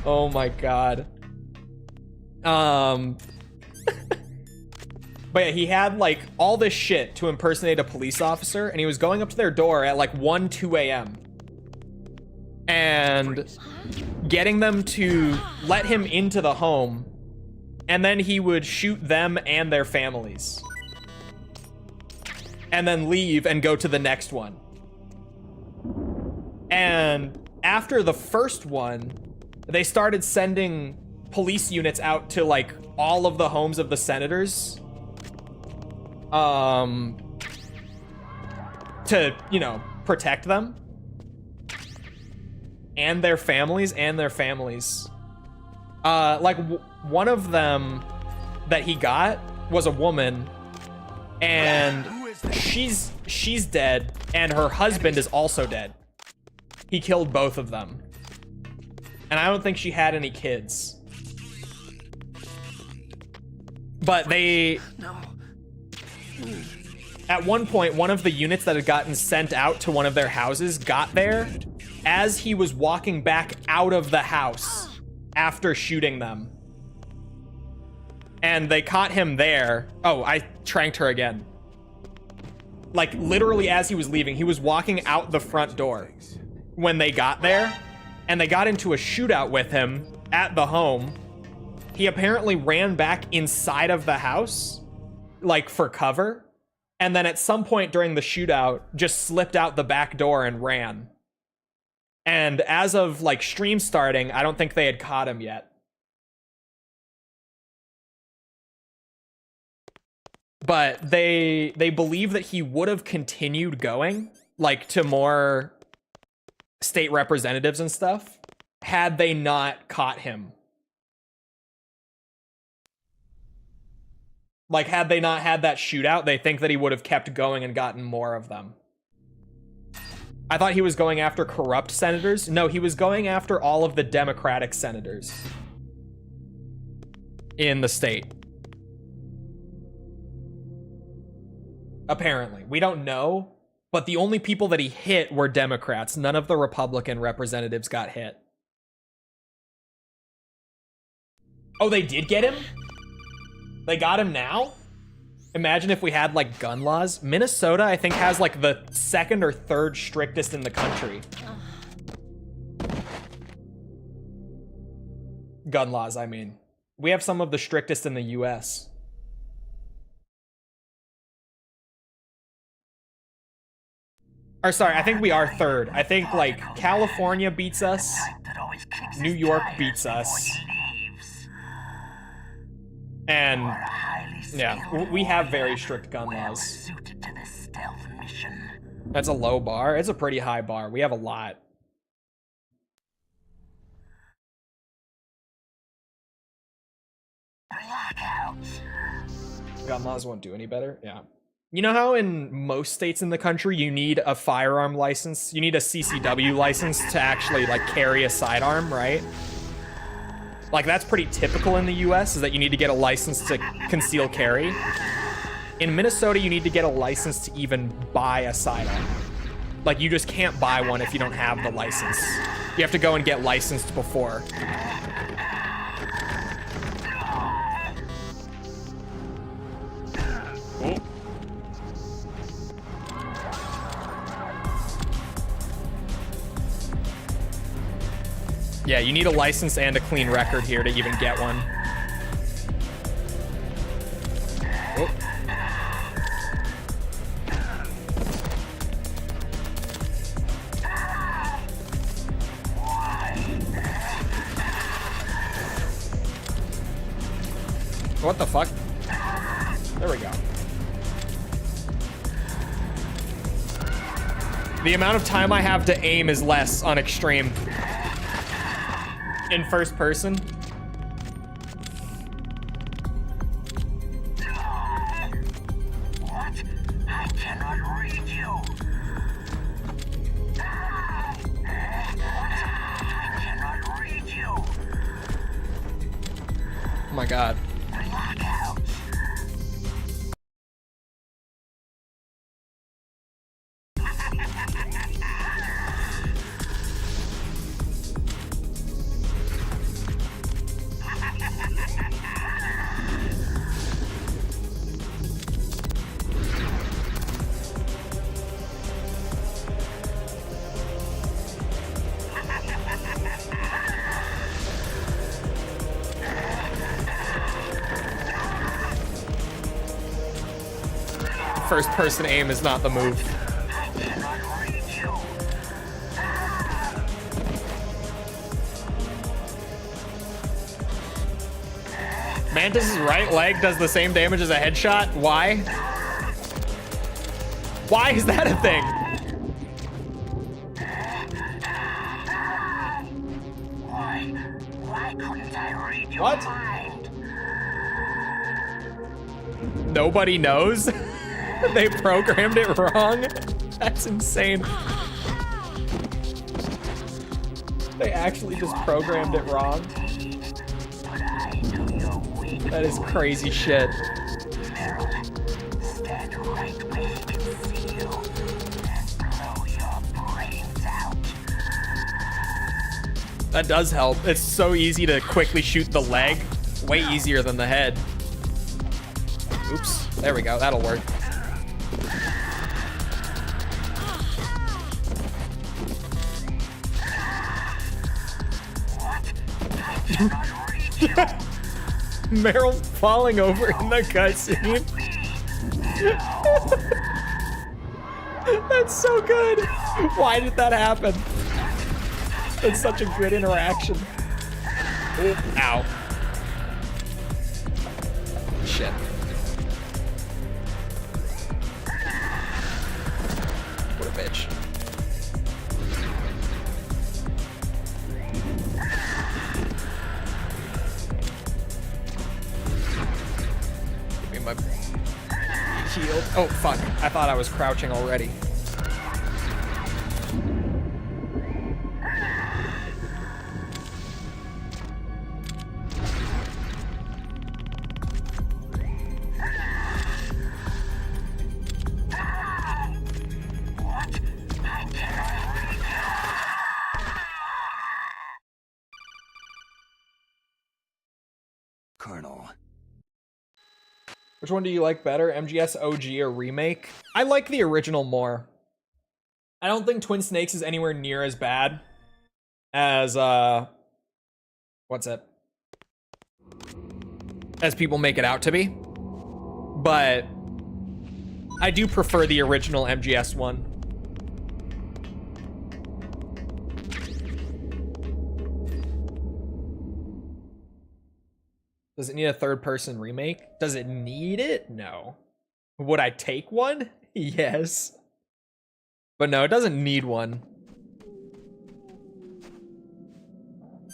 Oh my god. But yeah, he had like all this shit to impersonate a police officer, and he was going up to their door at like 1, 2 a.m. and getting them to let him into the home, and then he would shoot them and their families. And then leave and go to the next one. And after the first one, they started sending police units out to like all of the homes of the senators. To, you know, protect them. And their families, Like, one of them that he got was a woman, and she's dead, and her husband is also dead. He killed both of them. And I don't think she had any kids. But they... At one point, one of the units that had gotten sent out to one of their houses got there as he was walking back out of the house after shooting them. And they caught him there. Oh, I tranked her again. Like, literally as he was leaving, he was walking out the front door when they got there, and they got into a shootout with him at the home. He apparently ran back inside of the house, like, for cover, and then at some point during the shootout, just slipped out the back door and ran. And as of, like, stream starting, I don't think they had caught him yet. But they believe that he would have continued going, like, to more state representatives and stuff, had they not caught him. Like, had they not had that shootout, they think that he would have kept going and gotten more of them. I thought he was going after corrupt senators. No, he was going after all of the Democratic senators in the state. Apparently. We don't know, but the only people that he hit were Democrats. None of the Republican representatives got hit. Oh, they did get him? They got him now? Imagine if we had, like, gun laws. Minnesota, I think, has, like, the second or third strictest in the country. Gun laws, I mean. We have some of the strictest in the US. Or sorry, I think we are third. I think like California beats us, New York beats us, and yeah, we have very strict gun laws. That's a low bar. It's a pretty high bar. We have a lot. Gun laws won't do any better. Yeah. You know how in most states in the country you need a firearm license? You need a CCW license to actually like carry a sidearm, right? Like that's pretty typical in the US, is that you need to get a license to conceal carry. In Minnesota, you need to get a license to even buy a sidearm. Like you just can't buy one if you don't have the license. You have to go and get licensed before. Oh. Yeah, you need a license and a clean record here to even get one. Oh. What the fuck? There we go. The amount of time I have to aim is less on extreme. In first person. What? I cannot read you. I cannot read you. Oh my god. First person aim is not the move. Mantis' right leg does the same damage as a headshot? Why? Why is that a thing? Why couldn't I read your What? mind? Nobody knows? They programmed it wrong? That's insane. They actually just programmed it wrong. That is crazy shit. Stand right where he can see you and blow your brains out. That does help. It's so easy to quickly shoot the leg. Way easier than the head. Oops. There we go. That'll work. Meryl falling over in the cutscene. That's so good. Why did that happen? It's such a good interaction. Ooh, ow. Shit. What a bitch. Give me my shield. Oh, fuck. I thought I was crouching already. Colonel. Which one do you like better, MGS OG or remake? I like the original more. I don't think Twin Snakes is anywhere near as bad as what's it? As people make it out to be. But I do prefer the original MGS one. Does it need a third-person remake? Does it need it? No. Would I take one? Yes. But no, it doesn't need one.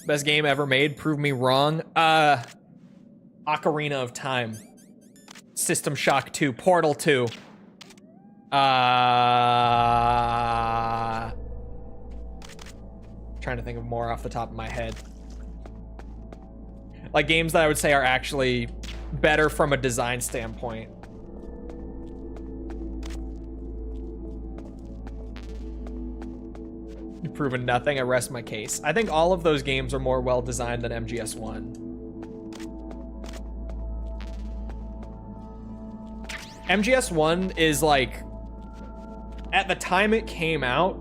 Best game ever made. Prove me wrong. Ocarina of Time. System Shock 2. Portal 2. Trying to think of more off the top of my head. Like games that I would say are actually better from a design standpoint. You've proven nothing. I rest my case. I think all of those games are more well designed than MGS1. MGS1 is like, at the time it came out,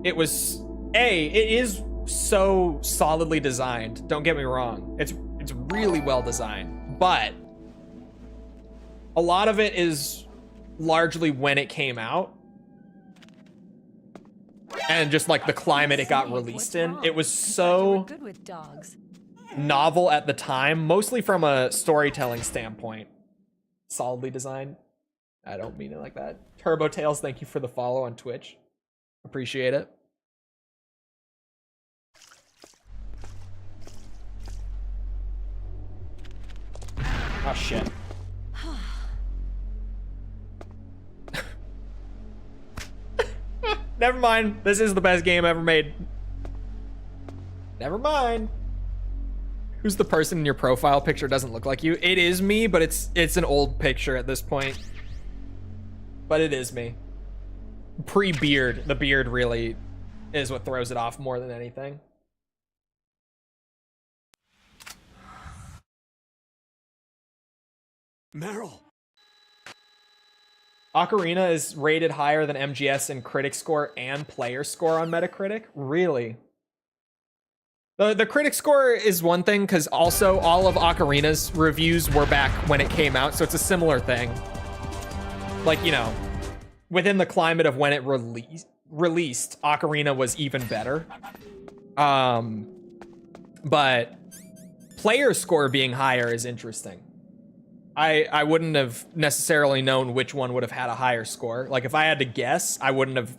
it was, it is so solidly designed. Don't get me wrong. It's really well designed, but a lot of it is largely when it came out and just like the climate it got released in. It was so novel at the time, mostly from a storytelling standpoint. Solidly designed. I don't mean it like that. Turbo Tails, thank you for the follow on Twitch. Appreciate it. Oh shit. Never mind. This is the best game ever made. Never mind. Who's the person in your profile picture doesn't look like you? It is me, but it's an old picture at this point. But it is me. Pre-beard. The beard really is what throws it off more than anything. Meryl. Ocarina is rated higher than MGS in critic score and player score on Metacritic? Really? The critic score is one thing, because also all of Ocarina's reviews were back when it came out, so it's a similar thing. Like, you know, within the climate of when it released, Ocarina was even better. But player score being higher is interesting. I wouldn't have necessarily known which one would have had a higher score. Like, if I had to guess, I wouldn't have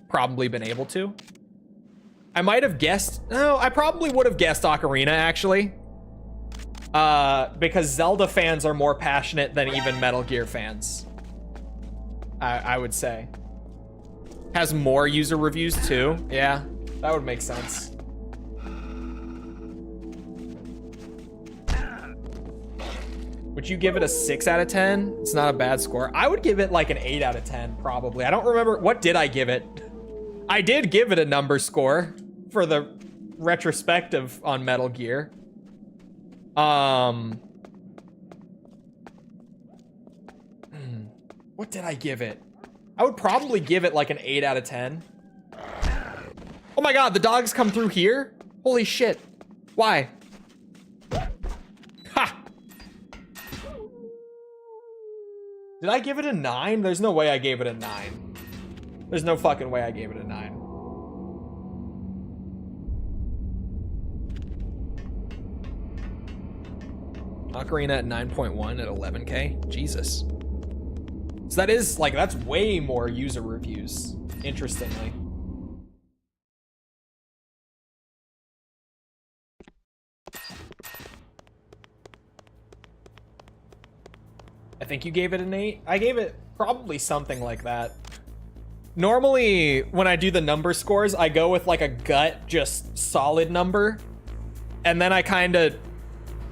probably been able to. I might have guessed... No, I probably would have guessed Ocarina, actually. Because Zelda fans are more passionate than even Metal Gear fans. I would say. Has more user reviews, too. Yeah, that would make sense. Would you give it a 6 out of 10? It's not a bad score. I would give it like an 8 out of 10, probably. I don't remember. What did I give it? I did give it a number score for the retrospective on Metal Gear. What did I give it? I would probably give it like an 8 out of 10. Oh my god, the dogs come through here? Holy shit. Why? Ha! Did I give it a 9? There's no way I gave it a 9. There's no fucking way I gave it a 9. Ocarina at 9.1 at 11K? Jesus. So that is, like, that's way more user reviews, interestingly. I think you gave it an 8. I gave it probably something like that. Normally, when I do the number scores, I go with like a gut, just solid number. And then I kind of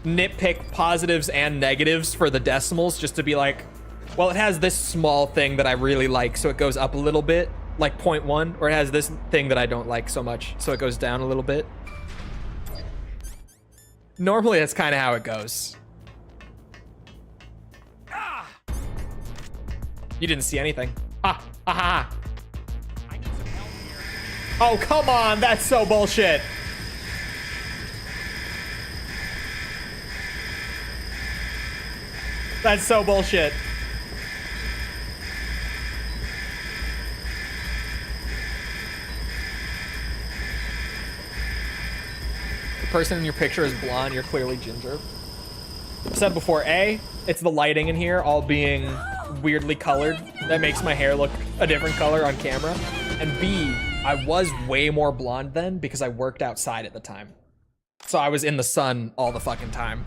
nitpick positives and negatives for the decimals just to be like, well, it has this small thing that I really like, so it goes up a little bit, like 0.1, or it has this thing that I don't like so much, so it goes down a little bit. Normally, that's kind of how it goes. You didn't see anything. Ha, ha, ha. Oh, come on, that's so bullshit. That's so bullshit. The person in your picture is blonde, you're clearly ginger. I've said before, A, it's the lighting in here all being weirdly colored that makes my hair look a different color on camera. And B, I was way more blonde then because I worked outside at the time. So I was in the sun all the fucking time.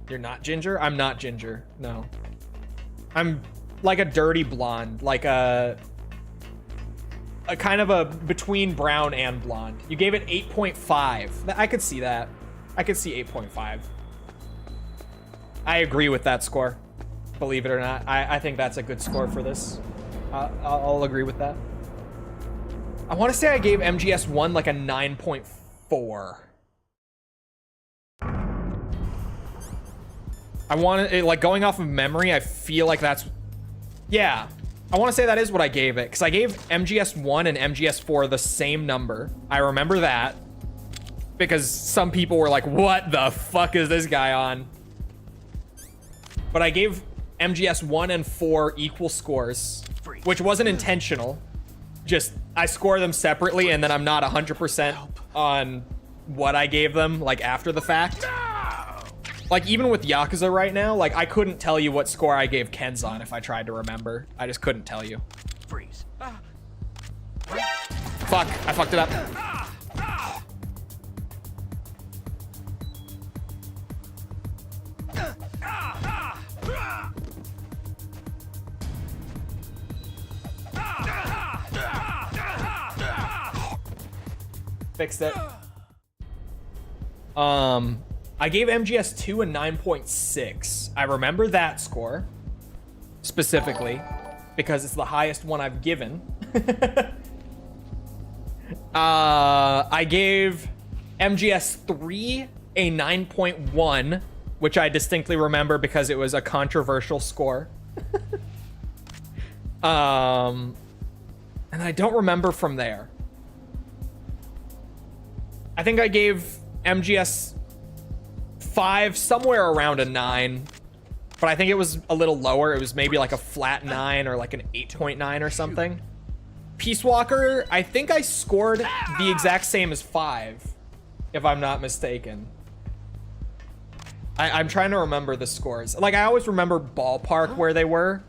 You're not ginger? I'm not ginger, no. I'm like a dirty blonde, like a kind of a between brown and blonde. You gave it 8.5. I could see that. I could see 8.5. I agree with that score, believe it or not. I think that's a good score for this. I'll agree with that. I want to say I gave MGS1 like a 9.4. I want to, like, going off of memory, I feel like that's, yeah. I want to say that is what I gave it, because I gave MGS1 and MGS4 the same number. I remember that, because some people were like, what the fuck is this guy on? But I gave MGS1 and 4 equal scores, which wasn't intentional. Just, I score them separately, and then I'm not 100% on what I gave them, like, after the fact. Like, even with Yakuza right now, like, I couldn't tell you what score I gave Kenzan if I tried to remember. I just couldn't tell you. Freeze. Fuck, I fucked it up. Fixed it. I gave MGS2 a 9.6. I remember that score specifically because it's the highest one I've given. I gave MGS3 a 9.1, which I distinctly remember because it was a controversial score. And I don't remember from there. I think I gave MGS5 somewhere around a 9, but I think it was a little lower. It was maybe like a flat 9 or like an 8.9 or something. Peace Walker, I think I scored the exact same as 5, if I'm not mistaken. I'm trying to remember the scores. Like, I always remember ballpark where they were,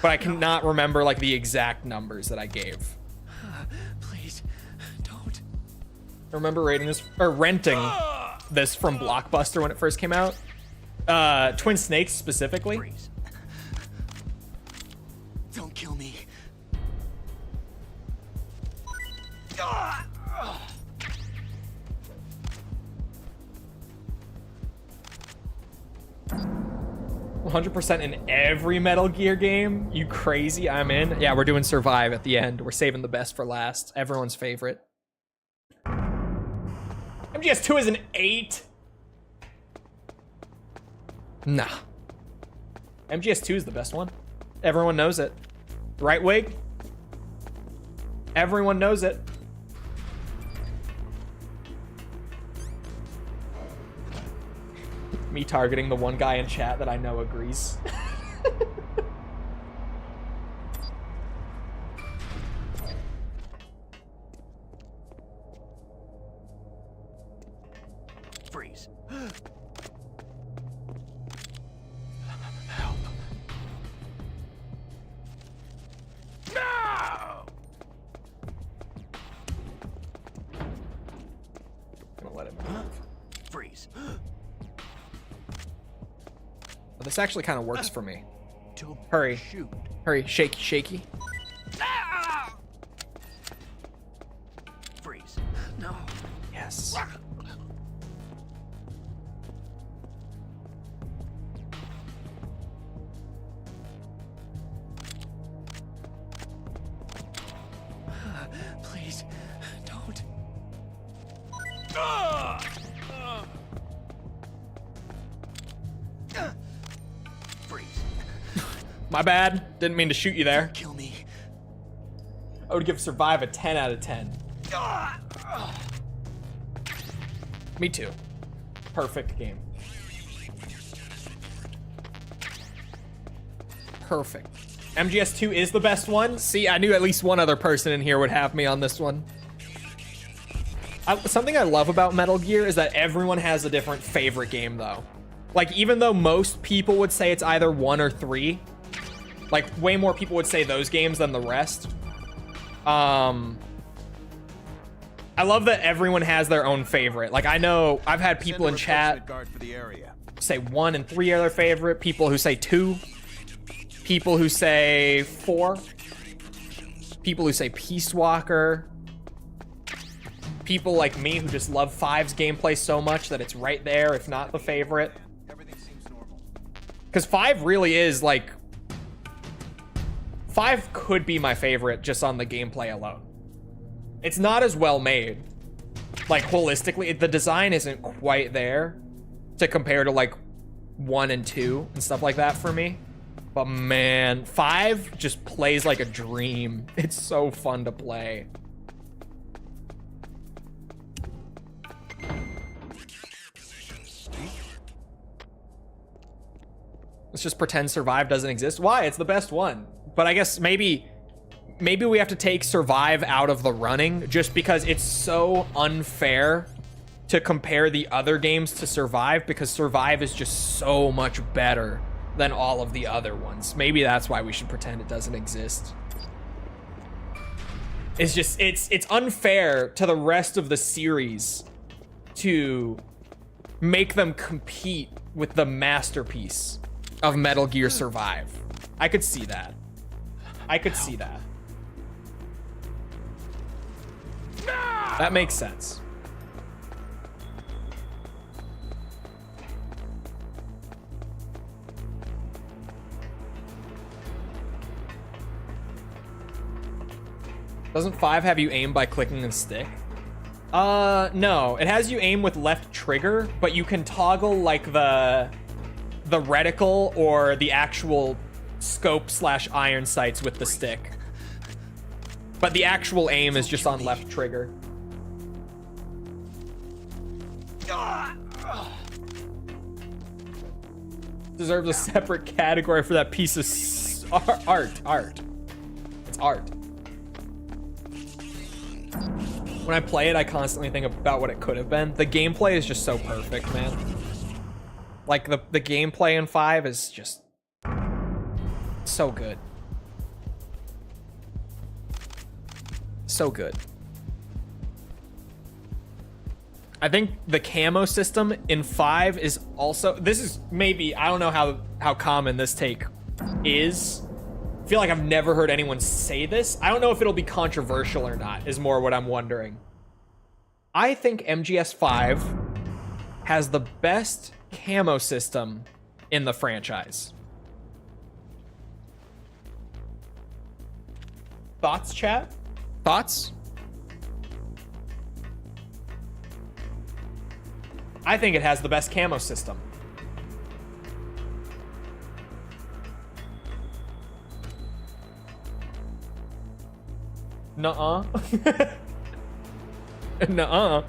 but I cannot remember like the exact numbers that I gave. Please, don't. I remember rating this or renting this from Blockbuster when it first came out. Twin Snakes specifically. Freeze. Don't kill me. 100% in every Metal Gear game. You crazy? I'm in. Yeah, we're doing Survive at the end. We're saving the best for last. Everyone's favorite. MGS2 is an 8. Nah. MGS2 is the best one. Everyone knows it. Right, Wig? Everyone knows it. Me targeting the one guy in chat that I know agrees. Freeze. Help. No! Gonna let him move. Freeze. Well, this actually kind of works for me. Don't Hurry. shoot. Hurry, shaky, shaky. Freeze. No. Yes. Please, don't. Freeze. My bad. Didn't mean to shoot you there. Kill me. I would give Survive a 10 out of 10. Me too. Perfect game. Perfect. MGS2 is the best one. See, I knew at least one other person in here would have me on this one. Something I love about Metal Gear is that everyone has a different favorite game, though. Like, even though most people would say it's either 1 or 3, like, way more people would say those games than the rest. I love that everyone has their own favorite. Like, I know I've had people in chat say 1 and 3 are their favorite, people who say 2, people who say 4, people who say Peace Walker, people like me who just love 5's gameplay so much that it's right there, if not the favorite. Because 5 really is, like... 5 could be my favorite just on the gameplay alone. It's not as well made. Like, holistically, the design isn't quite there to compare to, like, 1 and 2 and stuff like that for me. But, man, 5 just plays like a dream. It's so fun to play. Let's just pretend Survive doesn't exist. Why? It's the best one. But I guess maybe we have to take Survive out of the running just because it's so unfair to compare the other games to Survive, because Survive is just so much better than all of the other ones. Maybe that's why we should pretend it doesn't exist. It's just, it's unfair to the rest of the series to make them compete with the masterpiece of Metal Gear Survive. I could see that. I could see that. That makes sense. Doesn't 5 have you aim by clicking and stick? No. It has you aim with left trigger, but you can toggle like the reticle or the actual scope / iron sights with the stick. But the actual aim is just on left trigger. Deserves a separate category for that piece of art. It's art. When I play it, I constantly think about what it could have been. The gameplay is just so perfect, man. Like, the gameplay in 5 is just so good. So good. I think the camo system in 5 is also... This is maybe... I don't know how common this take is. I feel like I've never heard anyone say this. I don't know if it'll be controversial or not, is more what I'm wondering. I think MGS5 has the best camo system in the franchise. Thoughts, chat? Thoughts? I think it has the best camo system. Nuh-uh. Nuh-uh.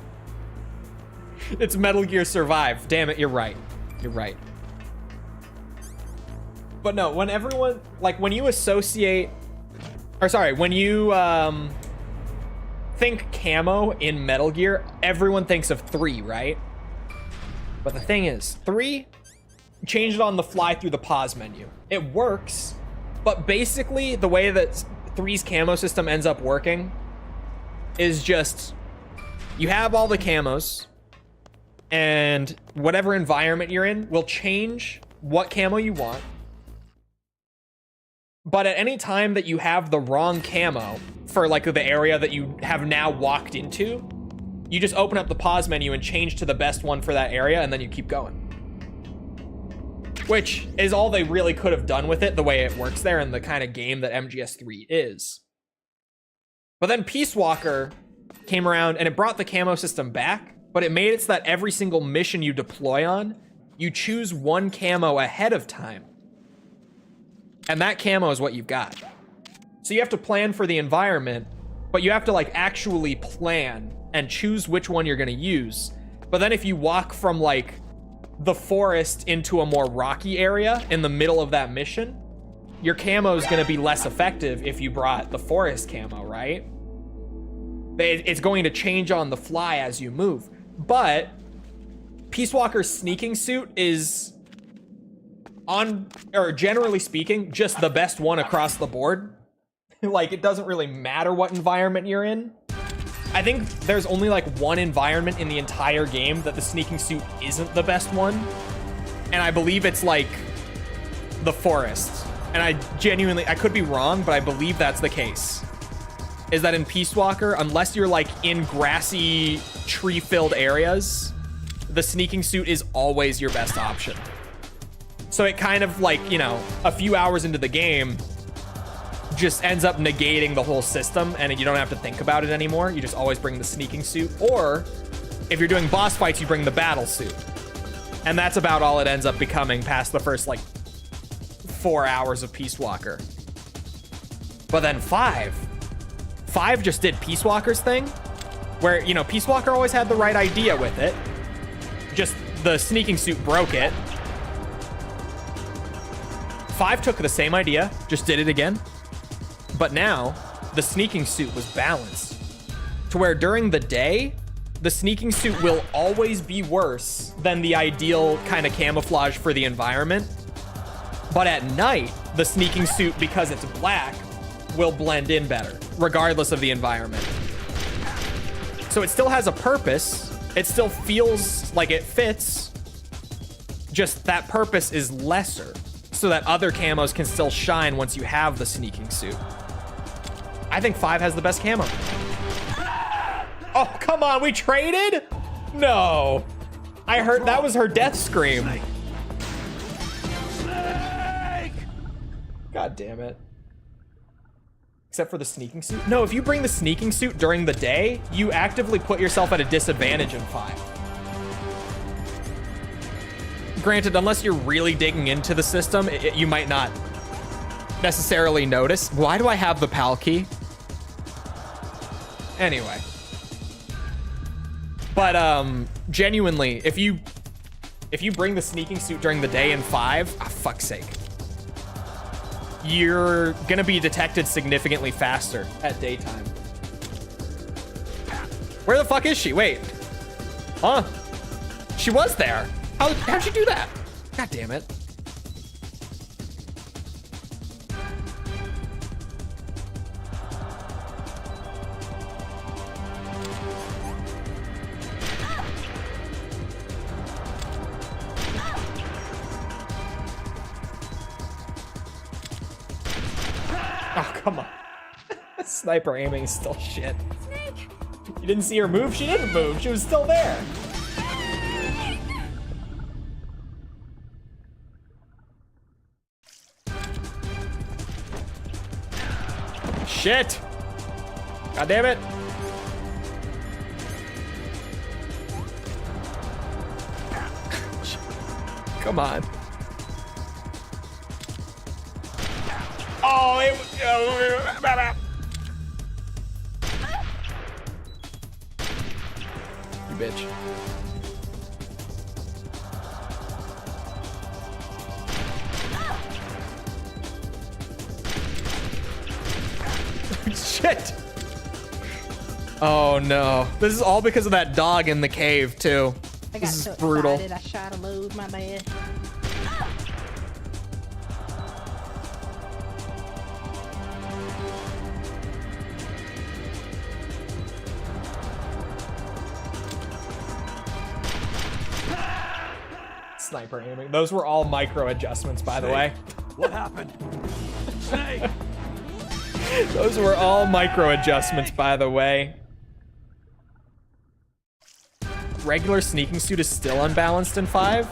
It's Metal Gear Survive. Damn it, you're right. You're right. But no, when everyone... Like, when you associate... Or sorry, when you think camo in Metal Gear, everyone thinks of 3, right? But the thing is, 3, changed it on the fly through the pause menu. It works, but basically the way that 3's camo system ends up working is just... You have all the camos, and whatever environment you're in will change what camo you want. But at any time that you have the wrong camo for like the area that you have now walked into, you just open up the pause menu and change to the best one for that area, and then you keep going. Which is all they really could have done with it, the way it works there and the kind of game that MGS3 is. But then Peace Walker came around and it brought the camo system back, but it made it so that every single mission you deploy on, you choose one camo ahead of time. And that camo is what you've got. So you have to plan for the environment, but you have to like actually plan and choose which one you're gonna use. But then if you walk from like the forest into a more rocky area in the middle of that mission, your camo is gonna be less effective if you brought the forest camo, right? It's going to change on the fly as you move. But Peace Walker's sneaking suit is generally speaking, just the best one across the board. Like, it doesn't really matter what environment you're in. I think there's only like one environment in the entire game that the sneaking suit isn't the best one. And I believe it's like the forest. And I could be wrong, but I believe that's the case. Is that in Peace Walker, unless you're like in grassy, tree-filled areas, the sneaking suit is always your best option. So it kind of like, you know, a few hours into the game just ends up negating the whole system and you don't have to think about it anymore. You just always bring the sneaking suit. Or if you're doing boss fights, you bring the battle suit. And that's about all it ends up becoming past the first like 4 hours of Peace Walker. But then 5 just did Peace Walker's thing where, you know, Peace Walker always had the right idea with it. Just the sneaking suit broke it. 5 took the same idea, just did it again. But now, the sneaking suit was balanced. To where during the day, the sneaking suit will always be worse than the ideal kind of camouflage for the environment. But at night, the sneaking suit, because it's black, will blend in better, regardless of the environment. So it still has a purpose. It still feels like it fits. Just that purpose is lesser, so that other camos can still shine once you have the sneaking suit. I think 5 has the best camo. Oh, come on, we traded? No. I heard that was her death scream. God damn it. Except for the sneaking suit. No, if you bring the sneaking suit during the day, you actively put yourself at a disadvantage in 5. Granted, unless you're really digging into the system, you might not necessarily notice. Why do I have the PAL key? Anyway. But genuinely, if you bring the sneaking suit during the day in 5, fuck's sake, you're gonna be detected significantly faster at daytime. Where the fuck is she? Wait. Huh? She was there. How'd she do that? God damn it. Oh, come on. Sniper aiming is still shit. Snake! You didn't see her move? She didn't move. She was still there. Shit. God damn it. Come on. Oh, you bitch. Shit. Oh no. This is all because of that dog in the cave too. I got This is so brutal. excited, I shot a load, my bad. Sniper aiming. Those were all micro adjustments, by the way. What happened? Snake! Those were all micro adjustments, by the way. Regular sneaking suit is still unbalanced in 5?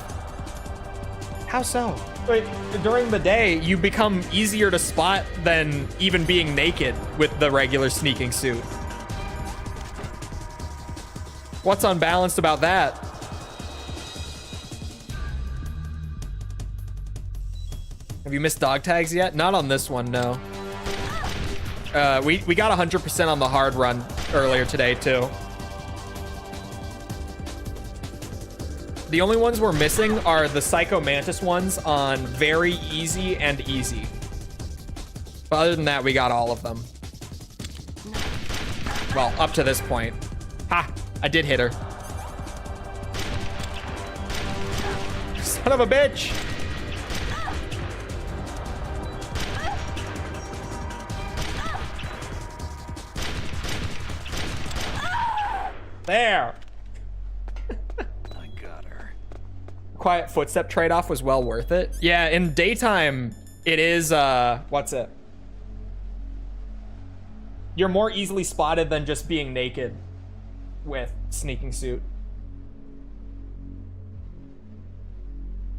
How so? Wait, during the day, you become easier to spot than even being naked with the regular sneaking suit. What's unbalanced about that? Have you missed dog tags yet? Not on this one, no. We got 100% on the hard run earlier today, too. The only ones we're missing are the Psycho Mantis ones on very easy and easy. But other than that, we got all of them. Well, up to this point. Ha! I did hit her. Son of a bitch! There! I got her. Quiet footstep trade-off was well worth it. Yeah, in daytime, it is, what's it? You're more easily spotted than just being naked with sneaking suit.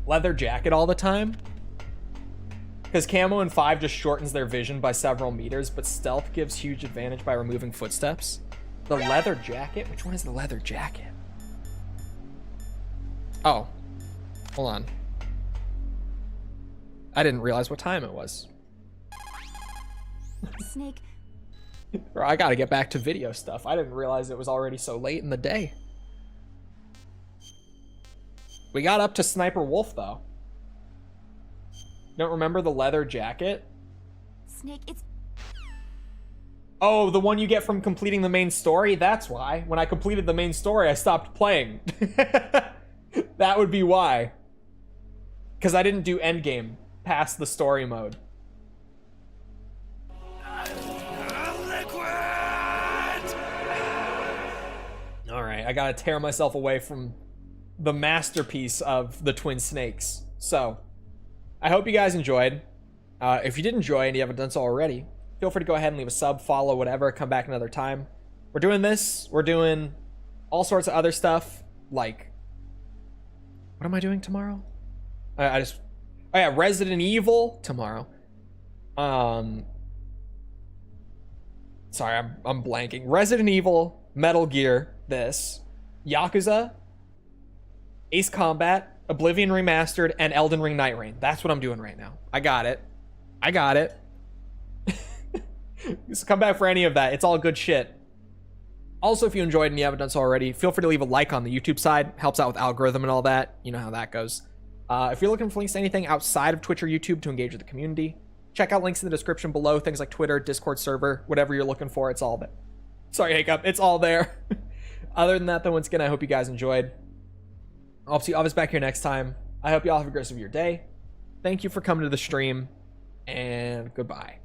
Leather jacket all the time? Because camo in 5 just shortens their vision by several meters, but stealth gives huge advantage by removing footsteps. The leather jacket? Which one is the leather jacket? Oh. Hold on. I didn't realize what time it was. Snake, Bro, I gotta get back to video stuff. I didn't realize it was already so late in the day. We got up to Sniper Wolf, though. Don't remember the leather jacket? Snake, it's Oh, the one you get from completing the main story? That's why. When I completed the main story, I stopped playing. That would be why. Because I didn't do endgame past the story mode. Alright, I gotta tear myself away from the masterpiece of the Twin Snakes. So, I hope you guys enjoyed. If you did enjoy and you haven't done so already, feel free to go ahead and leave a sub, follow, whatever, come back another time. We're doing this, we're doing all sorts of other stuff, like, what am I doing tomorrow? Oh yeah, Resident Evil tomorrow. Sorry, I'm blanking. Resident Evil, Metal Gear, this, Yakuza, Ace Combat, Oblivion Remastered, and Elden Ring Night Rain. That's what I'm doing right now. I got it. Just come back for any of that. It's all good shit. Also, if you enjoyed and you haven't done so already, feel free to leave a like on the YouTube side. Helps out with algorithm and all that. You know how that goes. If you're looking for links to anything outside of Twitch or YouTube to engage with the community, check out links in the description below. Things like Twitter, Discord server, whatever you're looking for, it's all there. Sorry, Hiccup. It's all there. Other than that, though, once again, I hope you guys enjoyed. I'll see you all back here next time. I hope you all have a great rest of your day. Thank you for coming to the stream, and goodbye.